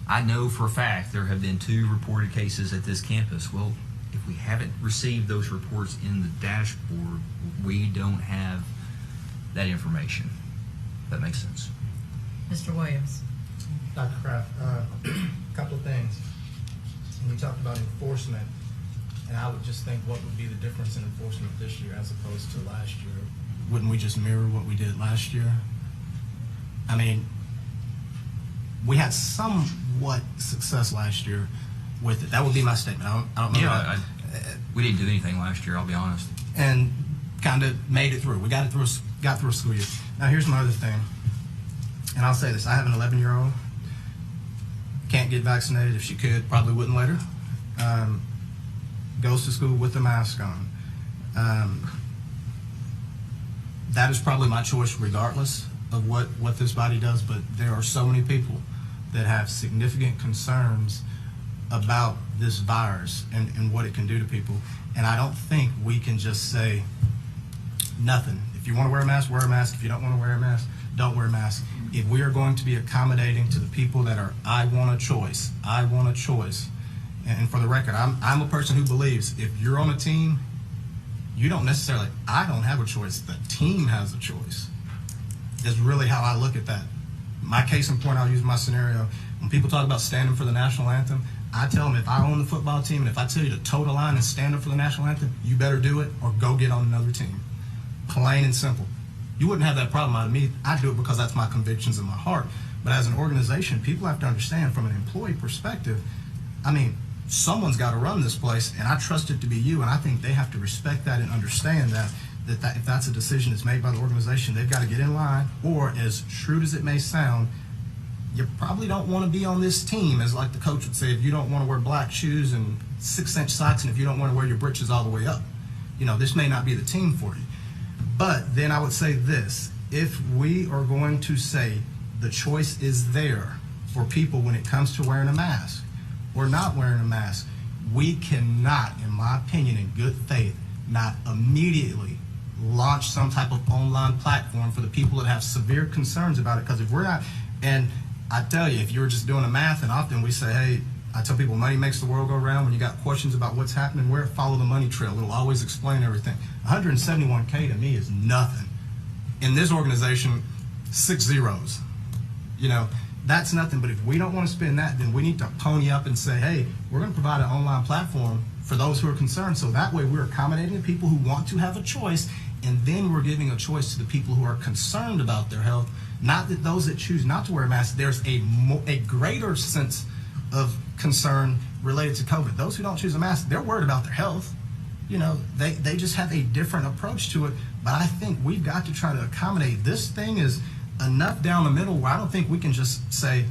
I know for a fact there have been 2 reported cases at this campus. Well, if we haven't received those reports in the dashboard, we don't have that information. If that makes sense. Mr. Williams. Dr. Kraft, a couple of things. When we talked about enforcement, and I would just think, what would be the difference in enforcement this year as opposed to last year? Wouldn't we just mirror what we did last year? I mean, we had somewhat success last year with it. That would be my statement. I don't know. Yeah, we didn't do anything last year, I'll be honest. And kind of made it through. We got through a school year. Now here's my other thing, and I'll say this: I have an 11-year-old. Can't get vaccinated. If she could, probably wouldn't let her. Goes to school with a mask on. That is probably my choice, regardless of what this body does. But there are so many people that have significant concerns about this virus and what it can do to people, and I don't think we can just say nothing. If you want to wear a mask, wear a mask. If you don't want to wear a mask, don't wear a mask. If we are going to be accommodating to the people that are, I want a choice. And for the record, I'm a person who believes if you're on a team, you don't necessarily, I don't have a choice. The team has a choice. That's really how I look at that. My case in point, I'll use my scenario. When people talk about standing for the national anthem, I tell them, if I own the football team and if I tell you to toe the line and stand up for the national anthem, you better do it or go get on another team. Plain and simple. You wouldn't have that problem out of me. I do it because that's my convictions in my heart. But as an organization, people have to understand from an employee perspective, I mean, someone's got to run this place, and I trust it to be you, and I think they have to respect that and understand that if that's a decision that's made by the organization, they've got to get in line, or as shrewd as it may sound, you probably don't want to be on this team, as like the coach would say, if you don't want to wear black shoes and 6-inch socks, and if you don't want to wear your britches all the way up. You know, this may not be the team for you. But then I would say this, if we are going to say the choice is there for people when it comes to wearing a mask or not wearing a mask, we cannot, in my opinion, in good faith, not immediately launch some type of online platform for the people that have severe concerns about it. Because if we're not, and I tell you, if you're just doing the math, and often we say, hey, I tell people money makes the world go round. When you got questions about what's happening, where follow the money trail. It'll always explain everything. 171K to me is nothing. In this organization, 6 zeros. You know, that's nothing. But if we don't want to spend that, then we need to pony up and say, hey, we're going to provide an online platform for those who are concerned. So that way we're accommodating the people who want to have a choice, and then we're giving a choice to the people who are concerned about their health. Not that those that choose not to wear a mask, there's a greater sense of concern related to COVID. Those who don't choose a mask, they're worried about their health. You know, they just have a different approach to it. But I think we've got to try to accommodate. This thing is enough down the middle where I don't think we can just say,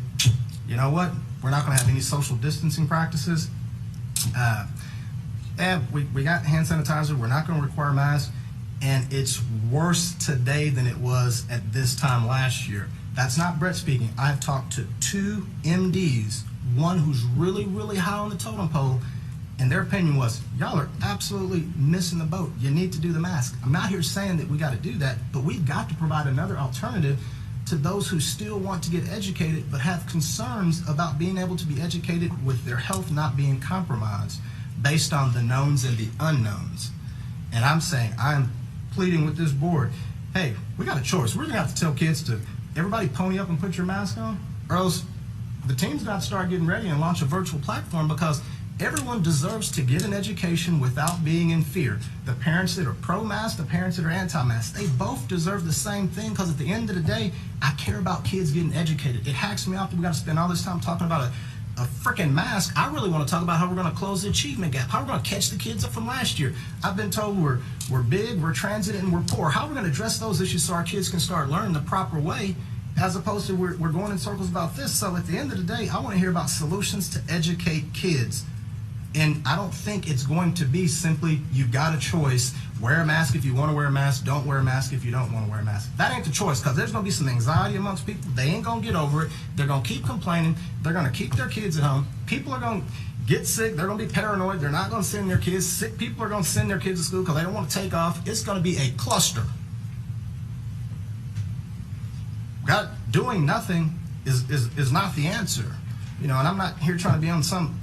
you know what, we're not going to have any social distancing practices. We got hand sanitizer. We're not going to require masks. And it's worse today than it was at this time last year. That's not Brett speaking. I've talked to 2 MDs, one who's really, really high on the totem pole, and their opinion was, y'all are absolutely missing the boat. You need to do the mask. I'm not here saying that we got to do that, but we've got to provide another alternative to those who still want to get educated but have concerns about being able to be educated with their health not being compromised based on the knowns and the unknowns. And I'm saying, I'm pleading with this board, hey, we got a choice. We're going to have to tell kids to, everybody pony up and put your mask on, or else the team's got to start getting ready and launch a virtual platform, because everyone deserves to get an education without being in fear. The parents that are pro-mask, the parents that are anti-mask, they both deserve the same thing, because at the end of the day, I care about kids getting educated. It hacks me off that we got to spend all this time talking about a freaking mask. I really want to talk about how we're going to close the achievement gap, how we're going to catch the kids up from last year. I've been told we're big, we're transit, and we're poor. How are we going to address those issues so our kids can start learning the proper way, as opposed to we're going in circles about this. So at the end of the day, I want to hear about solutions to educate kids. And I don't think it's going to be simply, you've got a choice, wear a mask if you want to wear a mask, don't wear a mask if you don't want to wear a mask. That ain't the choice, because there's going to be some anxiety amongst people. They ain't going to get over it. They're going to keep complaining. They're going to keep their kids at home. People are going to get sick. They're going to be paranoid. They're not going to send their kids. Sick people are going to send their kids to school because they don't want to take off. It's going to be a cluster. Doing nothing is not the answer. You know, and I'm not here trying to be on some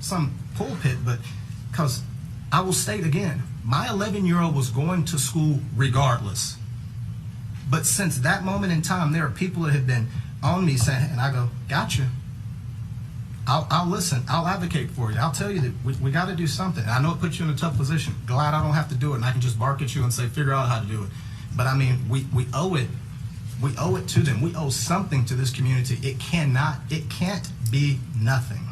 pulpit, but because I will state again, my 11-year-old was going to school regardless. But since that moment in time, there are people that have been on me saying, and I go, gotcha. I'll listen. I'll advocate for you. I'll tell you that we got to do something. I know it puts you in a tough position. Glad I don't have to do it, and I can just bark at you and say, figure out how to do it. But I mean, we owe it. We owe it to them. We owe something to this community. It can't be nothing.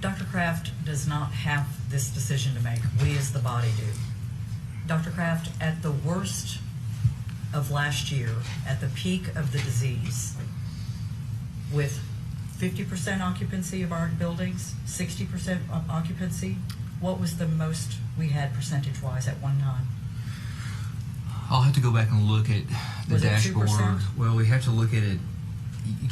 Dr. Kraft does not have this decision to make. We as the body do. Dr. Kraft, at the worst of last year, at the peak of the disease, with 50% occupancy of our buildings, 60% occupancy, what was the most we had percentage-wise at one time? I'll have to go back and look at the dashboard. 2%? Well, we have to look at it.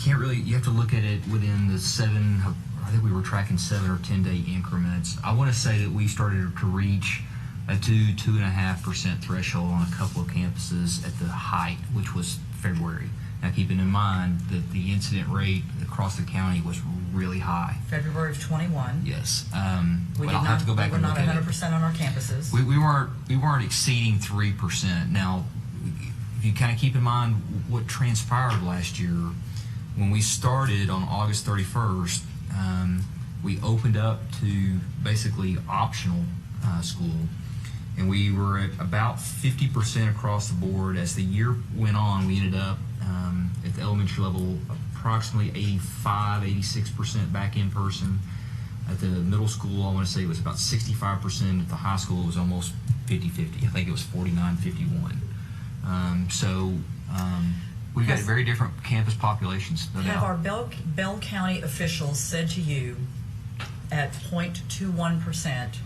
You have to look at it within the 7, I think we were tracking 7 or 10 day increments. I want to say that we started to reach a 2.5% threshold on a couple of campuses at the height, which was February. Now, keeping in mind that the incident rate across the county was really high. February of 21. Yes. We but I'll have to go back we and were look not at it. 100% on our campuses. We weren't exceeding 3%. Now, if you kind of keep in mind what transpired last year, when we started on August 31st, we opened up to basically optional school, and we were at about 50% across the board. As the year went on, we ended up at the elementary level approximately 86% back in person. At the middle school, I want to say it was about 65%. At the high school, it was almost 50-50. I think it was 49-51. We've got very different campus populations. No doubt. Have our Bell County officials said to you at 0.21%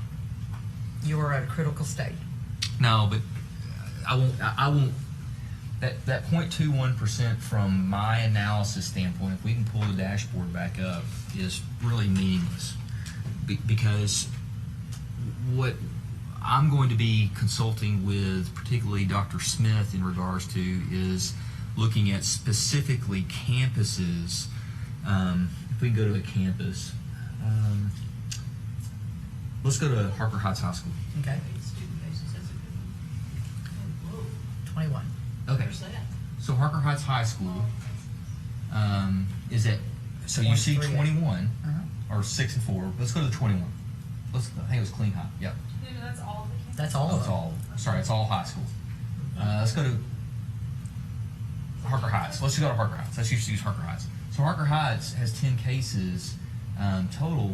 you are at a critical state? No, but I won't. That 0.21% from my analysis standpoint, if we can pull the dashboard back up, is really meaningless because what I'm going to be consulting with, particularly Dr. Smith, in regards to is looking at specifically campuses. If we can go to a campus, let's go to Harker Heights High School. Okay. 21. Okay. So Harker Heights High School is at, so you see 21 or 6 and 4. Let's go to the 21. I think it was Killeen High. Yep. No, that's all. That's all. Sorry, it's all high schools. Let's go to Harker Heights. Let's just go to Harker Heights. Let's just use Harker Heights. So Harker Heights has 10 cases total,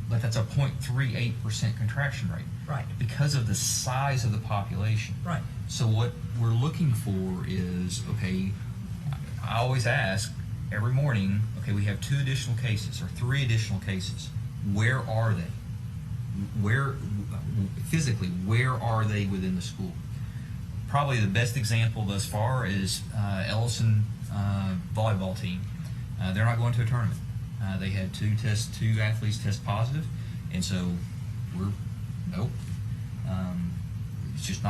but that's a 0.38% contraction rate. Right. Because of the size of the population. Right. So what we're looking for is, okay, I always ask every morning, okay, we have 2 additional cases or 3 additional cases. Where are they? Where, physically, where are they within the school? Probably the best example thus far is Ellison volleyball team. They're not going to a tournament. They had 2 athletes test positive, and so we're nope. It's just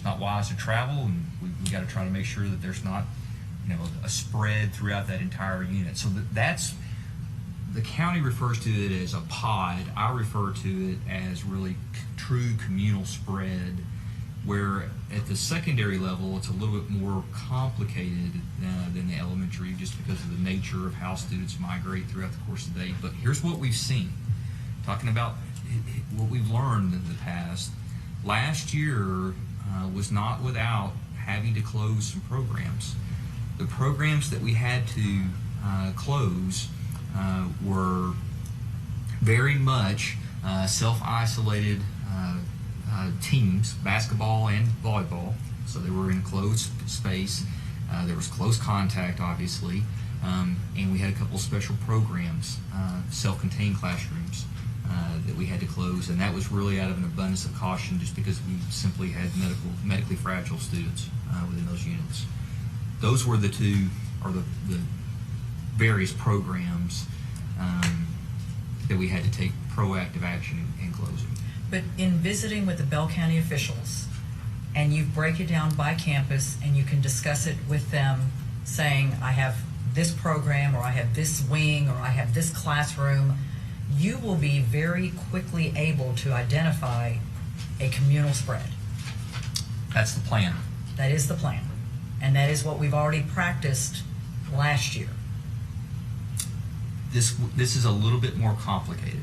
not wise to travel, and we got to try to make sure that there's not, a spread throughout that entire unit. So that's the county refers to it as a pod. I refer to it as really true communal spread, where at the secondary level it's a little bit more complicated than the elementary, just because of the nature of how students migrate throughout the course of the day. But here's what we've seen. Talking about what we've learned in the past. Last year was not without having to close some programs. The programs that we had to close were very much self-isolated teams, basketball and volleyball. So they were in a closed space. There was close contact, obviously, and we had a couple of special programs, self-contained classrooms that we had to close, and that was really out of an abundance of caution, just because we simply had medically fragile students within those units. Those were the 2, or the various programs that we had to take proactive action in closing. But in visiting with the Bell County officials, and you break it down by campus, and you can discuss it with them, saying, I have this program, or I have this wing, or I have this classroom, you will be very quickly able to identify a communal spread. That's the plan. That is the plan. And that is what we've already practiced last year. This is a little bit more complicated.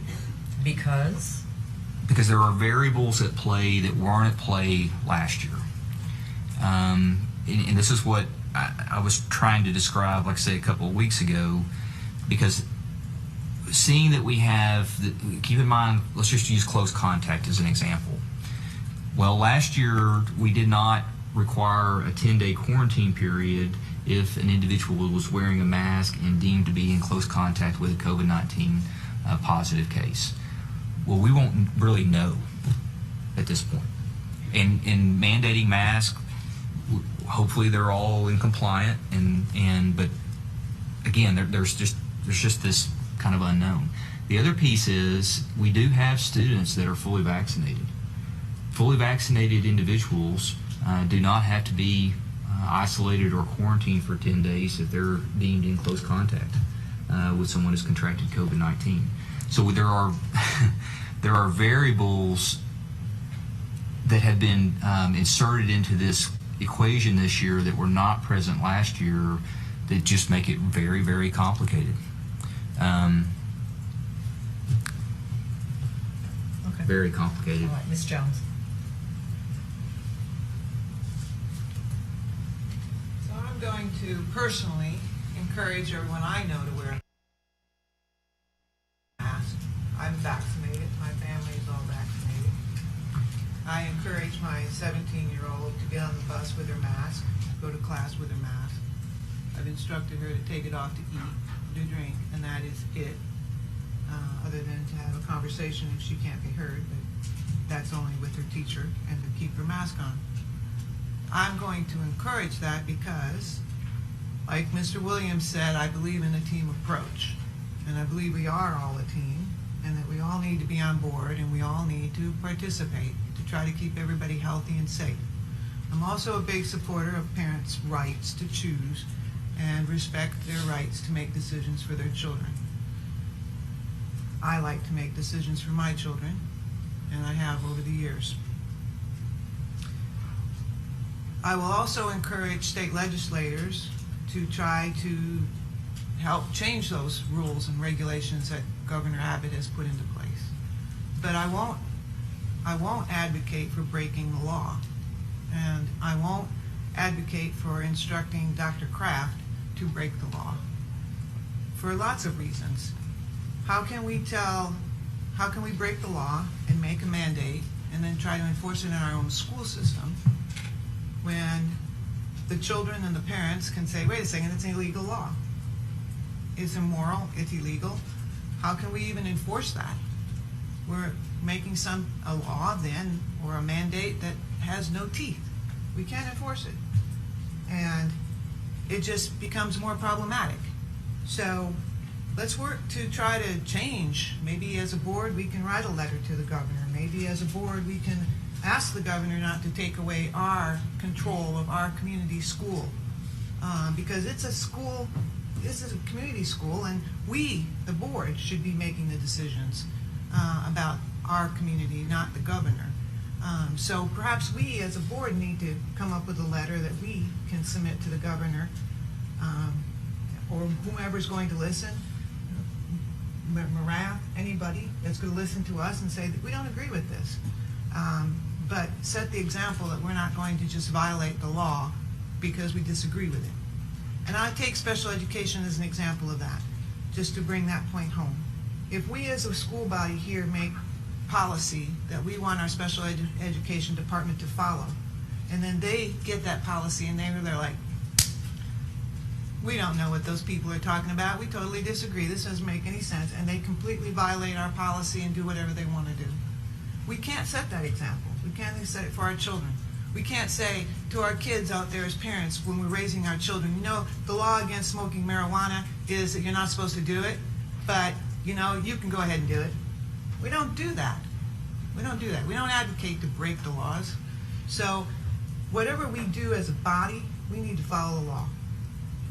Because there are variables at play that weren't at play last year. And this is what I was trying to describe, like I say, a couple of weeks ago, because seeing that we have, keep in mind, let's just use close contact as an example. Well, last year we did not require a 10-day quarantine period if an individual was wearing a mask and deemed to be in close contact with a COVID-19 positive case. Well, we won't really know at this point. In mandating masks, hopefully they're all in compliant, but again, there's just this kind of unknown. The other piece is we do have students that are fully vaccinated. Fully vaccinated individuals do not have to be isolated or quarantined for 10 days if they're deemed in close contact with someone who's contracted COVID-19. So there are there are variables that have been inserted into this equation this year that were not present last year that just make it very, very complicated. Okay. Very complicated. All right, Ms. Jones. So I'm going to personally encourage everyone I know to wear a mask. I'm vaccinated. My family is all vaccinated. I encourage my 17-year-old to get on the bus with her mask, go to class with her mask. I've instructed her to take it off to eat, to drink, and that is it. Other than to have a conversation if she can't be heard, but that's only with her teacher, and to keep her mask on. I'm going to encourage that because, like Mr. Williams said, I believe in a team approach. And I believe we are all a team, and that we all need to be on board, and we all need to participate to try to keep everybody healthy and safe. I'm also a big supporter of parents' rights to choose and respect their rights to make decisions for their children. I like to make decisions for my children, and I have over the years. I will also encourage state legislators to try to help change those rules and regulations that Governor Abbott has put into place. But I won't advocate for breaking the law, and I won't advocate for instructing Dr. Kraft to break the law for lots of reasons. How can we break the law and make a mandate and then try to enforce it in our own school system when the children and the parents can say, wait a second, it's an illegal law. It's immoral, it's illegal. How can we even enforce that? We're making a law then, or a mandate that has no teeth. We can't enforce it. And it just becomes more problematic. So let's work to try to change. Maybe as a board we can write a letter to the governor. Maybe as a board we can ask the governor not to take away our control of our community school. Because it's a school, this is a community school, and we, the board, should be making the decisions about our community, not the governor. So perhaps we as a board need to come up with a letter that we can submit to the governor, or whomever's going to listen, Morath, anybody that's going to listen to us and say that we don't agree with this. But set the example that we're not going to just violate the law because we disagree with it. And I take special education as an example of that, just to bring that point home. If we as a school body here make policy that we want our special education department to follow, and then they get that policy and they're like, we don't know what those people are talking about, we totally disagree, this doesn't make any sense, and they completely violate our policy and do whatever they want to do. We can't set that example. We can't set it for our children. We can't say to our kids out there as parents when we're raising our children, you know, the law against smoking marijuana is that you're not supposed to do it, but, you know, you can go ahead and do it. We don't do that. We don't do that. We don't advocate to break the laws. So whatever we do as a body, we need to follow the law.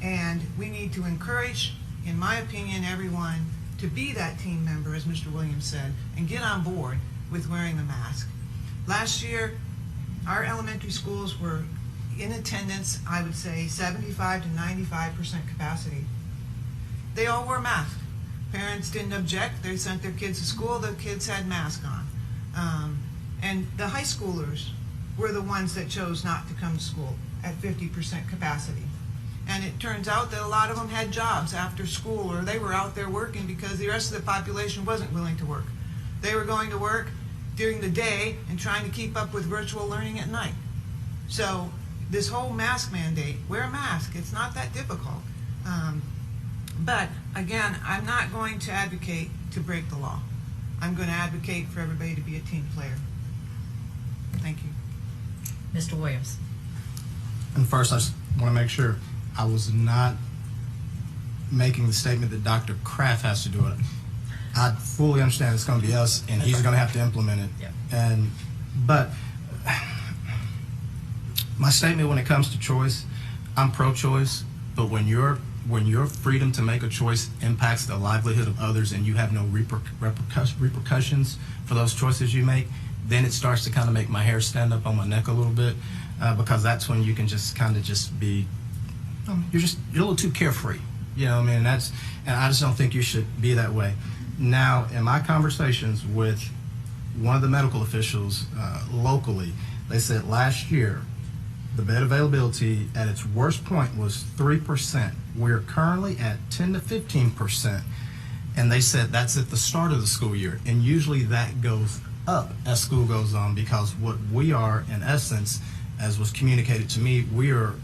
And we need to encourage, in my opinion, everyone to be that team member, as Mr. Williams said, and get on board with wearing the mask. Last year, our elementary schools were in attendance, I would say 75 to 95% capacity. They all wore masks. Parents didn't object. They sent their kids to school. The kids had masks on. And the high schoolers were the ones that chose not to come to school at 50% capacity. And it turns out that a lot of them had jobs after school, or they were out there working because the rest of the population wasn't willing to work. They were going to work during the day and trying to keep up with virtual learning at night. So this whole mask mandate, wear a mask, it's not that difficult. But again, I'm not going to advocate to break the law. I'm going to advocate for everybody to be a team player. Thank you. Mr. Williams. And first, I just want to make sure I was not making the statement that Dr. Kraft has to do it. I fully understand it's going to be us, and he's going to have to implement it. Yep. But my statement when it comes to choice, I'm pro-choice. But when your freedom to make a choice impacts the livelihood of others, and you have no repercussions for those choices you make, then it starts to kind of make my hair stand up on my neck a little bit, because that's when you can just kind of just be, you're a little too carefree. You know what I mean? And I just don't think you should be that way. Now, in my conversations with one of the medical officials locally, they said last year the bed availability at its worst point was 3%. We're currently at 10 to 15%. And they said that's at the start of the school year. And usually that goes up as school goes on, because what we are, in essence, as was communicated to me, we are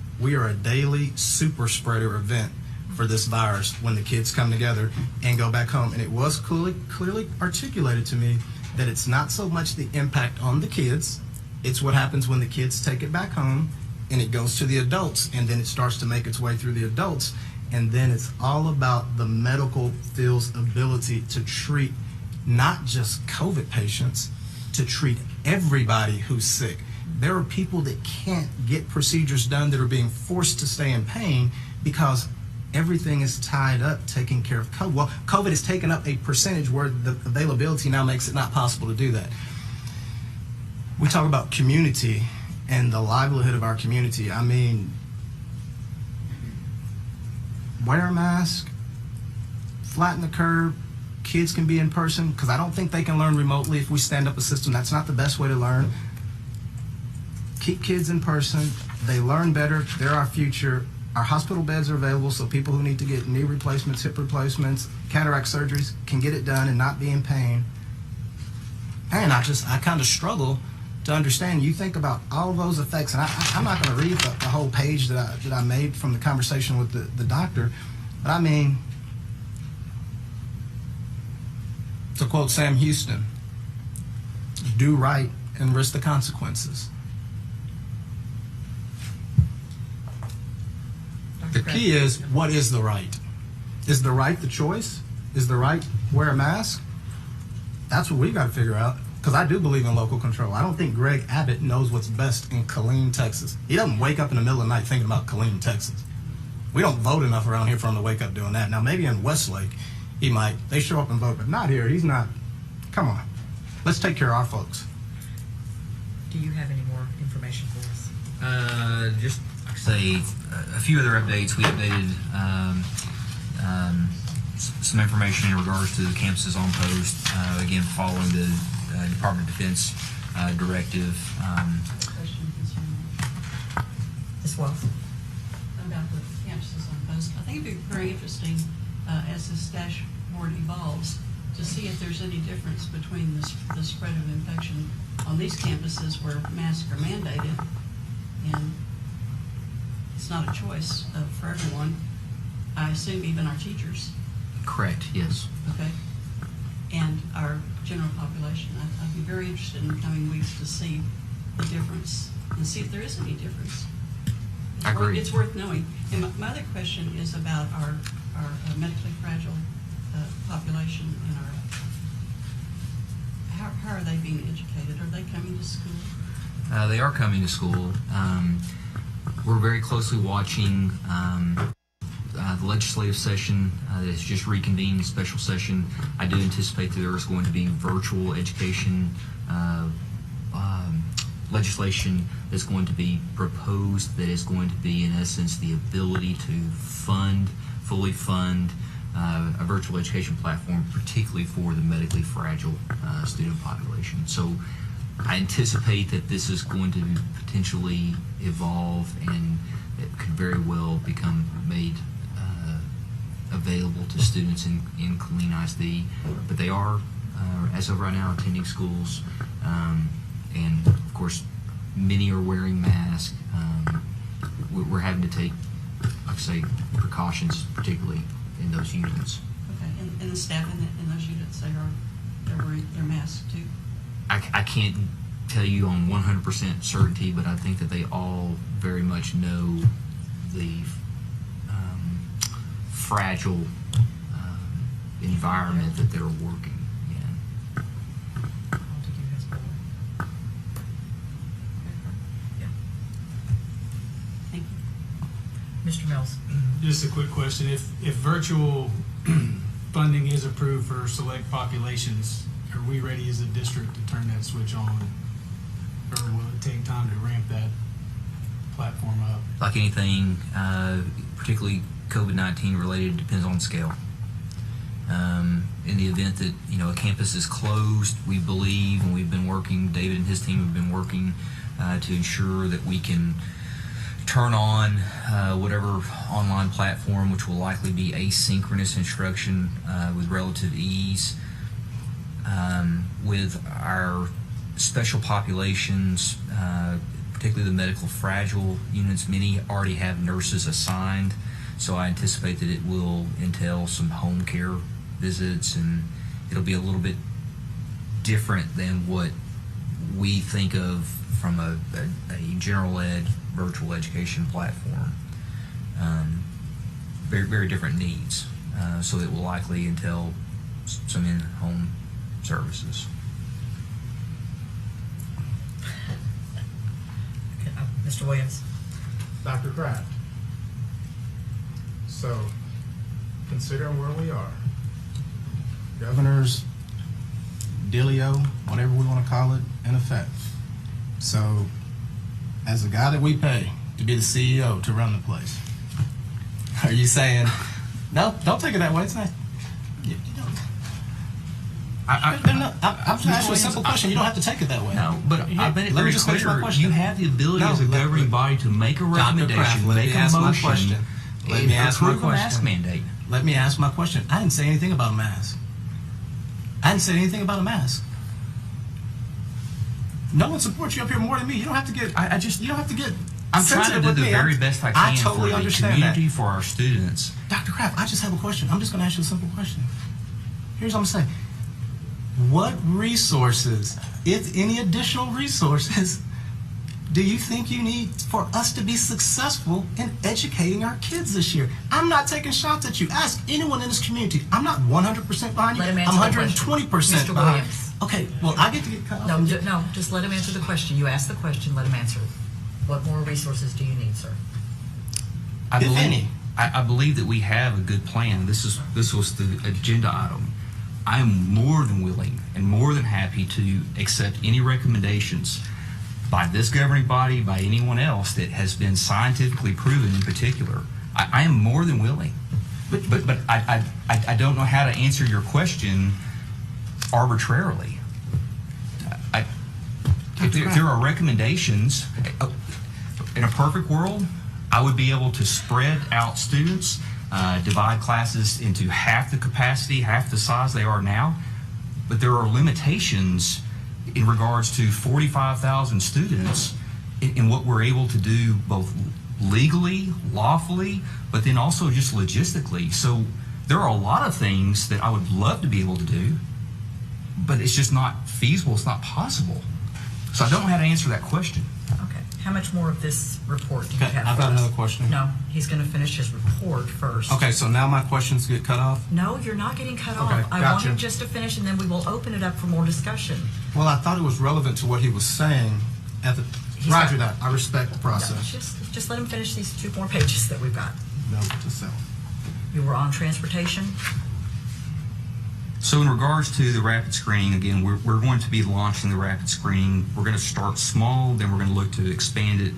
a daily super spreader event for this virus when the kids come together and go back home. And it was clearly articulated to me that it's not so much the impact on the kids, it's what happens when the kids take it back home and it goes to the adults, and then it starts to make its way through the adults, and then it's all about the medical field's ability to treat not just COVID patients, to treat everybody who's sick. There are people that can't get procedures done that are being forced to stay in pain because everything is tied up taking care of COVID. Well, COVID has taken up a percentage where the availability now makes it not possible to do that. We talk about community and the livelihood of our community. I mean, wear a mask, flatten the curve, kids can be in person, because I don't think they can learn remotely if we stand up a system. That's not the best way to learn. Keep kids in person. They learn better. They're our future. Our hospital beds are available, so people who need to get knee replacements, hip replacements, cataract surgeries can get it done and not be in pain. And I kind of struggle to understand. You think about all those effects, and I'm not going to read the whole page that I made from the conversation with the doctor, but I mean, to quote Sam Houston, do right and risk the consequences. The key is, what is the right? Is the right the choice? Is the right wear a mask? That's what we got to figure out, because I do believe in local control. I don't think Greg Abbott knows what's best in Killeen, Texas. He doesn't wake up in the middle of the night thinking about Killeen, Texas. We don't vote enough around here for him to wake up doing that. Now, maybe in Westlake, he might. They show up and vote, but not here. He's not. Come on. Let's take care of our folks. Do you have any more information for us? Just like I say, a few other updates. We updated some information in regards to the campuses on post. Again, following the Department of Defense directive. Question concerning As well. about the campuses on post. I think it'd be very interesting as this dashboard evolves to see if there's any difference between the spread of infection on these campuses where masks are mandated, and it's not a choice for everyone. I assume even our teachers. Correct. Yes. Okay. And our general population. I'd be very interested in the coming weeks to see the difference and see if there is any difference. I agree. It's worth knowing. And my other question is about our medically fragile population and how are they being educated? Are they coming to school? They are coming to school. We're very closely watching the legislative session that has just reconvened, special session. I do anticipate that there is going to be virtual education legislation that's going to be proposed, that is going to be, in essence, the ability to fully fund a virtual education platform, particularly for the medically fragile student population. So I anticipate that this is going to potentially evolve, and it could very well become made available to students in Killeen ISD. But they are, as of right now, attending schools, and of course, many are wearing masks. We're having to take, like I say, precautions, particularly in those units. Okay, and the staff in those units, they're wearing their masks too? I can't tell you on 100% certainty, but I think that they all very much know the fragile environment that they're working in. Thank you. Mr. Mills. Just a quick question. If virtual funding is approved for select populations, are we ready as a district to turn that switch on? Or will it take time to ramp that platform up? Like anything, particularly COVID-19 related, depends on scale. In the event that a campus is closed, we believe, and we've been working, David and his team have been working to ensure that we can turn on whatever online platform, which will likely be asynchronous instruction with relative ease. With our special populations, particularly the medical fragile units, many already have nurses assigned, so I anticipate that it will entail some home care visits, and it'll be a little bit different than what we think of from a general ed virtual education platform. Very, very different needs. So it will likely entail some in-home services. Mr. Williams. Dr. Kraft. So, considering where we are, governor's dealio, whatever we want to call it, in effect. So, as a guy that we pay to be the CEO to run the place, are you saying, no, don't take it that way, it's not. I'm just asking you a simple question. You don't have to take it that way. No, but I bet it Let me very just finish my clear. question. You have the ability as a governing body to make a Dr. recommendation, Kraft, let make me a ask my motion, question. Let me ask my approve a mask question. mandate. Let me ask my question. I didn't say anything about a mask. I didn't say anything about a mask. No one supports you up here more than me. You don't have to get. You don't have to get. I'm trying to sensitive do with the me. very best I can totally for the understand community, that. for our students. Dr. Kraft, I just have a question. I'm just going to ask you a simple question. Here's what I'm saying. What resources, if any additional resources, do you think you need for us to be successful in educating our kids this year? I'm not taking shots at you. Ask anyone in this community. I'm not 100% behind you. Let him I'm answer the 120% question. Mr. behind. Williams. Okay, well, I get to get cut off. No, just let him answer the question. You asked the question, let him answer it. What more resources do you need, sir? I If believe, any. I believe that we have a good plan. This was the agenda item. I am more than willing and more than happy to accept any recommendations by this governing body, by anyone else that has been scientifically proven in particular. I am more than willing. But I don't know how to answer your question arbitrarily. If there are recommendations, in a perfect world, I would be able to spread out students, divide classes into half the capacity, half the size they are now. But there are limitations in regards to 45,000 students in what we're able to do both legally, lawfully, but then also just logistically. So there are a lot of things that I would love to be able to do, but it's just not feasible, it's not possible. So I don't know how to answer that question. Okay. How much more of this report do you have? I've for got us? another question. No, he's going to finish his report first. Okay, so now my questions get cut off? No, you're not getting cut off. Okay, I gotcha. want him just to finish, and then we will open it up for more discussion. Well, I thought it was relevant to what he was saying at the. Roger that. I respect the process. Just let him finish these 2 more pages that we've got. Note to self. You were on transportation. So in regards to the rapid screening, again, we're going to be launching the rapid screening. We're going to start small, then we're going to look to expand it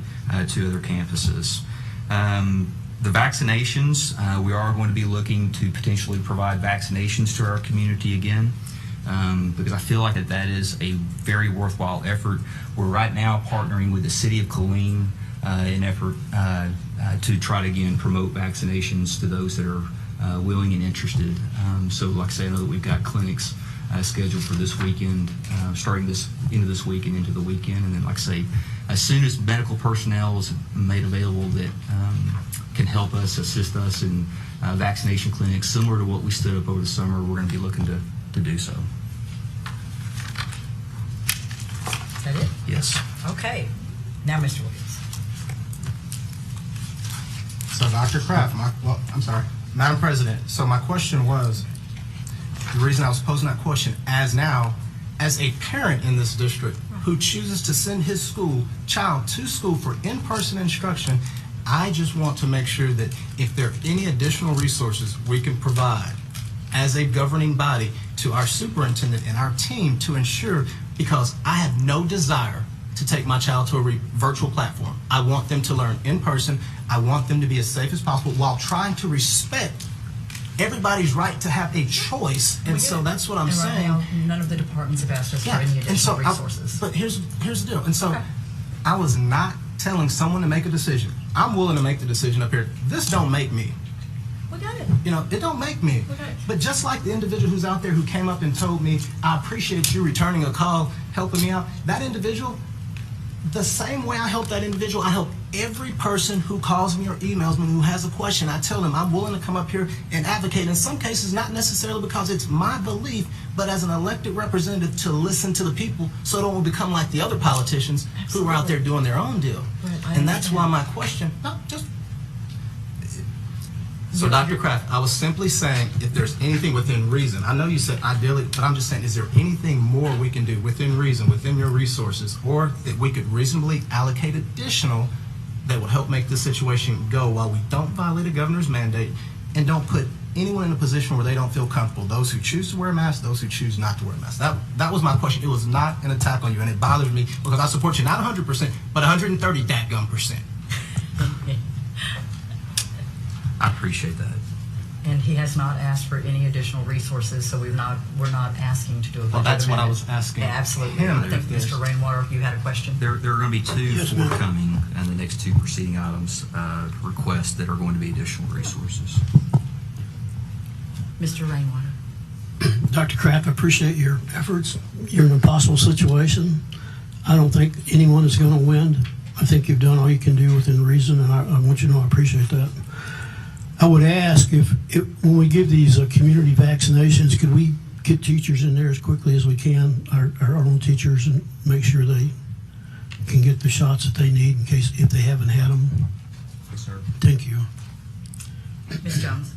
to other campuses. The vaccinations, we are going to be looking to potentially provide vaccinations to our community again, because I feel like that is a very worthwhile effort. We're right now partnering with the city of Killeen in effort to try to, again, promote vaccinations to those that are willing and interested. So like I say, I know that we've got clinics scheduled for this weekend, starting this into this week and into the weekend. And then like I say, as soon as medical personnel is made available that can help us, assist us in vaccination clinics, similar to what we stood up over the summer, we're going to be looking to do so. Is that it? Yes. Okay. Now, Mr. Williams. So, Dr. Kraft, I'm sorry, Madam President, so my question was, the reason I was posing that question, as a parent in this district who chooses to send his child to school for in-person instruction, I just want to make sure that if there are any additional resources we can provide as a governing body to our superintendent and our team to ensure, because I have no desire to take my child to a virtual platform. I want them to learn in person. I want them to be as safe as possible while trying to respect everybody's right to have a choice. And so that's what I'm saying. Right now, none of the departments have asked us for any additional resources. But here's the deal. And so I was not telling someone to make a decision. I'm willing to make the decision up here. This don't make me. We got it. It don't make me. But just like the individual who's out there who came up and told me, I appreciate you returning a call, helping me out, that individual, the same way I help that individual, I help every person who calls me or emails me who has a question. I tell them I'm willing to come up here and advocate. In some cases, not necessarily because it's my belief, but as an elected representative to listen to the people so it don't become like the other politicians who are out there doing their own deal. And that's why my question, so Dr. Kraft, I was simply saying if there's anything within reason, I know you said ideally, but I'm just saying, is there anything more we can do within reason, within your resources, or that we could reasonably allocate additional that would help make this situation go while we don't violate a governor's mandate and don't put anyone in a position where they don't feel comfortable, those who choose to wear a mask, those who choose not to wear a mask. That was my question. It was not an attack on you, and it bothers me because I support you not 100%, but 130 dadgum%. I appreciate that. And he has not asked for any additional resources, so we're not asking to do a budget Well, that's what I amendment. was asking Yeah, absolutely. him. I think Mr. Rainwater, you had a question? There are going to be two forthcoming and the next two preceding items requests that are going to be additional resources. Mr. Rainwater. Dr. Kraft, I appreciate your efforts. You're in an impossible situation. I don't think anyone is going to win. I think you've done all you can do within reason, and I want you to know I appreciate that. I would ask if when we give these community vaccinations, could we get teachers in there as quickly as we can, our own teachers, and make sure they can get the shots that they need in case if they haven't had them? Yes, sir. Thank you. Ms. Jones.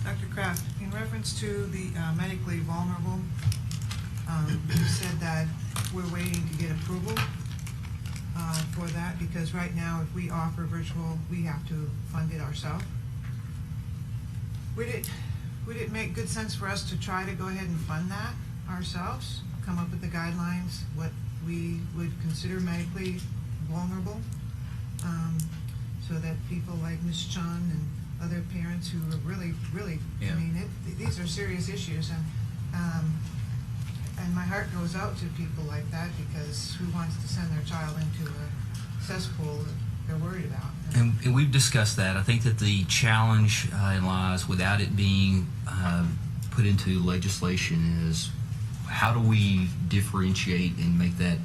Dr. Kraft, in reference to the medically vulnerable, you said that we're waiting to get approval for that because right now if we offer virtual, we have to fund it ourselves. Would it make good sense for us to try to go ahead and fund that ourselves, come up with the guidelines, what we would consider medically vulnerable, so that people like Ms. Chun and other parents who are really, Yeah. I mean, these are serious issues, and my heart goes out to people like that because who wants to send their child into a cesspool that they're worried about? And we've discussed that. I think that the challenge lies without it being put into legislation is how do we differentiate and make that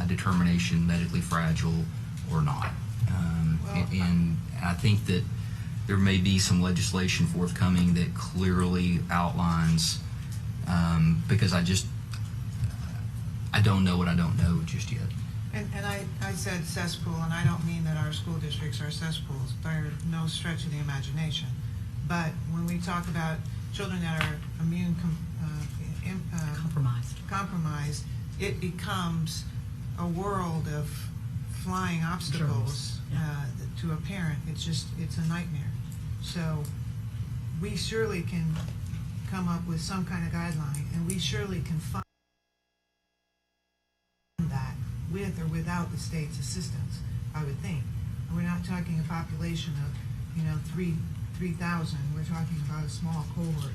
determination medically fragile or not? And I think that there may be some legislation forthcoming that clearly outlines, because I don't know what I don't know just yet. And I said cesspool, and I don't mean that our school districts are cesspools. They're no stretch of the imagination. But when we talk about children that are immune compromised, it becomes a world of flying obstacles to a parent. It's a nightmare. So we surely can come up with some kind of guideline, and we surely can fund that with or without the state's assistance, I would think. We're not talking a population of, 3,000. We're talking about a small cohort.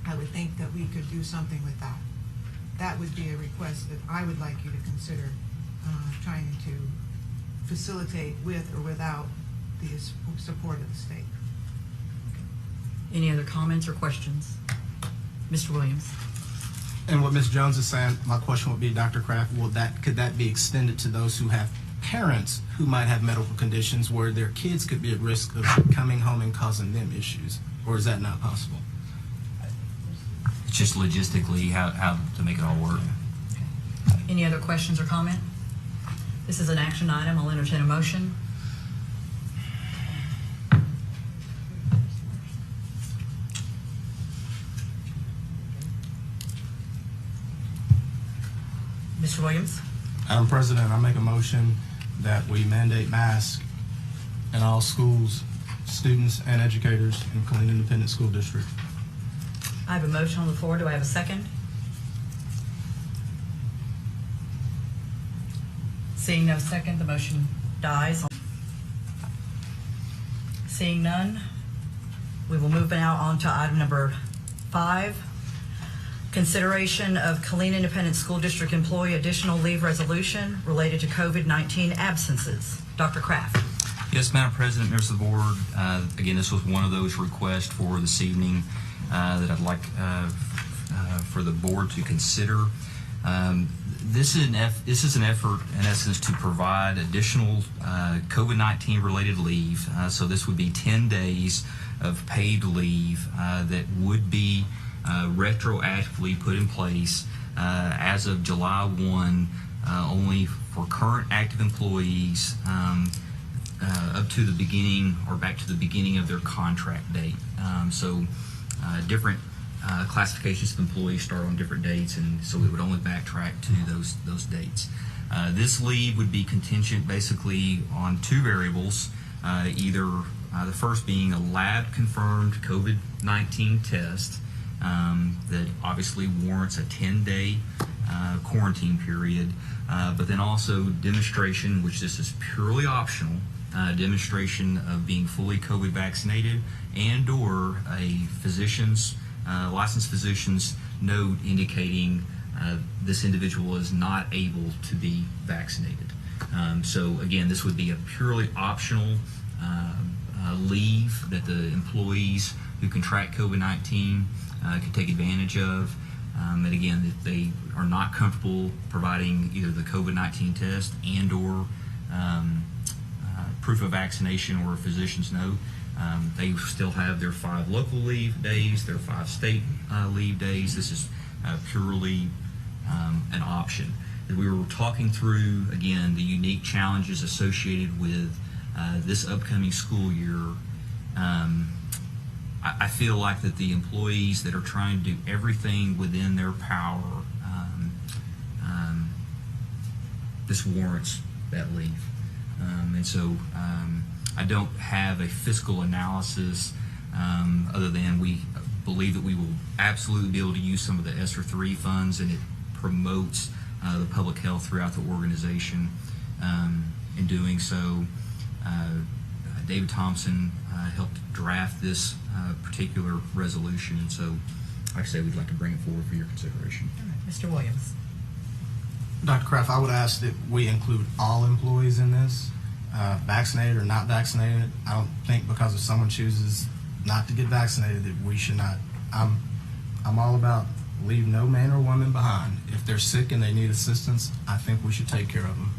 I would think that we could do something with that. That would be a request that I would like you to consider trying to facilitate with or without the support of the state. Any other comments or questions? Mr. Williams. And what Ms. Jones is saying, my question would be, Dr. Kraft, could that be extended to those who have parents who might have medical conditions where their kids could be at risk of coming home and causing them issues? Or is that not possible? It's just logistically how to make it all work. Any other questions or comment? This is an action item. I'll entertain a motion. Mr. Williams? Madam President, I make a motion that we mandate masks in all schools, students and educators in Killeen Independent School District. I have a motion on the floor. Do I have a second? Seeing no second, the motion dies. Seeing none, we will move now on to item number 5. Consideration of Killeen Independent School District employee additional leave resolution related to COVID-19 absences. Dr. Kraft. Yes, Madam President, members of the board. Again, this was one of those requests for this evening that I'd like for the board to consider. This is an effort, in essence, to provide additional COVID-19 related leave. So this would be 10 days of paid leave that would be retroactively put in place as of July 1, only for current active employees up to the beginning or back to the beginning of their contract date. Different classifications of employees start on different dates, and so it would only backtrack to those dates. This leave would be contingent basically on two variables, either the first being a lab-confirmed COVID-19 test that obviously warrants a 10-day quarantine period, but then also demonstration, which this is purely optional, demonstration of being fully COVID vaccinated, and or a licensed physician's note indicating this individual is not able to be vaccinated. So again, this would be a purely optional leave that the employees who contract COVID-19 can take advantage of. And again, if they are not comfortable providing either the COVID-19 test and or proof of vaccination or a physician's note, they still have their 5 local leave days, their 5 state leave days. This is purely an option. We were talking through, again, the unique challenges associated with this upcoming school year. I feel like that the employees that are trying to do everything within their power, this warrants that leave. And so I don't have a fiscal analysis other than we believe that we will absolutely be able to use some of the ESSER 3 funds, and it promotes the public health throughout the organization. In doing so, David Thompson helped draft this particular resolution, and so, like I say, we'd like to bring it forward for your consideration. All right, Mr. Williams. Dr. Kraft, I would ask that we include all employees in this, vaccinated or not vaccinated. I don't think because if someone chooses not to get vaccinated that we should not. I'm all about leave no man or woman behind. If they're sick and they need assistance, I think we should take care of them.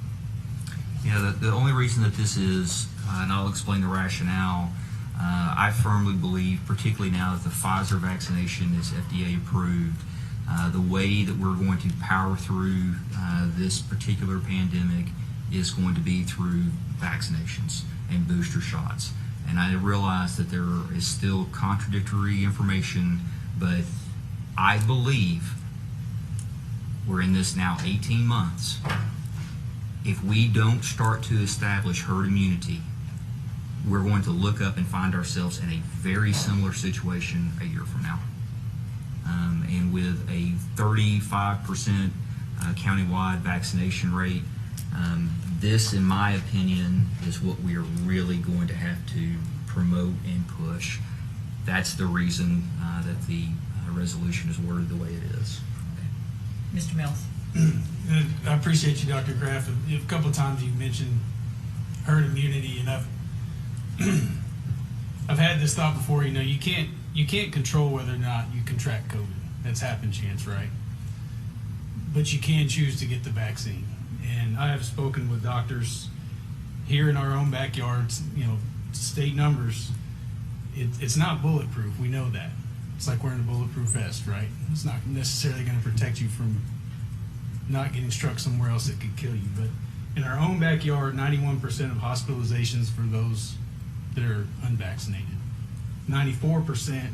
Yeah, the only reason that this is, and I'll explain the rationale, I firmly believe, particularly now that the Pfizer vaccination is FDA approved, the way that we're going to power through this particular pandemic is going to be through vaccinations and booster shots. And I realize that there is still contradictory information, but I believe we're in this now 18 months. If we don't start to establish herd immunity, we're going to look up and find ourselves in a very similar situation a year from now. And with a 35% countywide vaccination rate, this, in my opinion, is what we are really going to have to promote and push. That's the reason that the resolution is worded the way it is. Mr. Mills. I appreciate you, Dr. Kraft. A couple of times you mentioned herd immunity, and I've had this thought before. You know, you can't control whether or not you contract COVID. That's happen chance, right? But you can choose to get the vaccine. And I have spoken with doctors here in our own backyards. You know, state numbers. It's not bulletproof. We know that. It's like wearing a bulletproof vest, right? It's not necessarily going to protect you from not getting struck somewhere else that could kill you. But in our own backyard, 91% of hospitalizations for those that are unvaccinated. 94%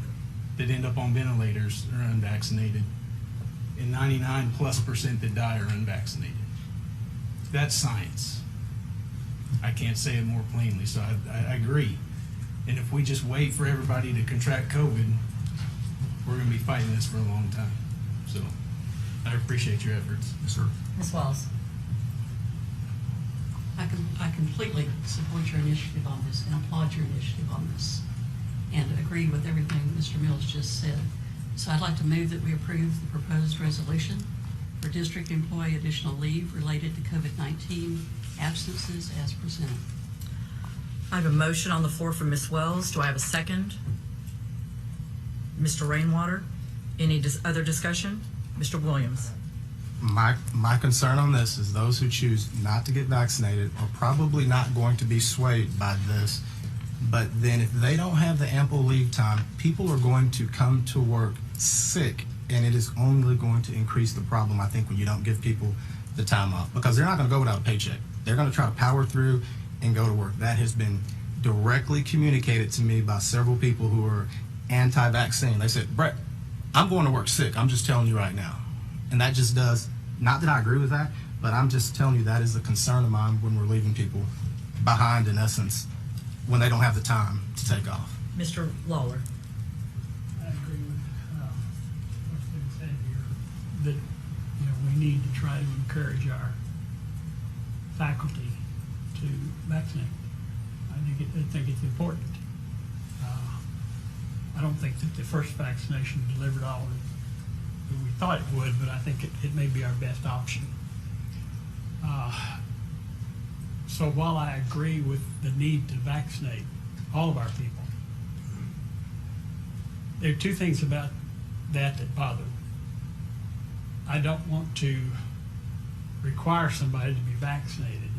that end up on ventilators are unvaccinated. And 99+% that die are unvaccinated. That's science. I can't say it more plainly, so I agree. And if we just wait for everybody to contract COVID, we're going to be fighting this for a long time. So I appreciate your efforts. Yes, sir. Ms. Wells. I completely support your initiative on this and applaud your initiative on this and agree with everything Mr. Mills just said. So I'd like to move that we approve the proposed resolution for district employee additional leave related to COVID-19 absences as presented. I have a motion on the floor from Ms. Wells. Do I have a second? Mr. Rainwater. Any other discussion? Mr. Williams. My concern on this is those who choose not to get vaccinated are probably not going to be swayed by this. But then if they don't have the ample leave time, people are going to come to work sick, and it is only going to increase the problem, I think, when you don't give people the time off, because they're not going to go without a paycheck. They're going to try to power through and go to work. That has been directly communicated to me by several people who are anti-vaccine. They said, Brett, I'm going to work sick. I'm just telling you right now. And that just does, not that I agree with that, but I'm just telling you that is a concern of mine when we're leaving people behind, in essence, when they don't have the time to take off. Mr. Lawler. I agree with what's been said here, that we need to try to encourage our faculty to vaccinate. I think it's important. I don't think that the first vaccination delivered all that we thought it would, but I think it may be our best option. So while I agree with the need to vaccinate all of our people, there are two things about that bother me. I don't want to require somebody to be vaccinated,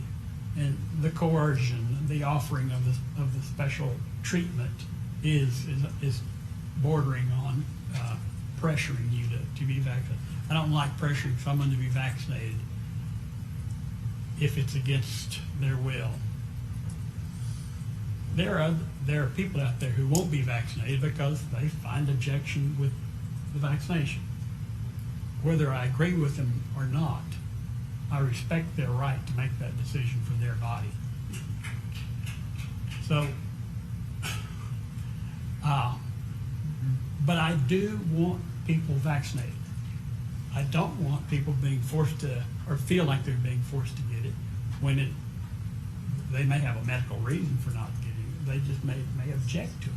and the coercion, the offering of the special treatment is bordering on pressuring you to be vaccinated. I don't like pressuring someone to be vaccinated if it's against their will. There are people out there who won't be vaccinated because they find objection with the vaccination. Whether I agree with them or not, I respect their right to make that decision for their body. So, but I do want people vaccinated. I don't want people being forced to, or feel like they're being forced to get it when they may have a medical reason for not getting it. They just may object to it.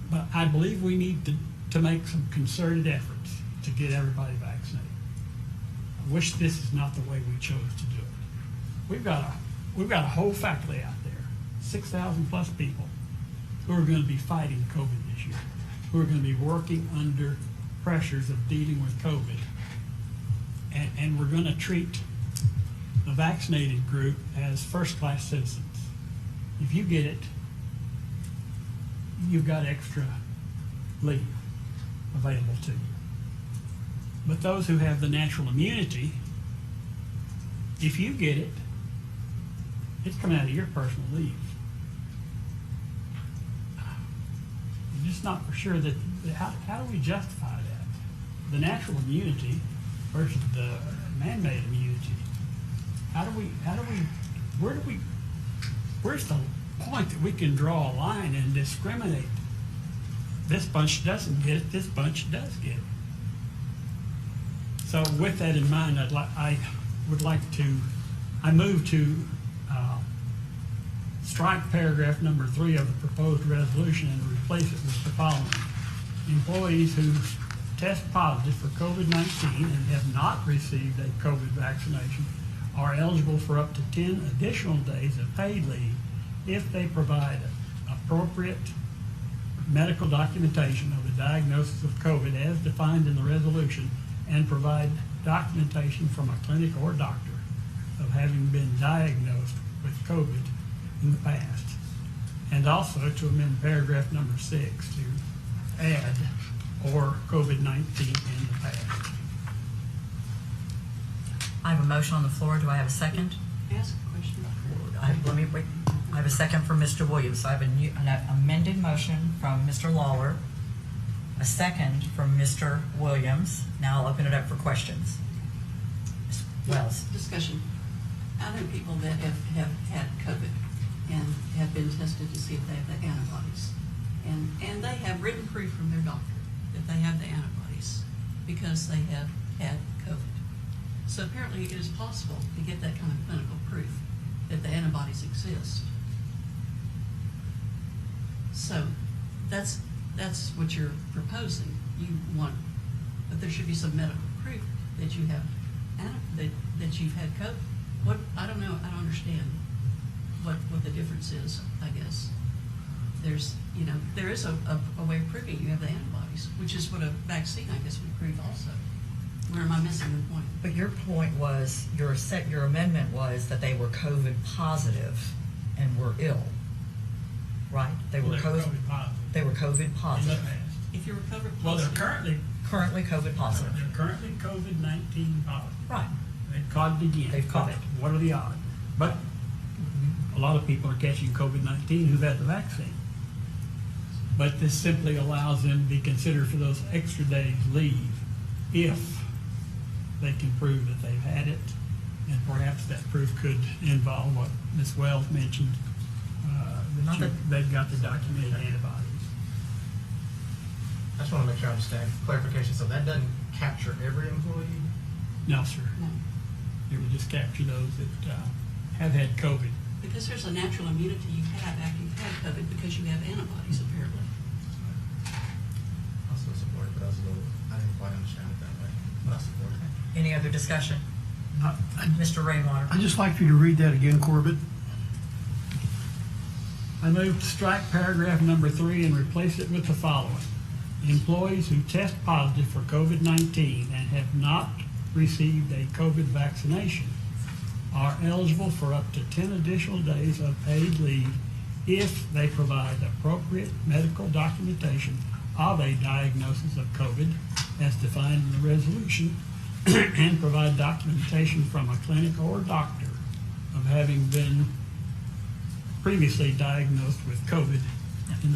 But I believe we need to make some concerted efforts to get everybody vaccinated. I wish this is not the way we chose to do it. We've got a whole faculty out there, 6,000 plus people, who are going to be fighting COVID this year, who are going to be working under pressures of dealing with COVID. And we're going to treat the vaccinated group as first-class citizens. If you get it, you've got extra leave available to you. But those who have the natural immunity, if you get it, it's coming out of your personal leave. I'm just not for sure that, how do we justify that? The natural immunity versus the man-made immunity. Where's the point that we can draw a line and discriminate? This bunch doesn't get it, this bunch does get it. So with that in mind, I move to strike paragraph number 3 of the proposed resolution and replace it with the following. Employees who test positive for COVID-19 and have not received a COVID vaccination are eligible for up to 10 additional days of paid leave if they provide appropriate medical documentation of the diagnosis of COVID as defined in the resolution and provide documentation from a clinic or doctor of having been diagnosed with COVID in the past. And also to amend paragraph number 6 to add or COVID-19 in the past. I have a motion on the floor. Do I have a second? Ask a question. I have a second from Mr. Williams. So I have an amended motion from Mr. Lawler, a second from Mr. Williams. Now I'll open it up for questions. Ms. Wells. Discussion. I know people that have had COVID and have been tested to see if they have the antibodies. And they have written proof from their doctor that they have the antibodies because they have had COVID. So apparently it is possible to get that kind of clinical proof that the antibodies exist. So that's what you're proposing. You want, but there should be some medical proof that you have that you've had COVID. What, I don't know, I don't understand what the difference is, I guess. There is a way of proving you have the antibodies. antibodies, which is what a vaccine, I guess, would prove also. Where am I missing the point? But your point was, your amendment was that they were COVID positive and were ill, right? They were COVID positive. They were COVID positive. If you're recovered Well, they're positive. Currently COVID positive. They're currently COVID-19 positive. Right. They've caught it again. They've caught it. What are the odds? But a lot of people are catching COVID-19 who've had the vaccine. But this simply allows them to be considered for those extra days leave if they can prove that they've had it. And perhaps that proof could involve what Ms. Wells mentioned, they've got the documented antibodies. I just want to make sure I understand clarification. So that doesn't capture every employee? No, sir. No. It would just capture those that have had COVID. Because there's a natural immunity you have after you've had COVID because you have antibodies, apparently. I still support it, but I didn't quite understand it that way. But I support it. Any other discussion? Mr. Rainwater. I'd just like for you to read that again, Corbett. I move to strike paragraph number 3 and replace it with the following. Employees who test positive for COVID-19 and have not received a COVID vaccination are eligible for up to 10 additional days of paid leave if they provide appropriate medical documentation of a diagnosis of COVID as defined in the resolution and provide documentation from a clinic or doctor of having been previously diagnosed with COVID